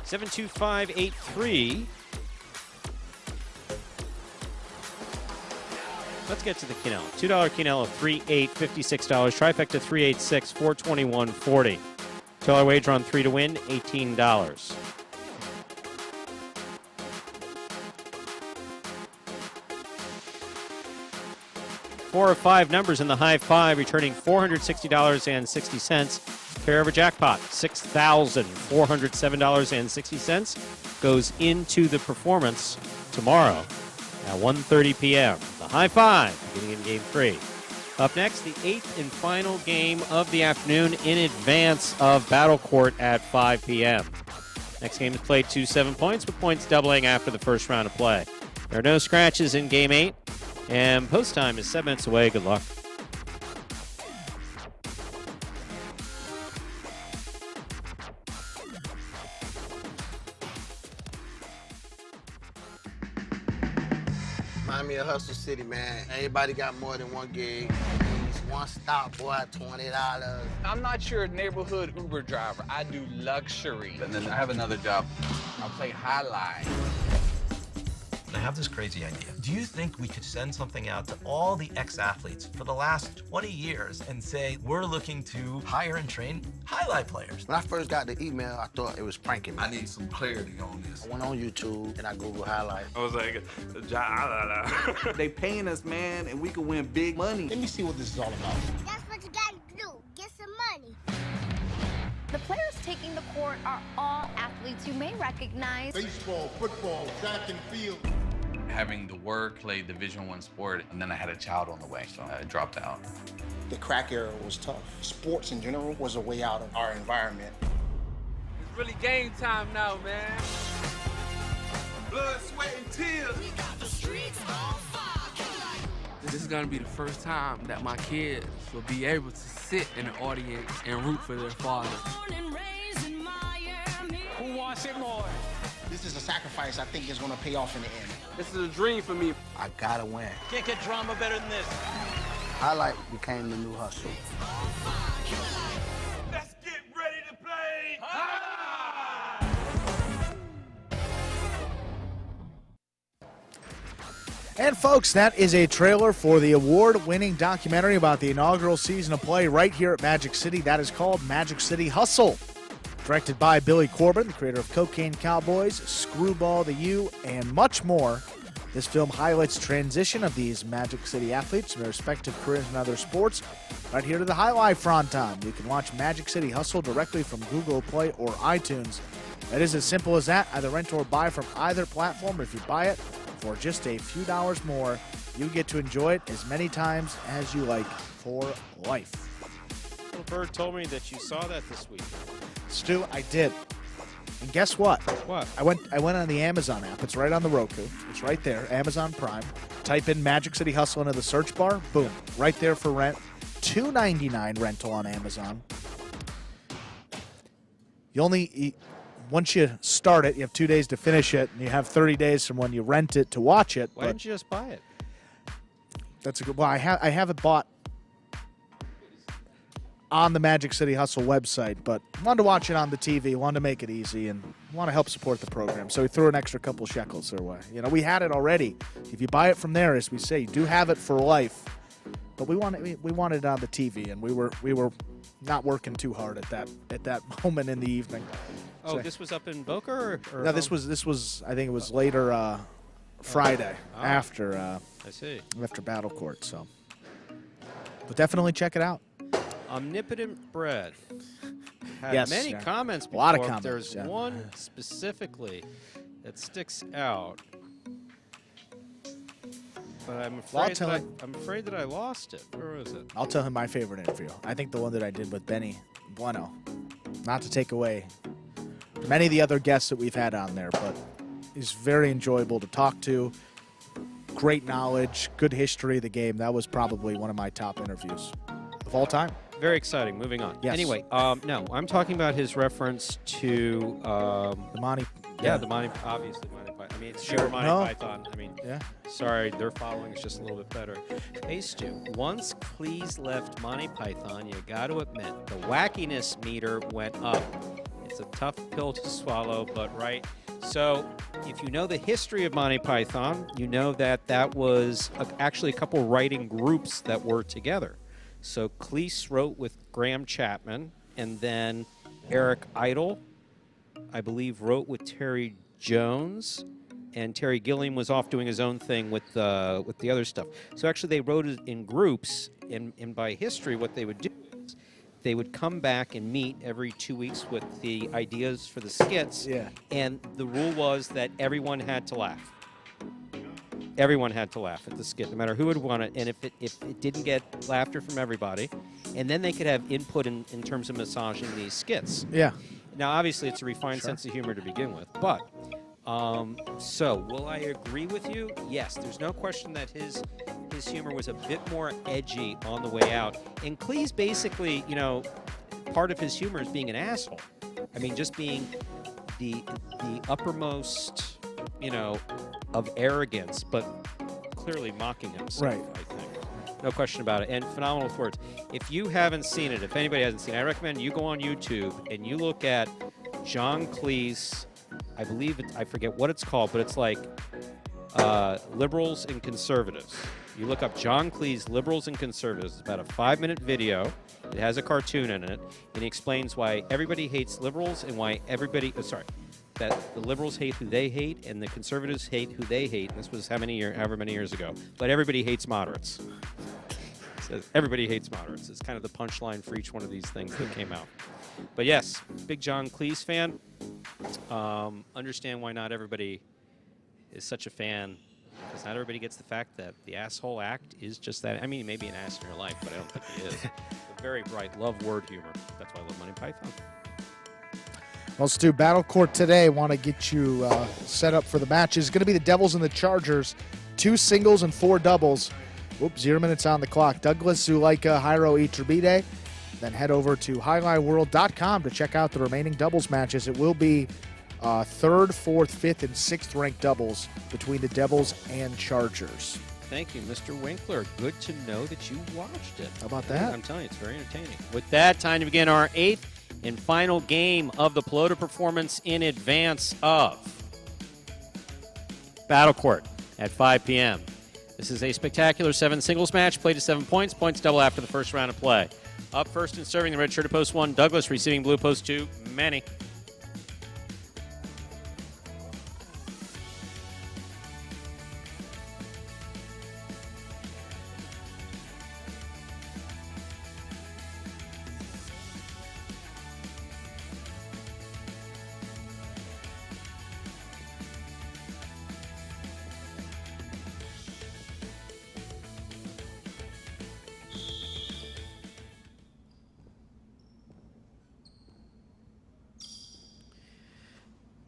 S4: $72583. Let's get to the Quinel. $2 Quinel of $3.8, $56. Trifecta $3.86, $421.40. $2 wager on 3 to win, $18. Four of 5 numbers in the high 5, returning $460.60. Pair of a jackpot, $6,407.60 goes into the performance tomorrow at 1:30 p.m. The high 5 beginning in game 3. Up next, the 8th and final game of the afternoon in advance of Battle Court at 5 p.m. Next game is played to 7 points, with points doubling after the first round of play. There are no scratches in game 8, and post time is 7 minutes away. Good luck.
S12: Remind me of Hustle City, man. Everybody got more than one gig. One stop, boy, $20.
S13: I'm not your neighborhood Uber driver. I do luxury.
S14: And then I have another job.
S13: I play highlight.
S14: I have this crazy idea. Do you think we could send something out to all the ex-athletes for the last 20 years and say, we're looking to hire and train highlight players?
S12: When I first got the email, I thought it was pranking me.
S11: I need some clarity on this.
S12: I went on YouTube and I Googled highlight.
S10: I was like,
S11: They paying us, man, and we can win big money.
S12: Let me see what this is all about.
S15: That's what you gotta do. Get some money. The players taking the court are all athletes you may recognize.
S16: Baseball, football, track and field.
S17: Having to work, play Division I sport, and then I had a child on the way, so I dropped out.
S16: The crack era was tough. Sports in general was a way out of our environment.
S13: It's really game time now, man.
S11: Blood, sweat, and tears.
S13: We got the streets on fire. This is gonna be the first time that my kids will be able to sit in the audience and root for their father. Who wants it more?
S16: This is a sacrifice I think is going to pay off in the end.
S13: This is a dream for me.
S12: I gotta win.
S14: Can't get drama better than this.
S12: Highlight became the new hustle.
S10: let's get ready to play.
S2: And folks, that is a trailer for the award-winning documentary about the inaugural season of play right here at Magic City. That is called Magic City Hustle. Directed by Billy Corbin, the creator of Cocaine Cowboys, Screwball the U, and much more. This film highlights the transition of these Magic City athletes from their respective careers in other sports right here to the highlight fronton. You can watch Magic City Hustle directly from Google Play or iTunes. It is as simple as that. Either rent or buy from either platform. Or if you buy it for just a few dollars more, you get to enjoy it as many times as you like for life.
S1: Little Bird told me that you saw that this week.
S2: Stu, I did. And guess what?
S1: What?
S2: I went on the Amazon app. It's right on the Roku. It's right there, Amazon Prime. Type in Magic City Hustle into the search bar. Boom. Right there for rent. $2.99 rental on Amazon. Once you start it, you have 2 days to finish it, and you have 30 days from when you rent it to watch it.
S1: Why didn't you just buy it?
S2: That's a good. Well, I have it bought on the Magic City Hustle website, but wanted to watch it on the TV, wanted to make it easy, and want to help support the program. So we threw an extra couple shekels their way. You know, we had it already. If you buy it from there, as we say, you do have it for life. But we wanted it on the TV, and we were not working too hard at that moment in the evening.
S1: Oh,
S2: So-
S1: this was up in Boca? Or
S2: No, this was I think it was later Friday after
S1: I see.
S2: after Battle Court. So, but definitely check it out.
S1: Omnipotent Bread had
S2: Yes,
S1: many
S2: yeah.
S1: comments
S2: A
S1: before.
S2: lot of
S1: but
S2: comments,
S1: There's
S2: yeah.
S1: one specifically that sticks out. But I'm afraid that I lost it. Where was it?
S2: I'll tell him my favorite interview. I think the one that I did with Benny Bueno. Not to take away many of the other guests that we've had on there, but he's very enjoyable to talk to. Great knowledge, good history of the game. That was probably one of my top interviews of all time.
S1: Very exciting. Moving on.
S2: Yes.
S1: Anyway, no, I'm talking about his reference to
S2: the Monty.
S1: Yeah, the Monty. Obviously, Monty Python. I mean, it's sure Monty
S2: No.
S1: Python. I mean,
S2: Yeah.
S1: Sorry, their following is just a little bit better. Hey, Stu. Once Cleese left Monty Python, you got to admit the wackiness meter went up. It's a tough pill to swallow, but right. So, if you know the history of Monty Python, you know that was actually a couple writing groups that were together. So Cleese wrote with Graham Chapman, and then Eric Idle, I believe, wrote with Terry Jones, and Terry Gilliam was off doing his own thing with the other stuff. So actually, they wrote it in groups, and by history, what they would do is they would come back and meet every 2 weeks with the ideas for the skits.
S2: Yeah.
S1: And the rule was that everyone had to laugh. Everyone had to laugh at the skit, no matter who would want it. And if it didn't get laughter from everybody, and then they could have input in terms of massaging these skits.
S2: Yeah.
S1: Now, obviously, it's a refined
S2: Sure.
S1: sense of humor to begin with. But, so, will I agree with you? Yes. There's no question that his humor was a bit more edgy on the way out. And Cleese basically, part of his humor is being an asshole. I mean, just being the uppermost, of arrogance, but clearly mocking himself,
S2: Right.
S1: I think. No question about it. And phenomenal with words. If you haven't seen it, if anybody hasn't seen it, I recommend you go on YouTube and you look at John Cleese. I believe I forget what it's called, but it's like
S4: liberals and conservatives. You look up John Cleese, Liberals and Conservatives. It's about a 5-minute video. It has a cartoon in it, and he explains why everybody hates liberals and why everybody, that the liberals hate who they hate and the conservatives hate who they hate. And this was however many years ago. But everybody hates moderates. Says everybody hates moderates. It's kind of the punchline for each one of these things that came out. But yes, big John Cleese fan. Understand why not everybody is such a fan, because not everybody gets the fact that the asshole act is just that. I mean, he may be an ass in your life, but I don't think he is. But very bright, love word humor. That's why I love Monty Python.
S2: Well, Stu, Battle Court today, want to get you set up for the matches. It's going to be the Devils and the Chargers, 2 singles and 4 doubles. 0 minutes on the clock. Douglas, Zuleika, Jairo Iturbide. Then head over to highlightworld.com to check out the remaining doubles matches. It will be 3rd, 4th, 5th, and 6th ranked doubles between the Devils and Chargers.
S4: Thank you, Mr. Winkler. Good to know that you watched it.
S2: How about that?
S4: I'm telling you, it's very entertaining. With that, time to begin our 8th and final game of the Pelota performance in advance of Battle Court at 5 p.m. This is a spectacular 7 singles match, played to 7 points. Points double after the first round of play. Up first and serving the red shirt at post 1, Douglas. Receiving blue post 2, Manny.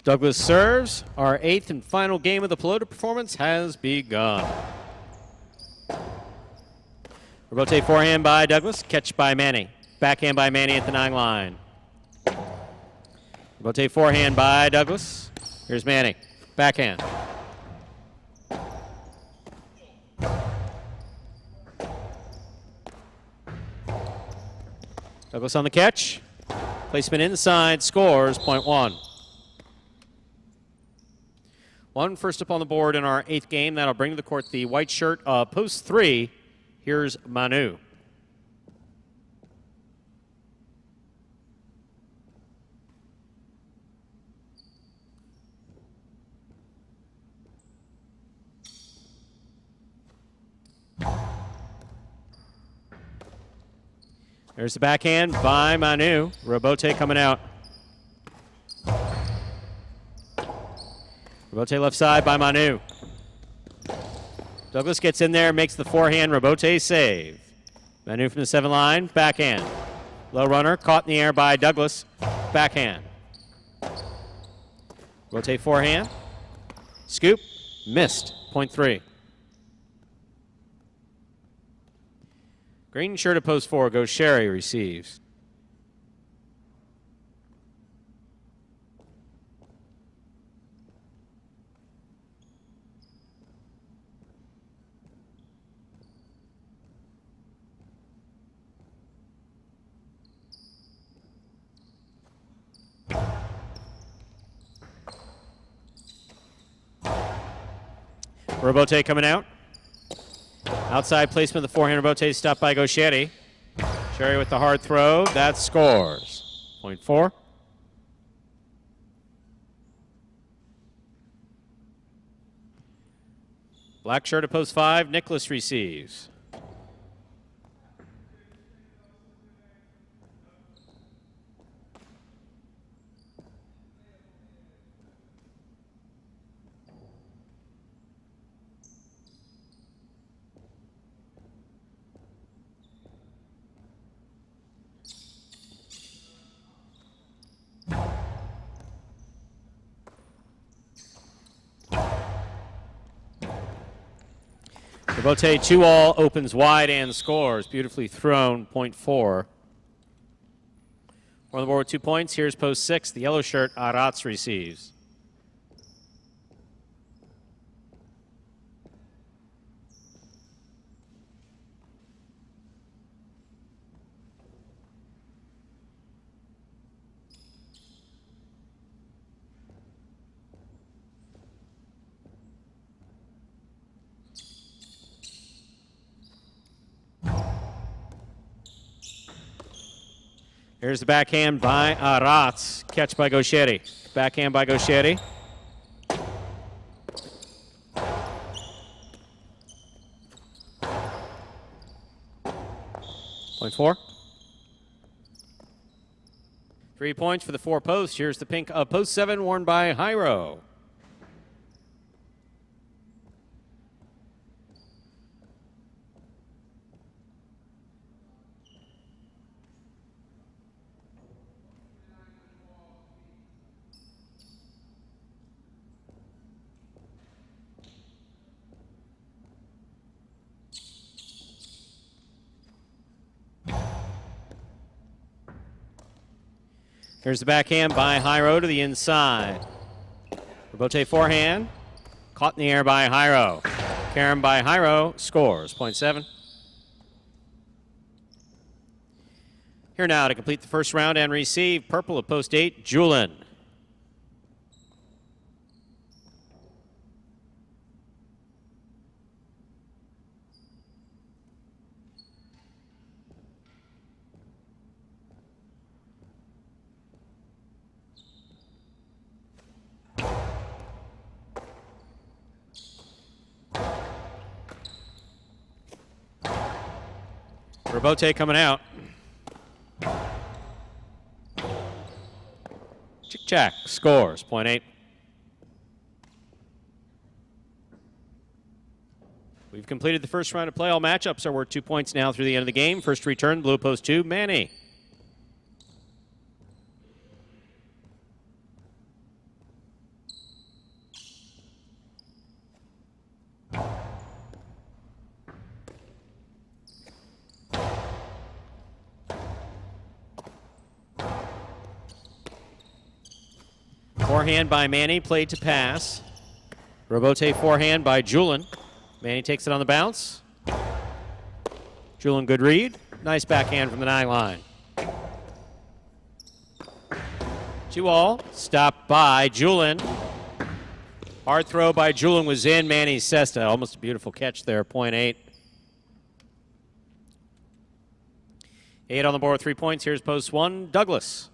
S4: Douglas serves. Our 8th and final game of the Pelota performance has begun. Robote forehand by Douglas. Catch by Manny. Backhand by Manny at the 9 line. Robote forehand by Douglas. Here's Manny. Backhand. Douglas on the catch. Placement inside. Scores. Point 1. 1 first up on the board in our 8th game. That'll bring to the court the white shirt, post 3. Here's Manu. There's the backhand by Manu. Robote coming out. Robote left side by Manu. Douglas gets in there, makes the forehand. Robote save. Manu from the 7 line, backhand. Low runner, caught in the air by Douglas. Backhand. Robote forehand. Scoop, missed. Point 3. Green shirt at post 4 goes Sherry, receives. Robote coming out. Outside placement of the forehand. Robote stopped by Gaucheri. Sherry with the hard throw. That scores. Point 4. Black shirt at post 5. Nicholas receives. Robote 2-all, opens wide and scores. Beautifully thrown, point 4. On the board with 2 points. Here's post 6. The yellow shirt, Aratz receives. Here's the backhand by Aratz. Catch by Gaucheri. Backhand by Gaucheri. Point 4. 3 points for the 4 posts. Here's the pink of post 7 worn by Jairo. Here's the backhand by Jairo to the inside. Rebote forehand. Caught in the air by Jairo. Carom by Jairo scores. Point 7. Here now to complete the first round and receive. Purple of post 8, Julin. Rebote coming out. Chick-chack scores. Point 8. We've completed the first round of play. All matchups are worth 2 points now through the end of the game. First return, blue post 2, Manny. Forehand by Manny, played to pass. Rebote forehand by Julin. Manny takes it on the bounce. Julin, good read. Nice backhand from the 9 line. 2-all, stopped by Julin. Hard throw by Julin was in Manny's cesta. Almost a beautiful catch there, point 8. 8 on the board, 3 points. Here's post 1, Douglas.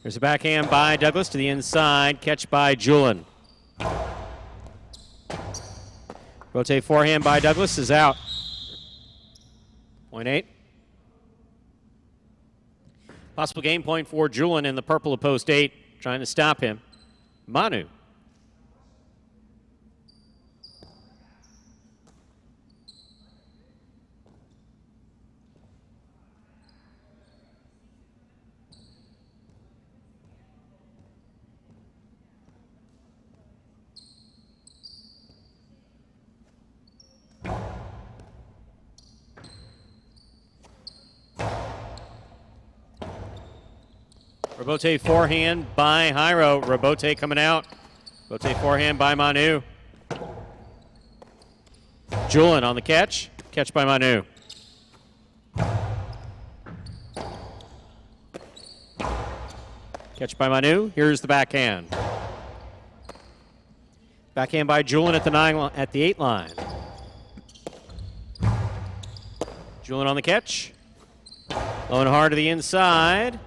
S4: There's a backhand by Douglas to the inside. Catch by Julin. Rotate forehand by Douglas is out. Point 8. Possible game point for Julin in the purple of post 8. Trying to stop him. Manu. Rebote forehand by Jairo. Rebote coming out. Rebote forehand by Manu. Julin on the catch. Catch by Manu. Catch by Manu. Here's the backhand. Backhand by Julin at the 8 line. Julin on the catch. Low and hard to the inside.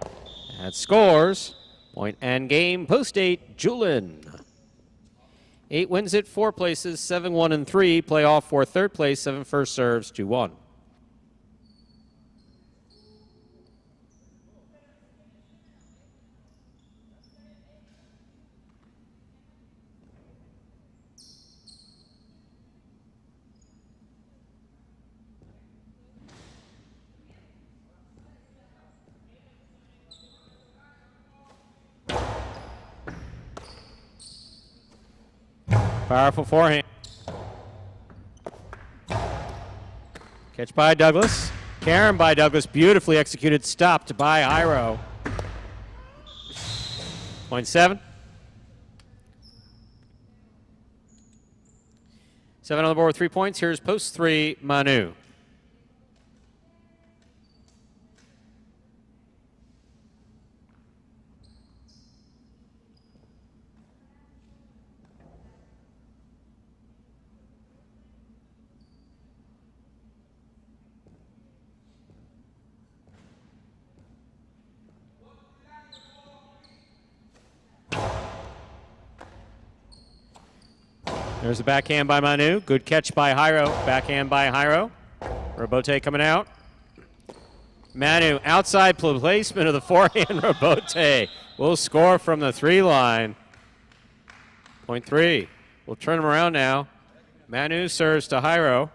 S4: That scores. Point and game. Post 8, Julin. 8 wins it 4 places, 7, 1, and 3. Playoff for 3rd place, 7 first serves, 2-1. Powerful forehand. Catch by Douglas. Carom by Douglas. Beautifully executed. Stopped by Jairo. Point 7. 7 on the board with 3 points. Here's post 3, Manu. There's a backhand by Manu. Good catch by Jairo. Backhand by Jairo. Robote coming out. Manu, outside placement of the forehand. Robote will score from the 3 line. Point 3. We'll turn him around now. Manu serves to Jairo.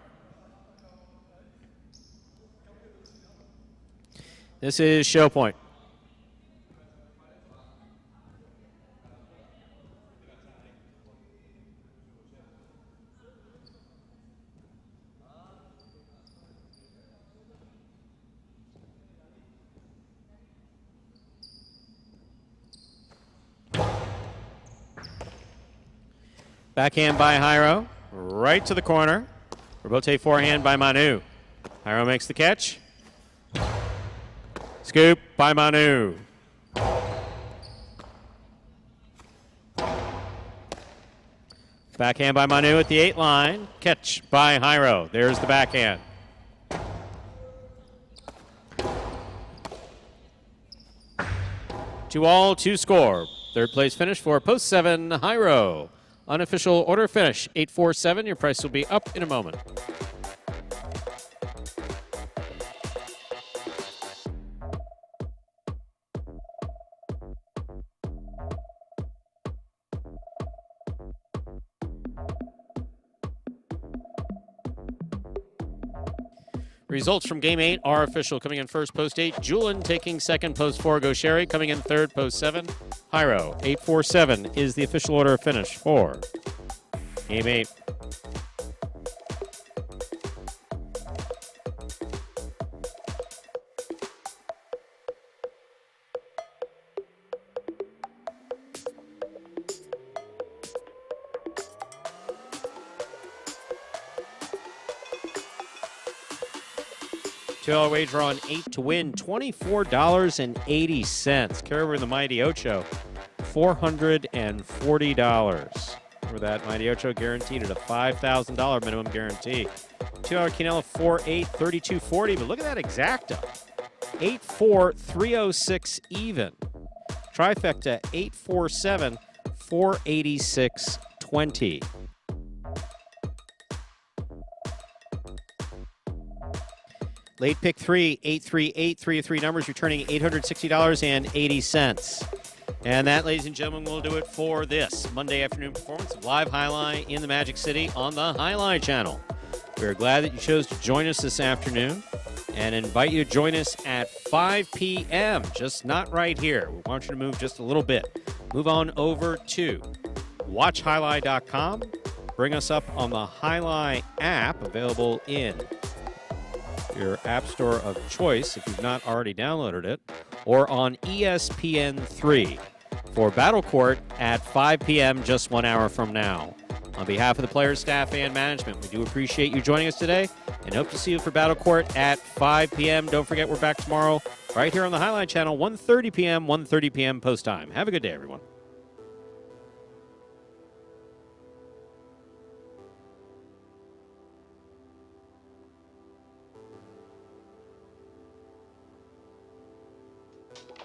S4: This is show point. Backhand by Jairo, right to the corner. Robote forehand by Manu. Jairo makes the catch. Scoop by Manu. Backhand by Manu at the 8 line. Catch by Jairo. There's the backhand. Two all, 2 score. Third place finish for post 7, Jairo. Unofficial order finish, 8-4-7. Your price will be up in a moment. Results from Game 8 are official. Coming in first, post 8, Julin taking second, post 4, Gosherry. Coming in third, post 7, Jairo. 8-4-7 is the official order of finish for Game 8. $2 wager on 8 to win, $24.80. Carry over the Mighty Ocho, $440. For that Mighty Ocho guaranteed at a $5,000 minimum guarantee. $2 Quinella 4-8, 32.40. But look at that exacta. 8-4, 306 even. Trifecta 8-4-7, 486.20. Late pick 3, 838, 3 of 3 numbers, returning $860.80. And that, ladies and gentlemen, will do it for this Monday afternoon performance of Live Highlight in the Magic City on the Highlight Channel. We're glad that you chose to join us this afternoon and invite you to join us at 5 p.m., just not right here. We want you to move just a little bit. Move on over to watchhighlight.com. Bring us up on the Highlight app, available in your app store of choice if you've not already downloaded it, or on ESPN3 for Battle Court at 5 p.m. just 1 hour from now. On behalf of the players, staff, and management, we do appreciate you joining us today and hope to see you for Battle Court at 5 p.m. Don't forget, we're back tomorrow right here on the Highlight Channel, 1:30 p.m., 1:30 p.m. post time. Have a good day, everyone.